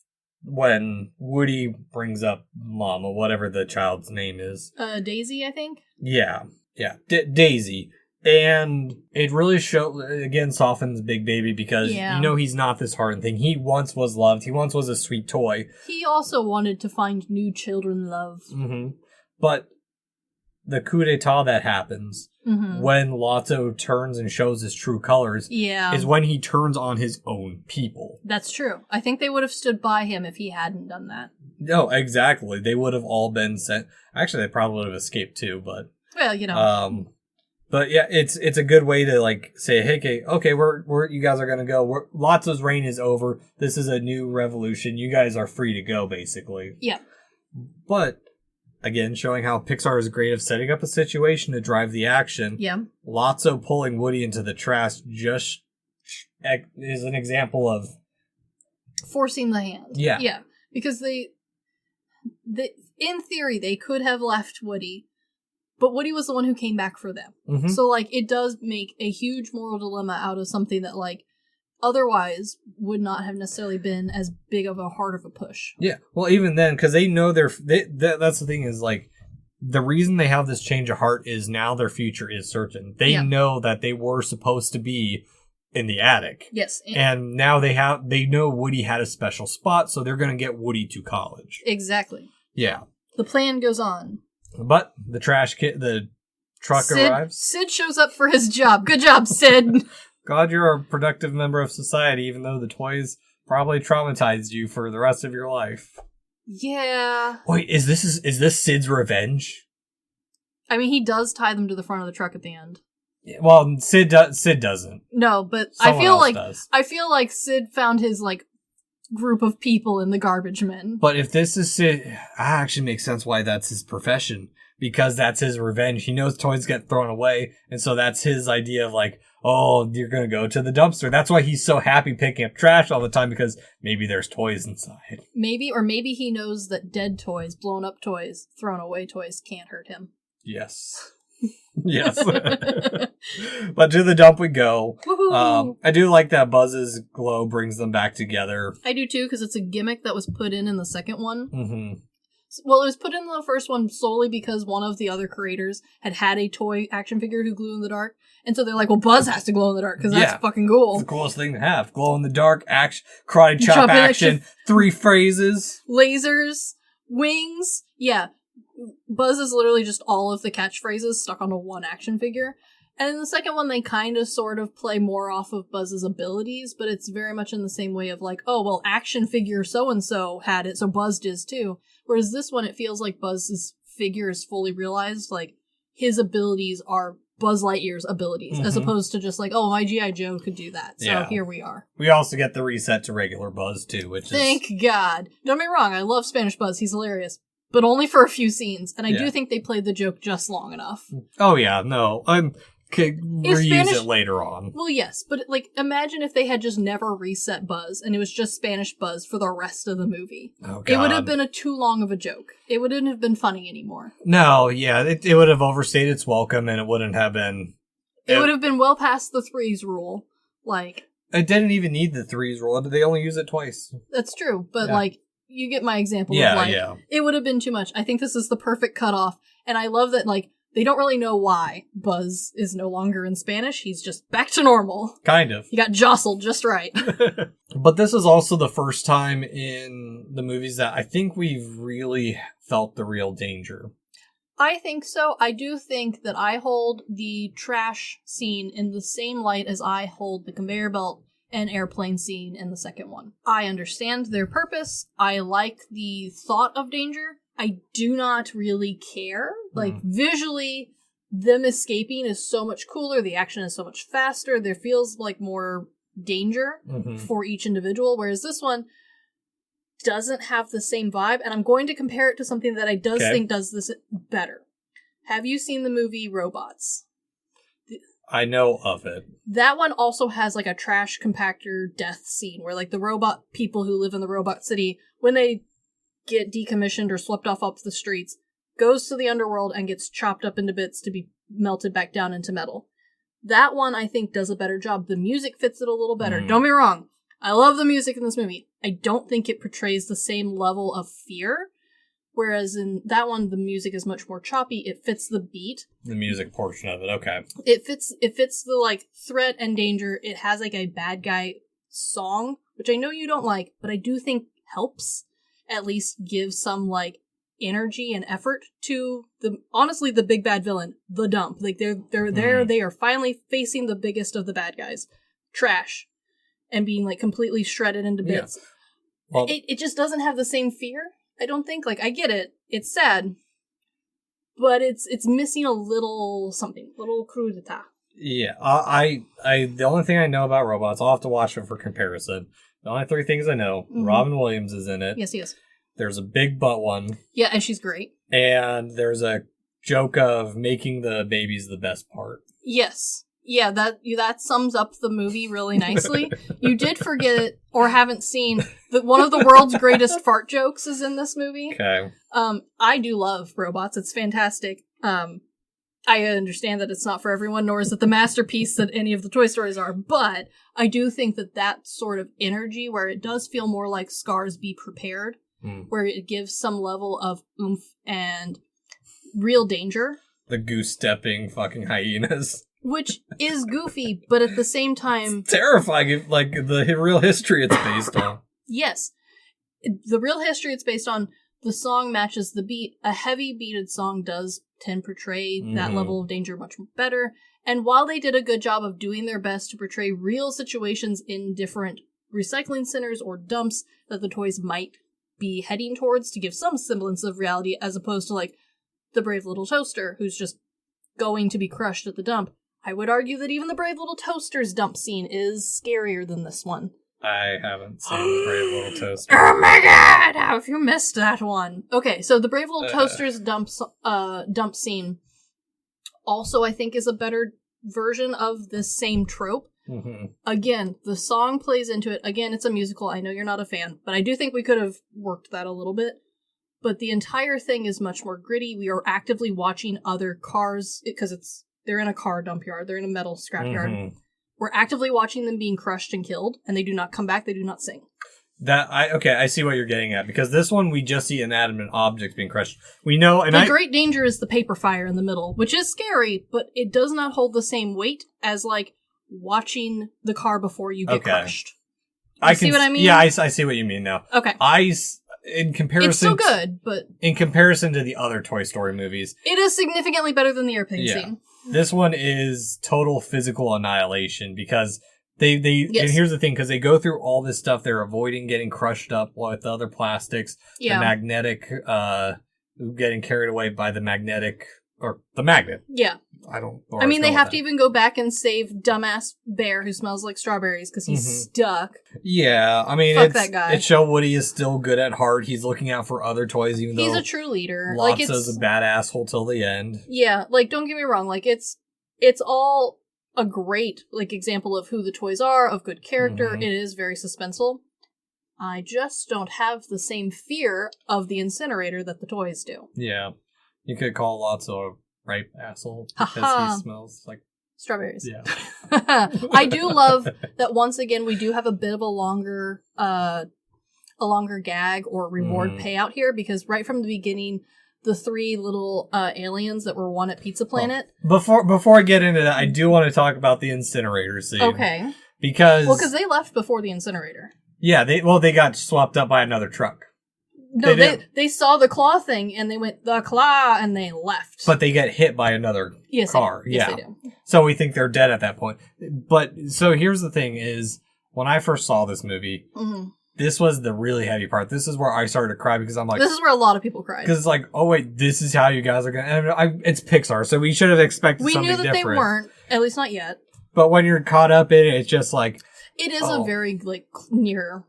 Speaker 2: when Woody brings up Mama, whatever the child's name is.
Speaker 3: Daisy, I think?
Speaker 2: Yeah. Yeah. Daisy. And it really softens Big Baby because, he's not this hardened thing. He once was loved. He once was a sweet toy.
Speaker 3: He also wanted to find new children love.
Speaker 2: Mm-hmm. But the coup d'etat that happens when Lotso turns and shows his true colors is when he turns on his own people.
Speaker 3: That's true. I think they would have stood by him if he hadn't done that.
Speaker 2: No, exactly. They would have all been sent. Actually, they probably would have escaped too, but...
Speaker 3: Well,
Speaker 2: But yeah, it's a good way to like say, hey, okay, we're you guys are gonna go. Lotso's reign is over. This is a new revolution. You guys are free to go, basically.
Speaker 3: Yeah.
Speaker 2: But again, showing how Pixar is great at setting up a situation to drive the action.
Speaker 3: Yeah.
Speaker 2: Lotso pulling Woody into the trash just is an example of
Speaker 3: forcing the hand.
Speaker 2: Yeah.
Speaker 3: Yeah. Because they in theory they could have left Woody. But Woody was the one who came back for them. Mm-hmm. So, like, it does make a huge moral dilemma out of something that, like, otherwise would not have necessarily been as big of a heart of a push.
Speaker 2: Yeah. Well, even then, because they know that's the thing is, like, the reason they have this change of heart is now their future is certain. They know that they were supposed to be in the attic.
Speaker 3: Yes.
Speaker 2: And now they know Woody had a special spot, so they're going to get Woody to college.
Speaker 3: Exactly.
Speaker 2: Yeah.
Speaker 3: The plan goes on.
Speaker 2: But the truck arrives.
Speaker 3: Sid shows up for his job. Good job, Sid.
Speaker 2: God, you're a productive member of society, even though the toys probably traumatized you for the rest of your life.
Speaker 3: Yeah.
Speaker 2: Wait, is this Sid's revenge?
Speaker 3: I mean, he does tie them to the front of the truck at the end.
Speaker 2: Yeah, well, Sid doesn't.
Speaker 3: No, but
Speaker 2: Someone
Speaker 3: I feel like Sid found his like group of people in the garbage men.
Speaker 2: But if this is Sid, that actually makes sense why that's his profession. Because that's his revenge. He knows toys get thrown away. And so that's his idea of like, oh, you're going to go to the dumpster. That's why he's so happy picking up trash all the time. Because maybe there's toys inside.
Speaker 3: Maybe he knows that dead toys, blown up toys, thrown away toys can't hurt him.
Speaker 2: Yes. Yes. But to the dump we go. I do like that Buzz's glow brings them back together.
Speaker 3: I do too, because it's a gimmick that was put in the second one.
Speaker 2: Mm-hmm.
Speaker 3: Well, it was put in the first one solely because one of the other creators had a toy action figure who glue in the dark. And so they're like, well, Buzz has to glow in the dark because that's fucking cool.
Speaker 2: It's the coolest thing to have. Glow in the dark, action, karate chop action, 3 phrases.
Speaker 3: Lasers, wings. Yeah. Buzz is literally just all of the catchphrases stuck onto one action figure. And in the second one, they kind of sort of play more off of Buzz's abilities, but it's very much in the same way of like, oh, well, action figure so-and-so had it, so Buzz does too. Whereas this one, it feels like Buzz's figure is fully realized, like, his abilities are Buzz Lightyear's abilities, as opposed to just like, oh, my G.I. Joe could do that, so here we are.
Speaker 2: We also get the reset to regular Buzz, too, which
Speaker 3: Thank God. Don't get me wrong, I love Spanish Buzz, he's hilarious. But only for a few scenes, and I do think they played the joke just long enough.
Speaker 2: Oh yeah, no, could reuse it later on.
Speaker 3: Well, yes, but like, imagine if they had just never reset Buzz, and it was just Spanish Buzz for the rest of the movie.
Speaker 2: Oh, God.
Speaker 3: It would have been too long of a joke. It wouldn't have been funny anymore.
Speaker 2: No, yeah, it would have overstayed its welcome, and it wouldn't have been...
Speaker 3: It would have been well past the threes rule. Like...
Speaker 2: It didn't even need the threes roll. They only use it twice.
Speaker 3: That's true, but
Speaker 2: Yeah.
Speaker 3: like, you get my example
Speaker 2: Yeah,
Speaker 3: of like,
Speaker 2: yeah.
Speaker 3: it would have been too much. I think this is the perfect cutoff, and I love that, like, they don't really know why Buzz is no longer in Spanish. He's just back to normal.
Speaker 2: Kind of.
Speaker 3: He got jostled just right.
Speaker 2: But this is also the first time in the movies that I think we've really felt the real danger.
Speaker 3: I think so. I do think that I hold the trash scene in the same light as I hold the conveyor belt and airplane scene in the second one. I understand their purpose. I like the thought of danger. I do not really care. Like, visually, them escaping is so much cooler. The action is so much faster. There feels like more danger for each individual, whereas this one doesn't have the same vibe. And I'm going to compare it to something that I think does this better. Have you seen the movie Robots?
Speaker 2: I know of it.
Speaker 3: That one also has like a trash compactor death scene where like the robot people who live in the robot city, when they get decommissioned or swept off the streets, goes to the underworld and gets chopped up into bits to be melted back down into metal. That one, I think, does a better job. The music fits it a little better. Don't be wrong. I love the music in this movie. I don't think it portrays the same level of fear. Whereas in that one, the music is much more choppy. It fits the beat.
Speaker 2: The music portion of it, okay.
Speaker 3: It fits the, like, threat and danger. It has, like, a bad guy song, which I know you don't like, but I do think helps at least give some, like, energy and effort to honestly the big bad villain, the dump. Like, they're there, they are finally facing the biggest of the bad guys, trash, and being like completely shredded into bits. Yeah. Well, it just doesn't have the same fear, I don't think. Like, I get it, it's sad, but it's missing a little something, little crudita.
Speaker 2: Yeah, I the only thing I know about Robots, I'll have to watch it for comparison. The only three things I know: Robin Williams is in it.
Speaker 3: Yes, he is.
Speaker 2: There's a big butt one.
Speaker 3: Yeah, and she's great.
Speaker 2: And there's a joke of making the babies the best part.
Speaker 3: Yes. Yeah, that sums up the movie really nicely. You did forget or haven't seen that one of the world's greatest fart jokes is in this movie.
Speaker 2: Okay.
Speaker 3: I do love Robots. It's fantastic. I understand that it's not for everyone, nor is it the masterpiece that any of the Toy Stories are, but I do think that sort of energy where it does feel more like Scars Be Prepared, where it gives some level of oomph and real danger.
Speaker 2: The goose-stepping fucking hyenas.
Speaker 3: Which is goofy, but at the same time...
Speaker 2: It's terrifying, like the real history it's based on.
Speaker 3: Yes. The real history it's based on, the song matches the beat. A heavy beated song does tend to portray that level of danger much better. And while they did a good job of doing their best to portray real situations in different recycling centers or dumps that the toys might be heading towards to give some semblance of reality, as opposed to like the brave little toaster who's just going to be crushed at the dump, I would argue that even the Brave Little Toaster's dump scene is scarier than this one.
Speaker 2: I haven't seen the Brave Little Toaster.
Speaker 3: Oh my god! How have you missed that one? Okay, so the Brave Little Toaster's dump scene also, I think, is a better version of this same trope. Again, the song plays into it. Again, it's a musical. I know you're not a fan, but I do think we could have worked that a little bit. But the entire thing is much more gritty. We are actively watching other cars, because they're in a car dump yard. They're in a metal scrap yard. We're actively watching them being crushed and killed, and they do not come back. They do not sing.
Speaker 2: I see what you're getting at, because this one we just see inanimate objects being crushed. We know, and
Speaker 3: the great danger is the paper fire in the middle, which is scary, but it does not hold the same weight as like watching the car before you get crushed. See what I mean?
Speaker 2: Yeah, I see what you mean now.
Speaker 3: Okay.
Speaker 2: In comparison,
Speaker 3: it's still good, but
Speaker 2: in comparison to the other Toy Story movies,
Speaker 3: it is significantly better than the airplane scene.
Speaker 2: This one is total physical annihilation, because they and here's the thing, because they go through all this stuff, they're avoiding getting crushed up with other plastics, the magnetic, getting carried away by the magnetic, or the magnet.
Speaker 3: Yeah.
Speaker 2: I mean,
Speaker 3: they have to even go back and save dumbass Bear who smells like strawberries because he's stuck.
Speaker 2: Yeah, I mean,
Speaker 3: Fuck that guy.
Speaker 2: It shows Woody is still good at heart. He's looking out for other toys, even though
Speaker 3: he's a true leader.
Speaker 2: Lotso's a bad asshole till the end.
Speaker 3: Yeah, like, don't get me wrong. Like, it's all a great example of who the toys are, of good character. It is very suspenseful. I just don't have the same fear of the incinerator that the toys do.
Speaker 2: Yeah, you could call Lotso a ripe asshole because he smells like
Speaker 3: Strawberries.
Speaker 2: Yeah.
Speaker 3: I do love that once again we do have a bit of a longer gag or reward payout here, because right from the beginning, the 3 little aliens that were one at Pizza Planet.
Speaker 2: Before I get into that, I do want to talk about the incinerator scene.
Speaker 3: Okay.
Speaker 2: Because
Speaker 3: they left before the incinerator.
Speaker 2: Yeah, they got swapped up by another truck.
Speaker 3: No, they saw the claw thing and they went, the claw, and they left.
Speaker 2: But they get hit by another car.
Speaker 3: Yes, they do.
Speaker 2: So we think they're dead at that point. But, so here's the thing is, when I first saw this movie, this was the really heavy part. This is where I started to cry, because I'm like...
Speaker 3: This is where a lot of people cried.
Speaker 2: Because it's like, oh wait, this is how you guys are going to... It's Pixar, so we should have expected something different.
Speaker 3: We knew that they weren't, at least not yet.
Speaker 2: But when you're caught up in it, it's just like...
Speaker 3: It is a very, like, near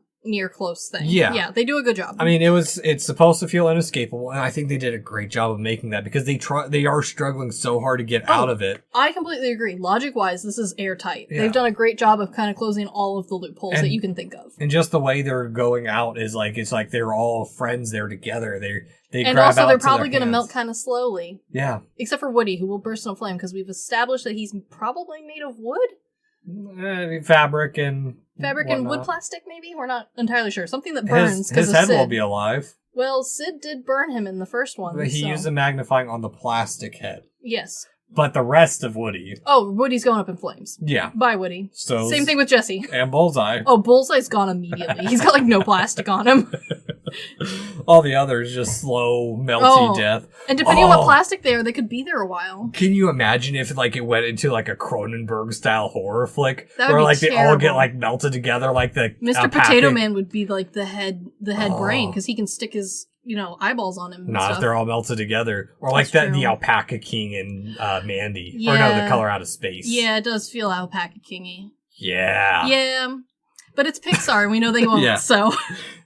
Speaker 3: close thing.
Speaker 2: Yeah,
Speaker 3: they do a good job.
Speaker 2: I mean, it's supposed to feel inescapable, and I think they did a great job of making that, because they are struggling so hard to get out of it.
Speaker 3: I completely agree. Logic wise, this is airtight.
Speaker 2: Yeah.
Speaker 3: They've done a great job of kind of closing all of the loopholes that you can think of.
Speaker 2: And just the way they're going out is like, it's like they're all friends there together. They
Speaker 3: and
Speaker 2: grab
Speaker 3: also
Speaker 2: out
Speaker 3: they're
Speaker 2: to
Speaker 3: probably
Speaker 2: their
Speaker 3: going to
Speaker 2: hands.
Speaker 3: melt kind of slowly.
Speaker 2: Yeah,
Speaker 3: except for Woody, who will burst in a flame, because we've established that he's probably made of wood.
Speaker 2: Fabric and
Speaker 3: wood plastic, maybe? We're not entirely sure. Something that burns.
Speaker 2: His head will be alive.
Speaker 3: Well, Sid did burn him in the first one.
Speaker 2: But he used a magnifying on the plastic head.
Speaker 3: Yes.
Speaker 2: But the rest of Woody...
Speaker 3: Oh, Woody's going up in flames.
Speaker 2: Yeah.
Speaker 3: Bye, Woody.
Speaker 2: So
Speaker 3: same thing with Jesse.
Speaker 2: And Bullseye.
Speaker 3: Oh, Bullseye's gone immediately. He's got, like, no plastic on him.
Speaker 2: All the others just slow, melty death.
Speaker 3: And depending on what plastic they are, they could be there a while.
Speaker 2: Can you imagine if like it went into like a Cronenberg-style horror flick?
Speaker 3: That would
Speaker 2: where
Speaker 3: be
Speaker 2: like
Speaker 3: terrible.
Speaker 2: they all get like melted together like the
Speaker 3: Mr.
Speaker 2: alpaca.
Speaker 3: Potato Man would be like the head brain, because he can stick his... eyeballs on him.
Speaker 2: Not if they're all melted together. Or like the Alpaca King in Mandy.
Speaker 3: Yeah.
Speaker 2: Or no, the Color Out of Space.
Speaker 3: Yeah, it does feel Alpaca King-y.
Speaker 2: Yeah.
Speaker 3: Yeah. But it's Pixar, and we know they won't, so...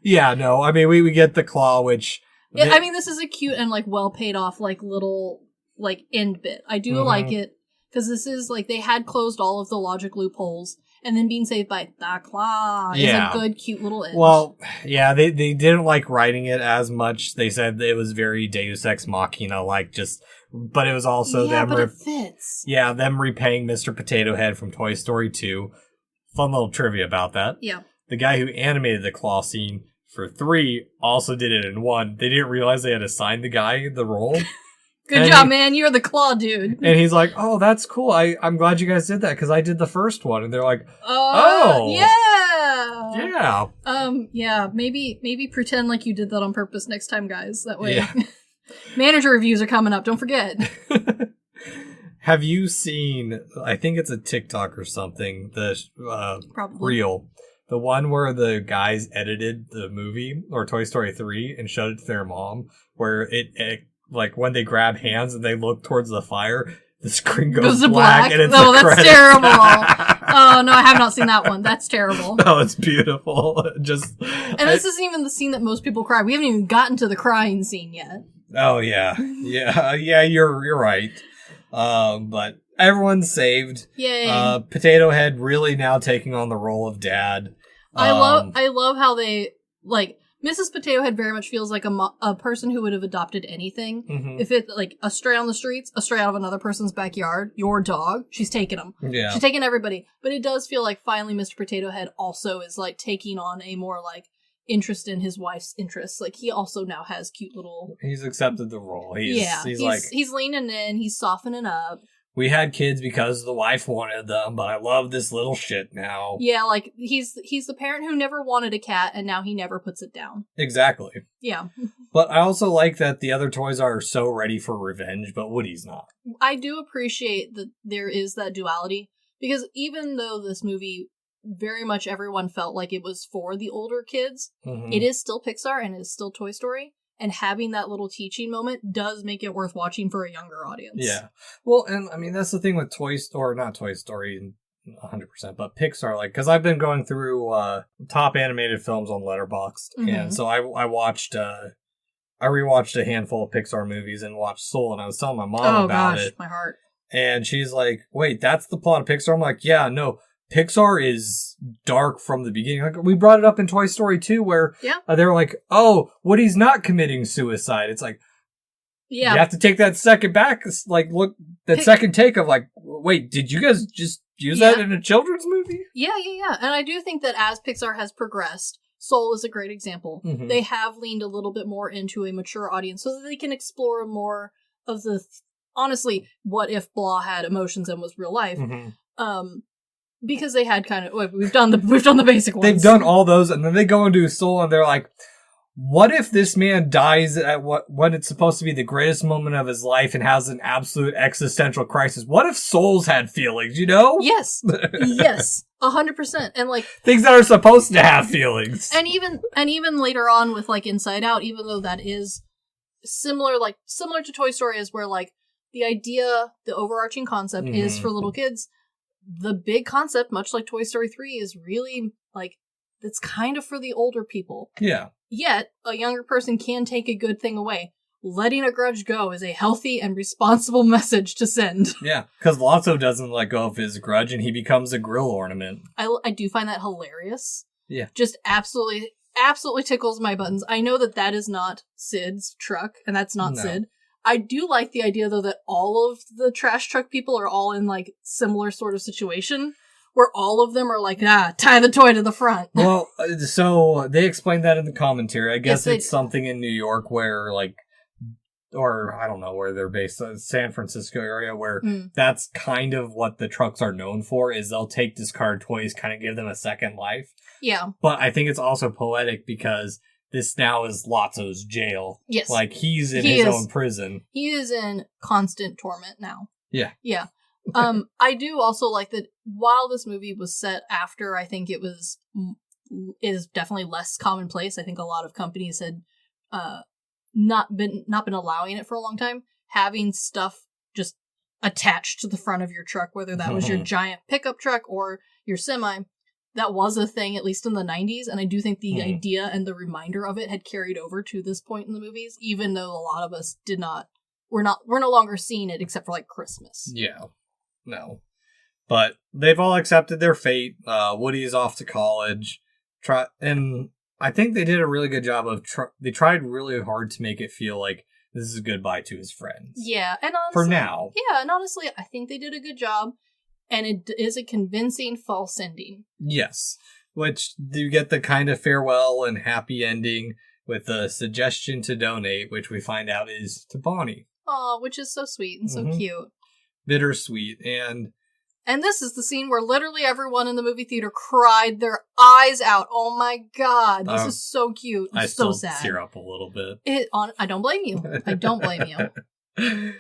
Speaker 2: Yeah, no, I mean, we get the claw, which...
Speaker 3: I mean, this is a cute and, like, well paid off, like, little, like, end bit. I do like it, because this is, like, they had closed all of the logic loopholes, and then being saved by the claw is a good, cute little end.
Speaker 2: Well, yeah, they didn't like writing it as much. They said it was very Deus Ex Machina, like just... But it was also them...
Speaker 3: but it fits.
Speaker 2: Yeah, them repaying Mr. Potato Head from Toy Story 2. Fun little trivia about that.
Speaker 3: Yeah.
Speaker 2: The guy who animated the claw scene for 3 also did it in 1. They didn't realize they had assigned the guy the role.
Speaker 3: Good job, man. You're the claw dude.
Speaker 2: And he's like, oh, that's cool. I'm glad you guys did that, because I did the first one. And they're like,
Speaker 3: yeah. Yeah. Maybe pretend like you did that on purpose next time, guys. That way. Yeah. Manager reviews are coming up. Don't forget.
Speaker 2: Have you seen, I think it's a TikTok or something, the reel, the one where the guys edited the movie, or Toy Story 3, and showed it to their mom, where it like, when they grab hands and they look towards the fire, the screen goes
Speaker 3: to
Speaker 2: black and it's
Speaker 3: oh,
Speaker 2: the
Speaker 3: that's
Speaker 2: credits.
Speaker 3: terrible. Oh, no, I have not seen that one. That's terrible.
Speaker 2: Oh, it's beautiful.
Speaker 3: And this isn't even the scene that most people cry. We haven't even gotten to the crying scene yet.
Speaker 2: Oh, yeah. Yeah, you're right. But everyone's saved.
Speaker 3: Yay.
Speaker 2: Potato Head really now taking on the role of dad.
Speaker 3: I love how they, like, Mrs. Potato Head very much feels like a person who would have adopted anything. Mm-hmm. If it, like, a stray on the streets, a stray out of another person's backyard, your dog, she's taking them.
Speaker 2: Yeah.
Speaker 3: She's taking everybody. But it does feel like finally Mr. Potato Head also is, like, taking on a more, like, interest in his wife's interests. Like, he also now has cute little...
Speaker 2: He's accepted the role. He's
Speaker 3: leaning in, he's softening up.
Speaker 2: We had kids because the wife wanted them, but I love this little shit now.
Speaker 3: Yeah, like, he's the parent who never wanted a cat, and now he never puts it down.
Speaker 2: Exactly.
Speaker 3: Yeah.
Speaker 2: But I also like that the other toys are so ready for revenge, but Woody's not.
Speaker 3: I do appreciate that there is that duality, because even though this movie, very much everyone felt like it was for the older kids, it is still Pixar, and it is still Toy Story. And having that little teaching moment does make it worth watching for a younger audience.
Speaker 2: Yeah. Well, and I mean, that's the thing with not Toy Story 100%, but Pixar, like, because I've been going through top animated films on Letterboxd, and so I rewatched a handful of Pixar movies and watched Soul, and I was telling my mom about it.
Speaker 3: My heart.
Speaker 2: And she's like, wait, that's the plot of Pixar? I'm like, yeah, no. Pixar is dark from the beginning. Like, we brought it up in Toy Story 2 where they were like, oh, Woody's not committing suicide. It's like,
Speaker 3: Yeah.
Speaker 2: You have to take that second back, like, look, that second take of, like, wait, did you guys just use that in a children's movie?
Speaker 3: Yeah. And I do think that as Pixar has progressed, Soul is a great example.
Speaker 2: Mm-hmm.
Speaker 3: They have leaned a little bit more into a mature audience so that they can explore more of the, honestly, what if blah had emotions and was real life.
Speaker 2: Mm-hmm.
Speaker 3: Because they had kind of, we've done the basic ones.
Speaker 2: They've done all those, and then they go into Soul, and they're like, what if this man dies at when it's supposed to be the greatest moment of his life and has an absolute existential crisis? What if souls had feelings, you know?
Speaker 3: Yes. Yes. 100%. And like
Speaker 2: things that are supposed to have feelings.
Speaker 3: And even later on with like Inside Out, even though that is similar to Toy Story, is where like the idea, the overarching concept is for little kids. The big concept, much like Toy Story 3, is really like it's kind of for the older people.
Speaker 2: Yeah.
Speaker 3: Yet, a younger person can take a good thing away. Letting a grudge go is a healthy and responsible message to send.
Speaker 2: Yeah, because Lotso doesn't let go of his grudge and he becomes a grill ornament.
Speaker 3: I do find that hilarious.
Speaker 2: Yeah.
Speaker 3: Just absolutely tickles my buttons. I know that is not Sid's truck, and that's not Sid. I do like the idea, though, that all of the trash truck people are all in, like, similar sort of situation. Where all of them are like, tie the toy to the front.
Speaker 2: Well, so they explained that in the commentary. I guess it's something in New York where, like, or I don't know where they're based, San Francisco area, where that's kind of what the trucks are known for, is they'll take discarded toys, kind of give them a second life.
Speaker 3: Yeah.
Speaker 2: But I think it's also poetic because this now is Lotso's jail.
Speaker 3: Yes.
Speaker 2: Like, he's in his own prison.
Speaker 3: He is in constant torment now.
Speaker 2: Yeah.
Speaker 3: Yeah. I do also like that while this movie was set after, I think it is definitely less commonplace. I think a lot of companies had not been allowing it for a long time. Having stuff just attached to the front of your truck, whether that was your giant pickup truck or your semi, that was a thing, at least in the 90s. And I do think the idea and the reminder of it had carried over to this point in the movies, even though a lot of us we're no longer seeing it except for like Christmas.
Speaker 2: Yeah. No. But they've all accepted their fate. Woody's off to college. And I think they did a really good job of... they tried really hard to make it feel like this is a goodbye to his friends.
Speaker 3: Yeah, and honestly...
Speaker 2: For now.
Speaker 3: Yeah, and honestly, I think they did a good job. And it is a convincing false ending.
Speaker 2: Yes. Which you get the kind of farewell and happy ending with a suggestion to donate, which we find out is to Bonnie.
Speaker 3: Aw, which is so sweet and so cute.
Speaker 2: Bittersweet. And
Speaker 3: this is the scene where literally everyone in the movie theater cried their eyes out. Oh my god, this is so cute. It's so sad.
Speaker 2: I still tear up a little bit.
Speaker 3: I don't blame you. I don't blame you.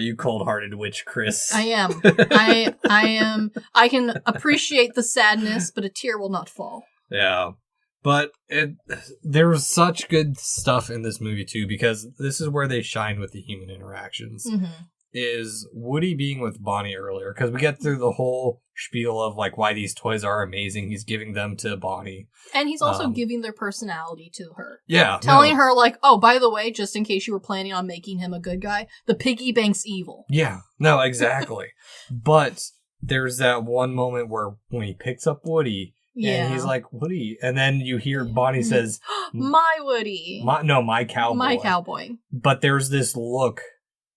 Speaker 2: You cold-hearted witch, Chris.
Speaker 3: I am. I am. I can appreciate the sadness, but a tear will not fall.
Speaker 2: Yeah. But there's such good stuff in this movie, too, because this is where they shine with the human interactions. Is Woody being with Bonnie earlier, because we get through the whole spiel of like why these toys are amazing. He's giving them to Bonnie, and
Speaker 3: he's also giving their personality to her.
Speaker 2: Yeah,
Speaker 3: telling her like, oh, by the way, just in case you were planning on making him a good guy, the piggy bank's evil.
Speaker 2: Yeah, no, exactly. But there's that one moment where when he picks up Woody, and he's like, Woody, and then you hear Bonnie says,
Speaker 3: "My Woody."
Speaker 2: My cowboy.
Speaker 3: My cowboy.
Speaker 2: But there's this look.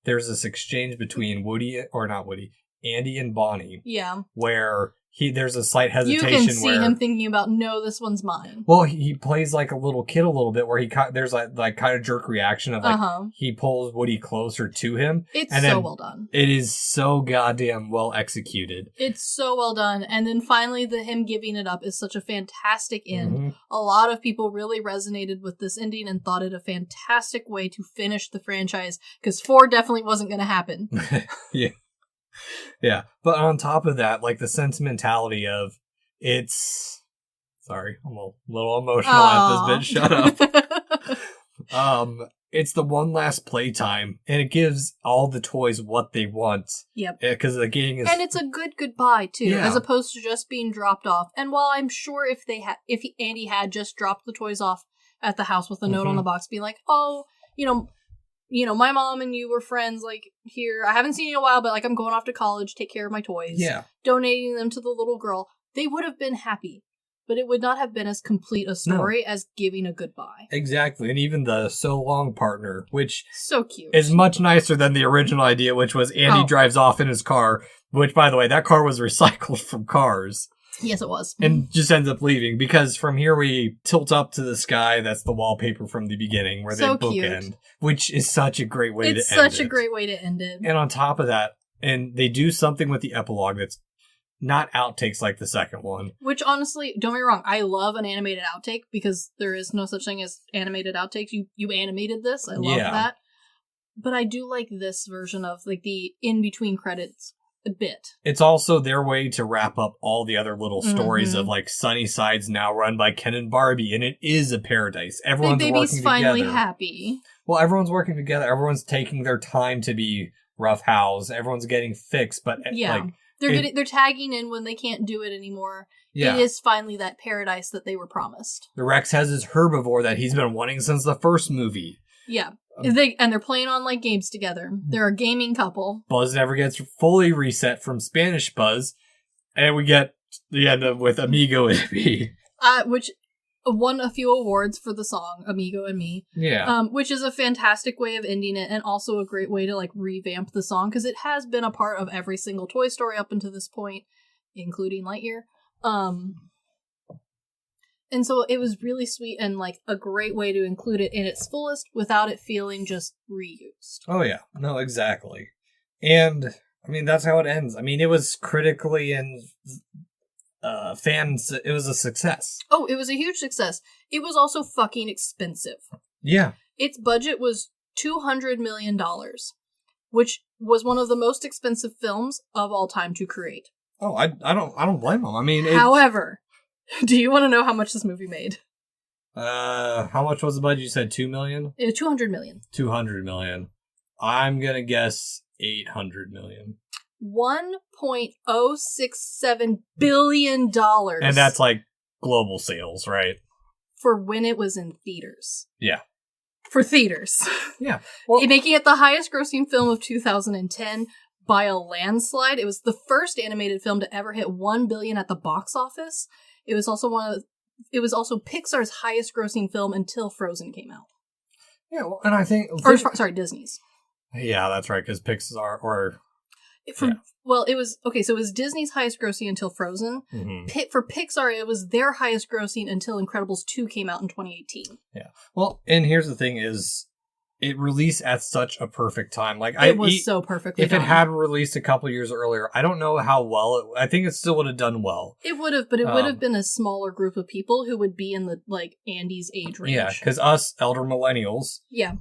Speaker 2: There's this exchange between Andy and Bonnie. Yeah. Where there's a slight hesitation.
Speaker 3: You can see him thinking about, no, this one's mine.
Speaker 2: Well, he plays like a little kid a little bit, where there's like kind of jerk reaction of like he pulls Woody closer to him.
Speaker 3: It's so well done.
Speaker 2: It is so goddamn well executed.
Speaker 3: It's so well done, and then finally him giving it up is such a fantastic end. A lot of people really resonated with this ending and thought it a fantastic way to finish the franchise, because 4 definitely wasn't going to happen.
Speaker 2: Yeah. Yeah, but on top of that, like the sentimentality of sorry, I'm a little emotional at this bit. Shut up. It's the one last playtime, and it gives all the toys what they want. Yep. Because the gang is,
Speaker 3: and it's a good goodbye too, as opposed to just being dropped off. And while I'm sure if Andy had just dropped the toys off at the house with a note on the box, being like, oh, my mom and you were friends, like, here, I haven't seen you in a while, but, like, I'm going off to college, take care of my toys. Yeah. Donating them to the little girl. They would have been happy. but it would not have been as complete a story as giving a goodbye.
Speaker 2: Exactly. And even the So Long partner, which
Speaker 3: so cute,
Speaker 2: is much nicer than the original idea, which was Andy drives off in his car, which, by the way, that car was recycled from Cars.
Speaker 3: Yes, it was.
Speaker 2: And just ends up leaving, because from here we tilt up to the sky. That's the wallpaper from the beginning where
Speaker 3: so
Speaker 2: they bookend, which is such a great way to end it.
Speaker 3: It's such a great way to end it.
Speaker 2: And on top of that, and they do something with the epilogue that's not outtakes like the second one.
Speaker 3: Which, honestly, don't get me wrong, I love an animated outtake, because there is no such thing as animated outtakes. You animated this. I love that. But I do like this version of, like, the in-between credits a bit.
Speaker 2: It's also their way to wrap up all the other little stories of, like, Sunnyside's now run by Ken and Barbie, and it is a paradise. Everyone's working together.
Speaker 3: Finally happy.
Speaker 2: Well, everyone's working together. Everyone's taking their time to be roughhouse. Everyone's getting fixed, but like
Speaker 3: they're tagging in when they can't do it anymore. Yeah. It is finally that paradise that they were promised.
Speaker 2: The Rex has his herbivore that he's been wanting since the first movie.
Speaker 3: Yeah. They're playing online games together. They're a gaming couple.
Speaker 2: Buzz never gets fully reset from Spanish Buzz. And we get the end up with Amigo and Me.
Speaker 3: Which won a few awards for the song, Amigo and Me.
Speaker 2: Yeah.
Speaker 3: Which is a fantastic way of ending it, and also a great way to, like, revamp the song, because it has been a part of every single Toy Story up until this point, including Lightyear. And so it was really sweet and, like, a great way to include it in its fullest without it feeling just reused.
Speaker 2: Oh, yeah. No, exactly. And, I mean, that's how it ends. I mean, it was critically and fans, it was a success.
Speaker 3: Oh, it was a huge success. It was also fucking expensive.
Speaker 2: Yeah.
Speaker 3: Its budget was $200 million, which was one of the most expensive films of all time to create.
Speaker 2: Oh, I don't blame them. I mean,
Speaker 3: however, do you want to know how much this movie made?
Speaker 2: How much was the budget? You said $2 million?
Speaker 3: $200 million.
Speaker 2: $200 million. I'm gonna guess $800 million.
Speaker 3: $1.067 billion.
Speaker 2: And that's like global sales, right?
Speaker 3: For when it was in theaters.
Speaker 2: Yeah.
Speaker 3: For theaters.
Speaker 2: Yeah. Well,
Speaker 3: making it the highest grossing film of 2010 by a landslide. It was the first animated film to ever hit $1 billion at the box office. It was also Pixar's highest grossing film until Frozen came out.
Speaker 2: Yeah, well, and I think...
Speaker 3: Disney's.
Speaker 2: Yeah, that's right, because Pixar,
Speaker 3: Well, it was Disney's highest grossing until Frozen. Mm-hmm. For Pixar, it was their highest grossing until Incredibles 2 came out in 2018.
Speaker 2: Yeah. Well, and here's the thing is, it released at such a perfect time. Like,
Speaker 3: it was so perfectly
Speaker 2: done. If it had released a couple years earlier, I don't know how well I think it still would have done well.
Speaker 3: It would have, but it would have been a smaller group of people who would be in the, like, Andy's age range.
Speaker 2: Yeah, because us, elder millennials.
Speaker 3: Yeah.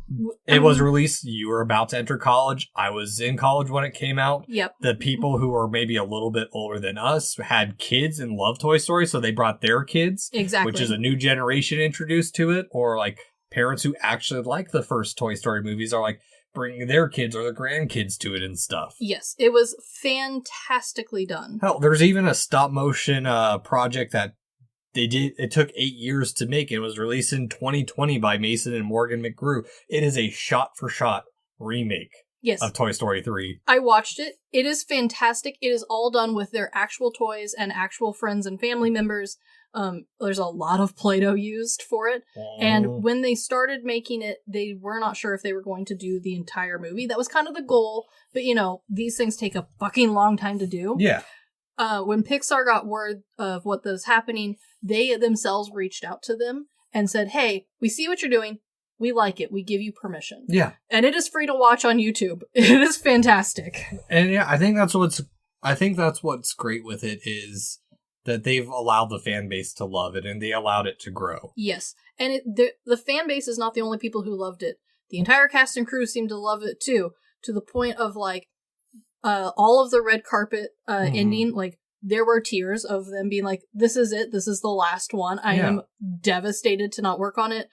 Speaker 2: It was released, you were about to enter college. I was in college when it came out.
Speaker 3: Yep.
Speaker 2: The people who were maybe a little bit older than us had kids and loved Toy Story, so they brought their kids.
Speaker 3: Exactly.
Speaker 2: Which is a new generation introduced to it, or, like, parents who actually like the first Toy Story movies are, like, bringing their kids or their grandkids to it and stuff.
Speaker 3: Yes, it was fantastically done.
Speaker 2: Hell, there's even a stop-motion project that they did. It took 8 years to make. It was released in 2020 by Mason and Morgan McGrew. It is a shot-for-shot remake of Toy Story 3.
Speaker 3: I watched it. It is fantastic. It is all done with their actual toys and actual friends and family members. There's a lot of Play-Doh used for it. And when they started making it, they were not sure if they were going to do the entire movie. That was kind of the goal. But, you know, these things take a fucking long time to do.
Speaker 2: Yeah.
Speaker 3: When Pixar got word of what was happening, they themselves reached out to them and said, hey, we see what you're doing. We like it. We give you permission.
Speaker 2: Yeah.
Speaker 3: And it is free to watch on YouTube. It is fantastic.
Speaker 2: And yeah, I think that's what's great with it is that they've allowed the fan base to love it and they allowed it to grow.
Speaker 3: Yes. And the fan base is not the only people who loved it. The entire cast and crew seemed to love it too, to the point of, like, all of the red carpet ending, like, there were tears of them being like, this is it. This is the last one. I am devastated to not work on it.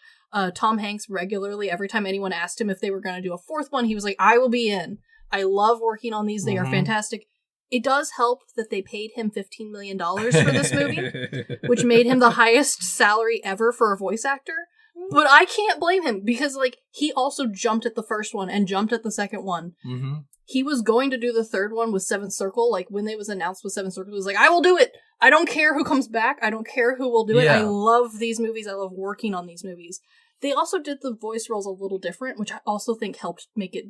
Speaker 3: Tom Hanks regularly, every time anyone asked him if they were going to do a fourth one, he was like, I will be in. I love working on these. They are fantastic. It does help that they paid him $15 million for this movie, which made him the highest salary ever for a voice actor. But I can't blame him because, like, he also jumped at the first one and jumped at the second one. Mm-hmm. He was going to do the third one with Seventh Circle. Like, when they was announced with Seventh Circle, he was like, I will do it. I don't care who comes back. I don't care who will do it.
Speaker 2: Yeah.
Speaker 3: I love these movies. I love working on these movies. They also did the voice roles a little different, which I also think helped make it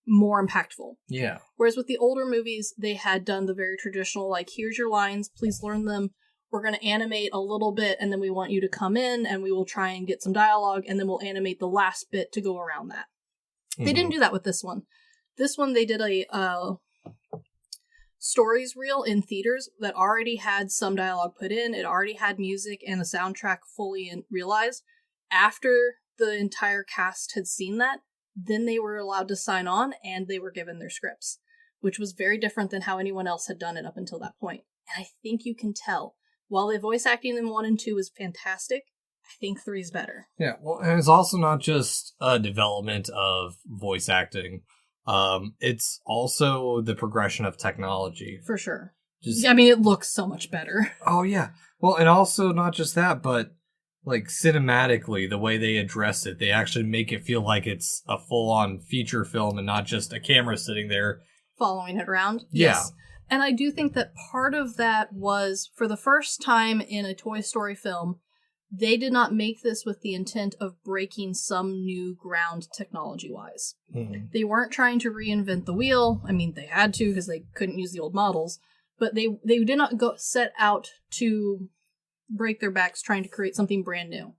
Speaker 3: more impactful.
Speaker 2: Yeah.
Speaker 3: Whereas with the older movies, they had done the very traditional, like, here's your lines, please learn them. We're going to animate a little bit, and then we want you to come in, and we will try and get some dialogue, and then we'll animate the last bit to go around that. They didn't do that with this one. This one, they did a stories reel in theaters that already had some dialogue put in. It already had music and the soundtrack fully realized. After the entire cast had seen that, then they were allowed to sign on, and they were given their scripts, which was very different than how anyone else had done it up until that point. And I think you can tell. While the voice acting in 1 and 2 is fantastic, I think 3 is better.
Speaker 2: Yeah, well, and it's also not just a development of voice acting. It's also the progression of technology.
Speaker 3: For sure. I mean, it looks so much better.
Speaker 2: Oh, yeah. Well, and also not just that, but like cinematically, the way they address it, they actually make it feel like it's a full-on feature film and not just a camera sitting there
Speaker 3: following it around.
Speaker 2: Yeah.
Speaker 3: Yes. And I do think that part of that was, for the first time in a Toy Story film, they did not make this with the intent of breaking some new ground technology-wise. Mm-hmm. They weren't trying to reinvent the wheel. I mean, they had to because they couldn't use the old models. But they did not set out to break their backs trying to create something brand new.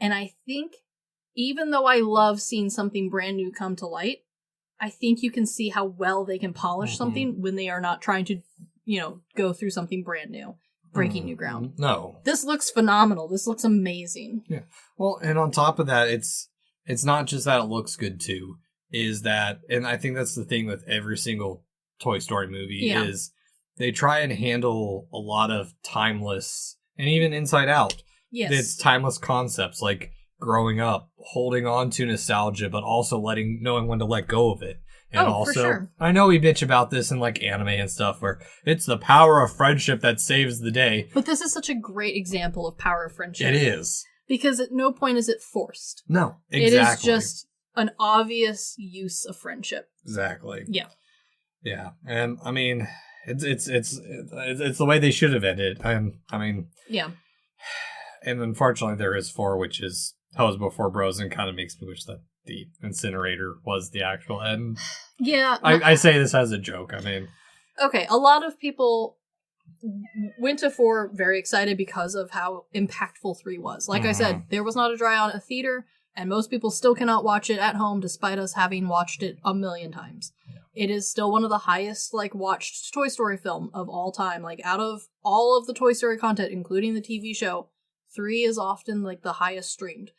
Speaker 3: And I think, even though I love seeing something brand new come to light, I think you can see how well they can polish something when they are not trying to, go through something brand new, breaking new ground.
Speaker 2: No.
Speaker 3: This looks phenomenal. This looks amazing.
Speaker 2: Yeah. Well, and on top of that, it's not just that it looks good too, is that, and I think that's the thing with every single Toy Story movie, is they try and handle a lot of timeless, and even Inside Out.
Speaker 3: Yes.
Speaker 2: It's timeless concepts like growing up, holding on to nostalgia, but also knowing when to let go of it. And also, for sure. I know we bitch about this in like anime and stuff where it's the power of friendship that saves the day.
Speaker 3: But this is such a great example of power of friendship.
Speaker 2: It is.
Speaker 3: Because at no point is it forced.
Speaker 2: No, exactly.
Speaker 3: It is just an obvious use of friendship.
Speaker 2: Exactly.
Speaker 3: Yeah.
Speaker 2: Yeah. And I mean, it's the way they should have ended. I mean. Yeah. And unfortunately there is 4, which is Hose Before Bros, and kind of makes me wish that the incinerator was the actual end.
Speaker 3: Yeah.
Speaker 2: I say this as a joke. I mean.
Speaker 3: Okay, a lot of people went to 4 very excited because of how impactful 3 was. Like I said, there was not a dry on at a theater, and most people still cannot watch it at home despite us having watched it a million times. Yeah. It is still one of the highest watched Toy Story film of all time. Out of all of the Toy Story content, including the TV show, 3 is often the highest streamed.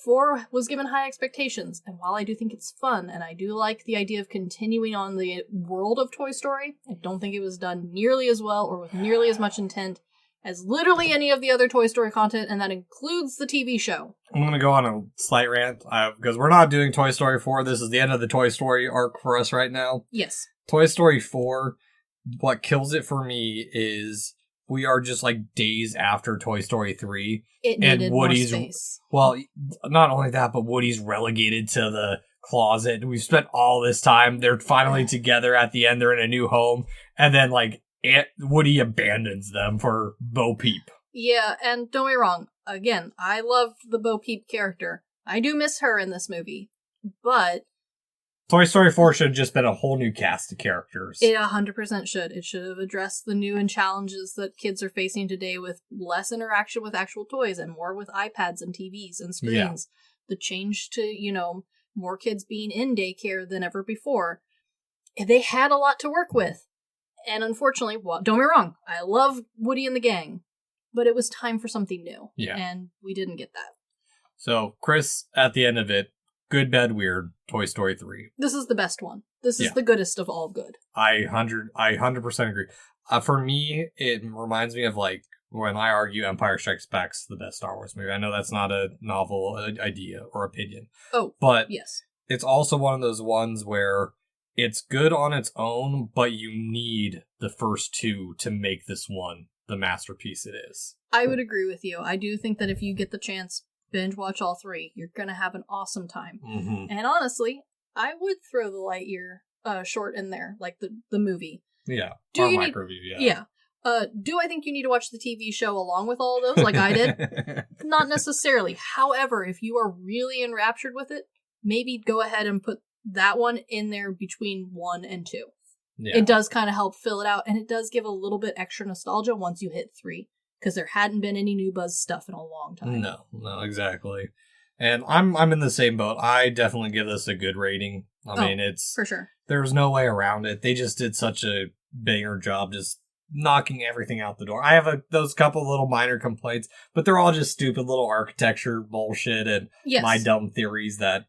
Speaker 3: 4 was given high expectations, and while I do think it's fun, and I do like the idea of continuing on the world of Toy Story, I don't think it was done nearly as well or with nearly as much intent as literally any of the other Toy Story content, and that includes the TV show.
Speaker 2: I'm going to go on a slight rant, because we're not doing Toy Story 4. This is the end of the Toy Story arc for us right now.
Speaker 3: Yes.
Speaker 2: Toy Story 4, what kills it for me is we are just days after Toy Story 3.
Speaker 3: It needed more space.
Speaker 2: Well, not only that, but Woody's relegated to the closet. We've spent all this time. They're finally together at the end. They're in a new home. And then, Woody abandons them for Bo Peep.
Speaker 3: Yeah, and don't get me wrong. Again, I loved the Bo Peep character. I do miss her in this movie. But
Speaker 2: Toy Story 4 should have just been a whole new cast of characters.
Speaker 3: It 100% should. It should have addressed the new and challenges that kids are facing today with less interaction with actual toys and more with iPads and TVs and screens. Yeah. The change to, more kids being in daycare than ever before. They had a lot to work with. And unfortunately, don't get me wrong, I love Woody and the gang, but it was time for something new. Yeah. And we didn't get that.
Speaker 2: So, Chris, at the end of it, Good, Bad, Weird, Toy Story 3.
Speaker 3: This is the best one. This is the goodest of all good.
Speaker 2: I 100% agree. For me, it reminds me of when I argue Empire Strikes Back's the best Star Wars movie. I know that's not a novel idea or opinion.
Speaker 3: Oh,
Speaker 2: but
Speaker 3: yes.
Speaker 2: It's also one of those ones where it's good on its own, but you need the first 2 to make this one the masterpiece it is.
Speaker 3: I would agree with you. I do think that if you get the chance, binge watch all 3. You're going to have an awesome time. Mm-hmm. And honestly, I would throw the Lightyear short in there, the movie.
Speaker 2: Yeah.
Speaker 3: Review, yeah. Do I think you need to watch the TV show along with all of those, like I did? Not necessarily. However, if you are really enraptured with it, maybe go ahead and put that one in there between 1 and 2. Yeah. It does kind of help fill it out, and it does give a little bit extra nostalgia once you hit 3, because there hadn't been any New Buzz stuff in a long time.
Speaker 2: No, exactly. And I'm in the same boat. I definitely give this a good rating. I mean, it's...
Speaker 3: For sure.
Speaker 2: There's no way around it. They just did such a banger job just knocking everything out the door. I have those couple little minor complaints, but they're all just stupid little architecture bullshit and my dumb theories that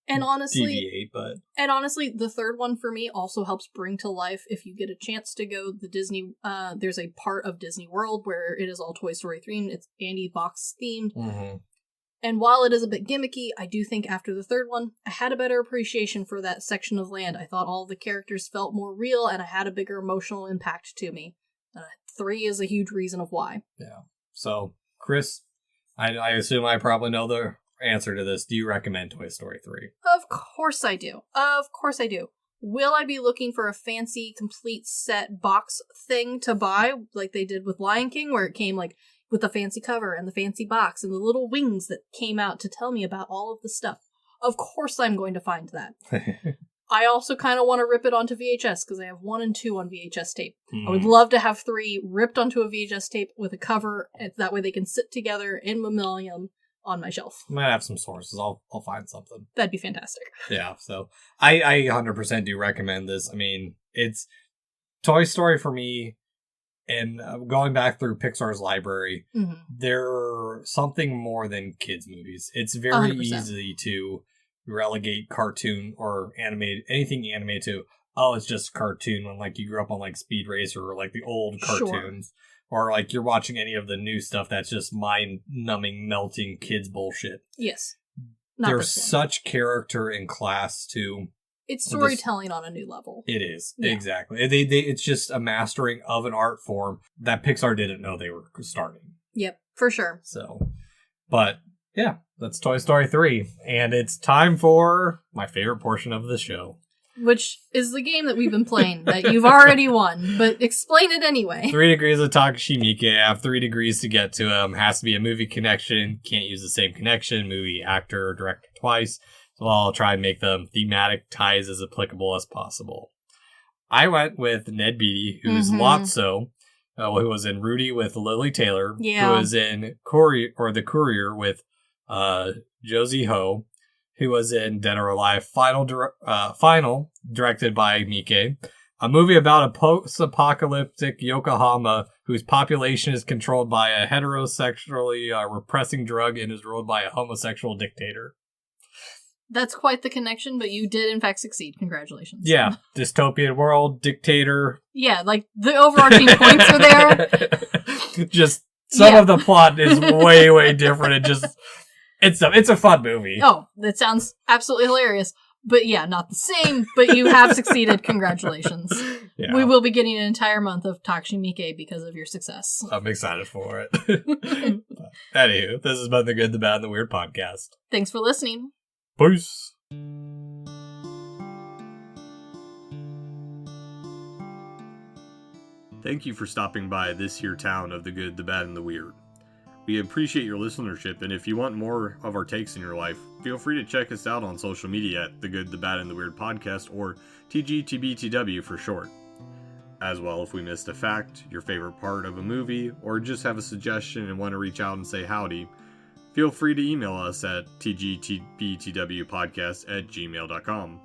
Speaker 2: deviate.
Speaker 3: And honestly, the third one for me also helps bring to life, if you get a chance to go the Disney, there's a part of Disney World where it is all Toy Story themed. It's Andy Box themed. Mm-hmm. And while it is a bit gimmicky, I do think after the third one, I had a better appreciation for that section of land. I thought all the characters felt more real, and I had a bigger emotional impact to me. 3 is a huge reason of why.
Speaker 2: Yeah. So, Chris, I assume I probably know the answer to this. Do you recommend Toy Story 3?
Speaker 3: Of course I do. Will I be looking for a fancy, complete set box thing to buy, like they did with Lion King, where it came like with the fancy cover and the fancy box and the little wings that came out to tell me about all of the stuff? Of course I'm going to find that. I also kind of want to rip it onto VHS because I have 1 and 2 on VHS tape. I would love to have 3 ripped onto a VHS tape with a cover. That way they can sit together in memoriam on my shelf.
Speaker 2: I might have some sources. I'll find something.
Speaker 3: That'd be fantastic.
Speaker 2: Yeah, so I 100% do recommend this. I mean, it's Toy Story for me, and going back through Pixar's library, they're something more than kids' movies. It's very 100%. Easy to relegate cartoon or animated, anything animated to, it's just cartoon when like you grew up on like Speed Racer or like the old cartoons. Sure. Or like you're watching any of the new stuff that's just mind-numbing, melting kids bullshit.
Speaker 3: Yes.
Speaker 2: There's such character and class to...
Speaker 3: It's storytelling on a new level.
Speaker 2: It is. Yeah. Exactly. It's just a mastering of an art form that Pixar didn't know they were starting.
Speaker 3: Yep, for sure.
Speaker 2: So, but... yeah, that's Toy Story 3, and it's time for my favorite portion of the show.
Speaker 3: Which is the game that we've been playing, that you've already won, but explain it anyway.
Speaker 2: 3 degrees of Takashi Miike. I have 3 degrees to get to him. Has to be a movie connection. Can't use the same connection. Movie, actor, or director twice. So I'll try and make them thematic ties as applicable as possible. I went with Ned Beatty, who's Lotso, who was in Rudy with Lily Taylor, who was in The Courier with Josie Ho, who was in Dead or Alive Final, directed by Miike, a movie about a post-apocalyptic Yokohama whose population is controlled by a heterosexually repressing drug and is ruled by a homosexual dictator.
Speaker 3: That's quite the connection, but you did in fact succeed. Congratulations.
Speaker 2: Yeah, dystopian world, dictator.
Speaker 3: Yeah, like the overarching points are there.
Speaker 2: Just some of the plot is way, way different. It just... It's a fun movie.
Speaker 3: Oh, that sounds absolutely hilarious. But yeah, not the same, but you have succeeded. Congratulations. Yeah. We will be getting an entire month of Takashi Miike because of your success.
Speaker 2: I'm excited for it. Anywho, this has been the Good, the Bad, and the Weird podcast.
Speaker 3: Thanks for listening.
Speaker 2: Peace. Thank you for stopping by this here town of the Good, the Bad, and the Weird. We appreciate your listenership, and if you want more of our takes in your life, feel free to check us out on social media at The Good, the Bad, and the Weird Podcast, or TGTBTW for short. As well, if we missed a fact, your favorite part of a movie, or just have a suggestion and want to reach out and say howdy, feel free to email us at tgtbtwpodcast@gmail.com.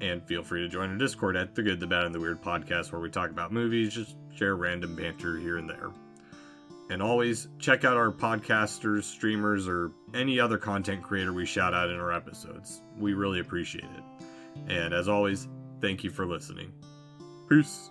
Speaker 2: And feel free to join our Discord at The Good, the Bad, and the Weird Podcast, where we talk about movies, just share random banter here and there. And always, check out our podcasters, streamers, or any other content creator we shout out in our episodes. We really appreciate it. And as always, thank you for listening. Peace.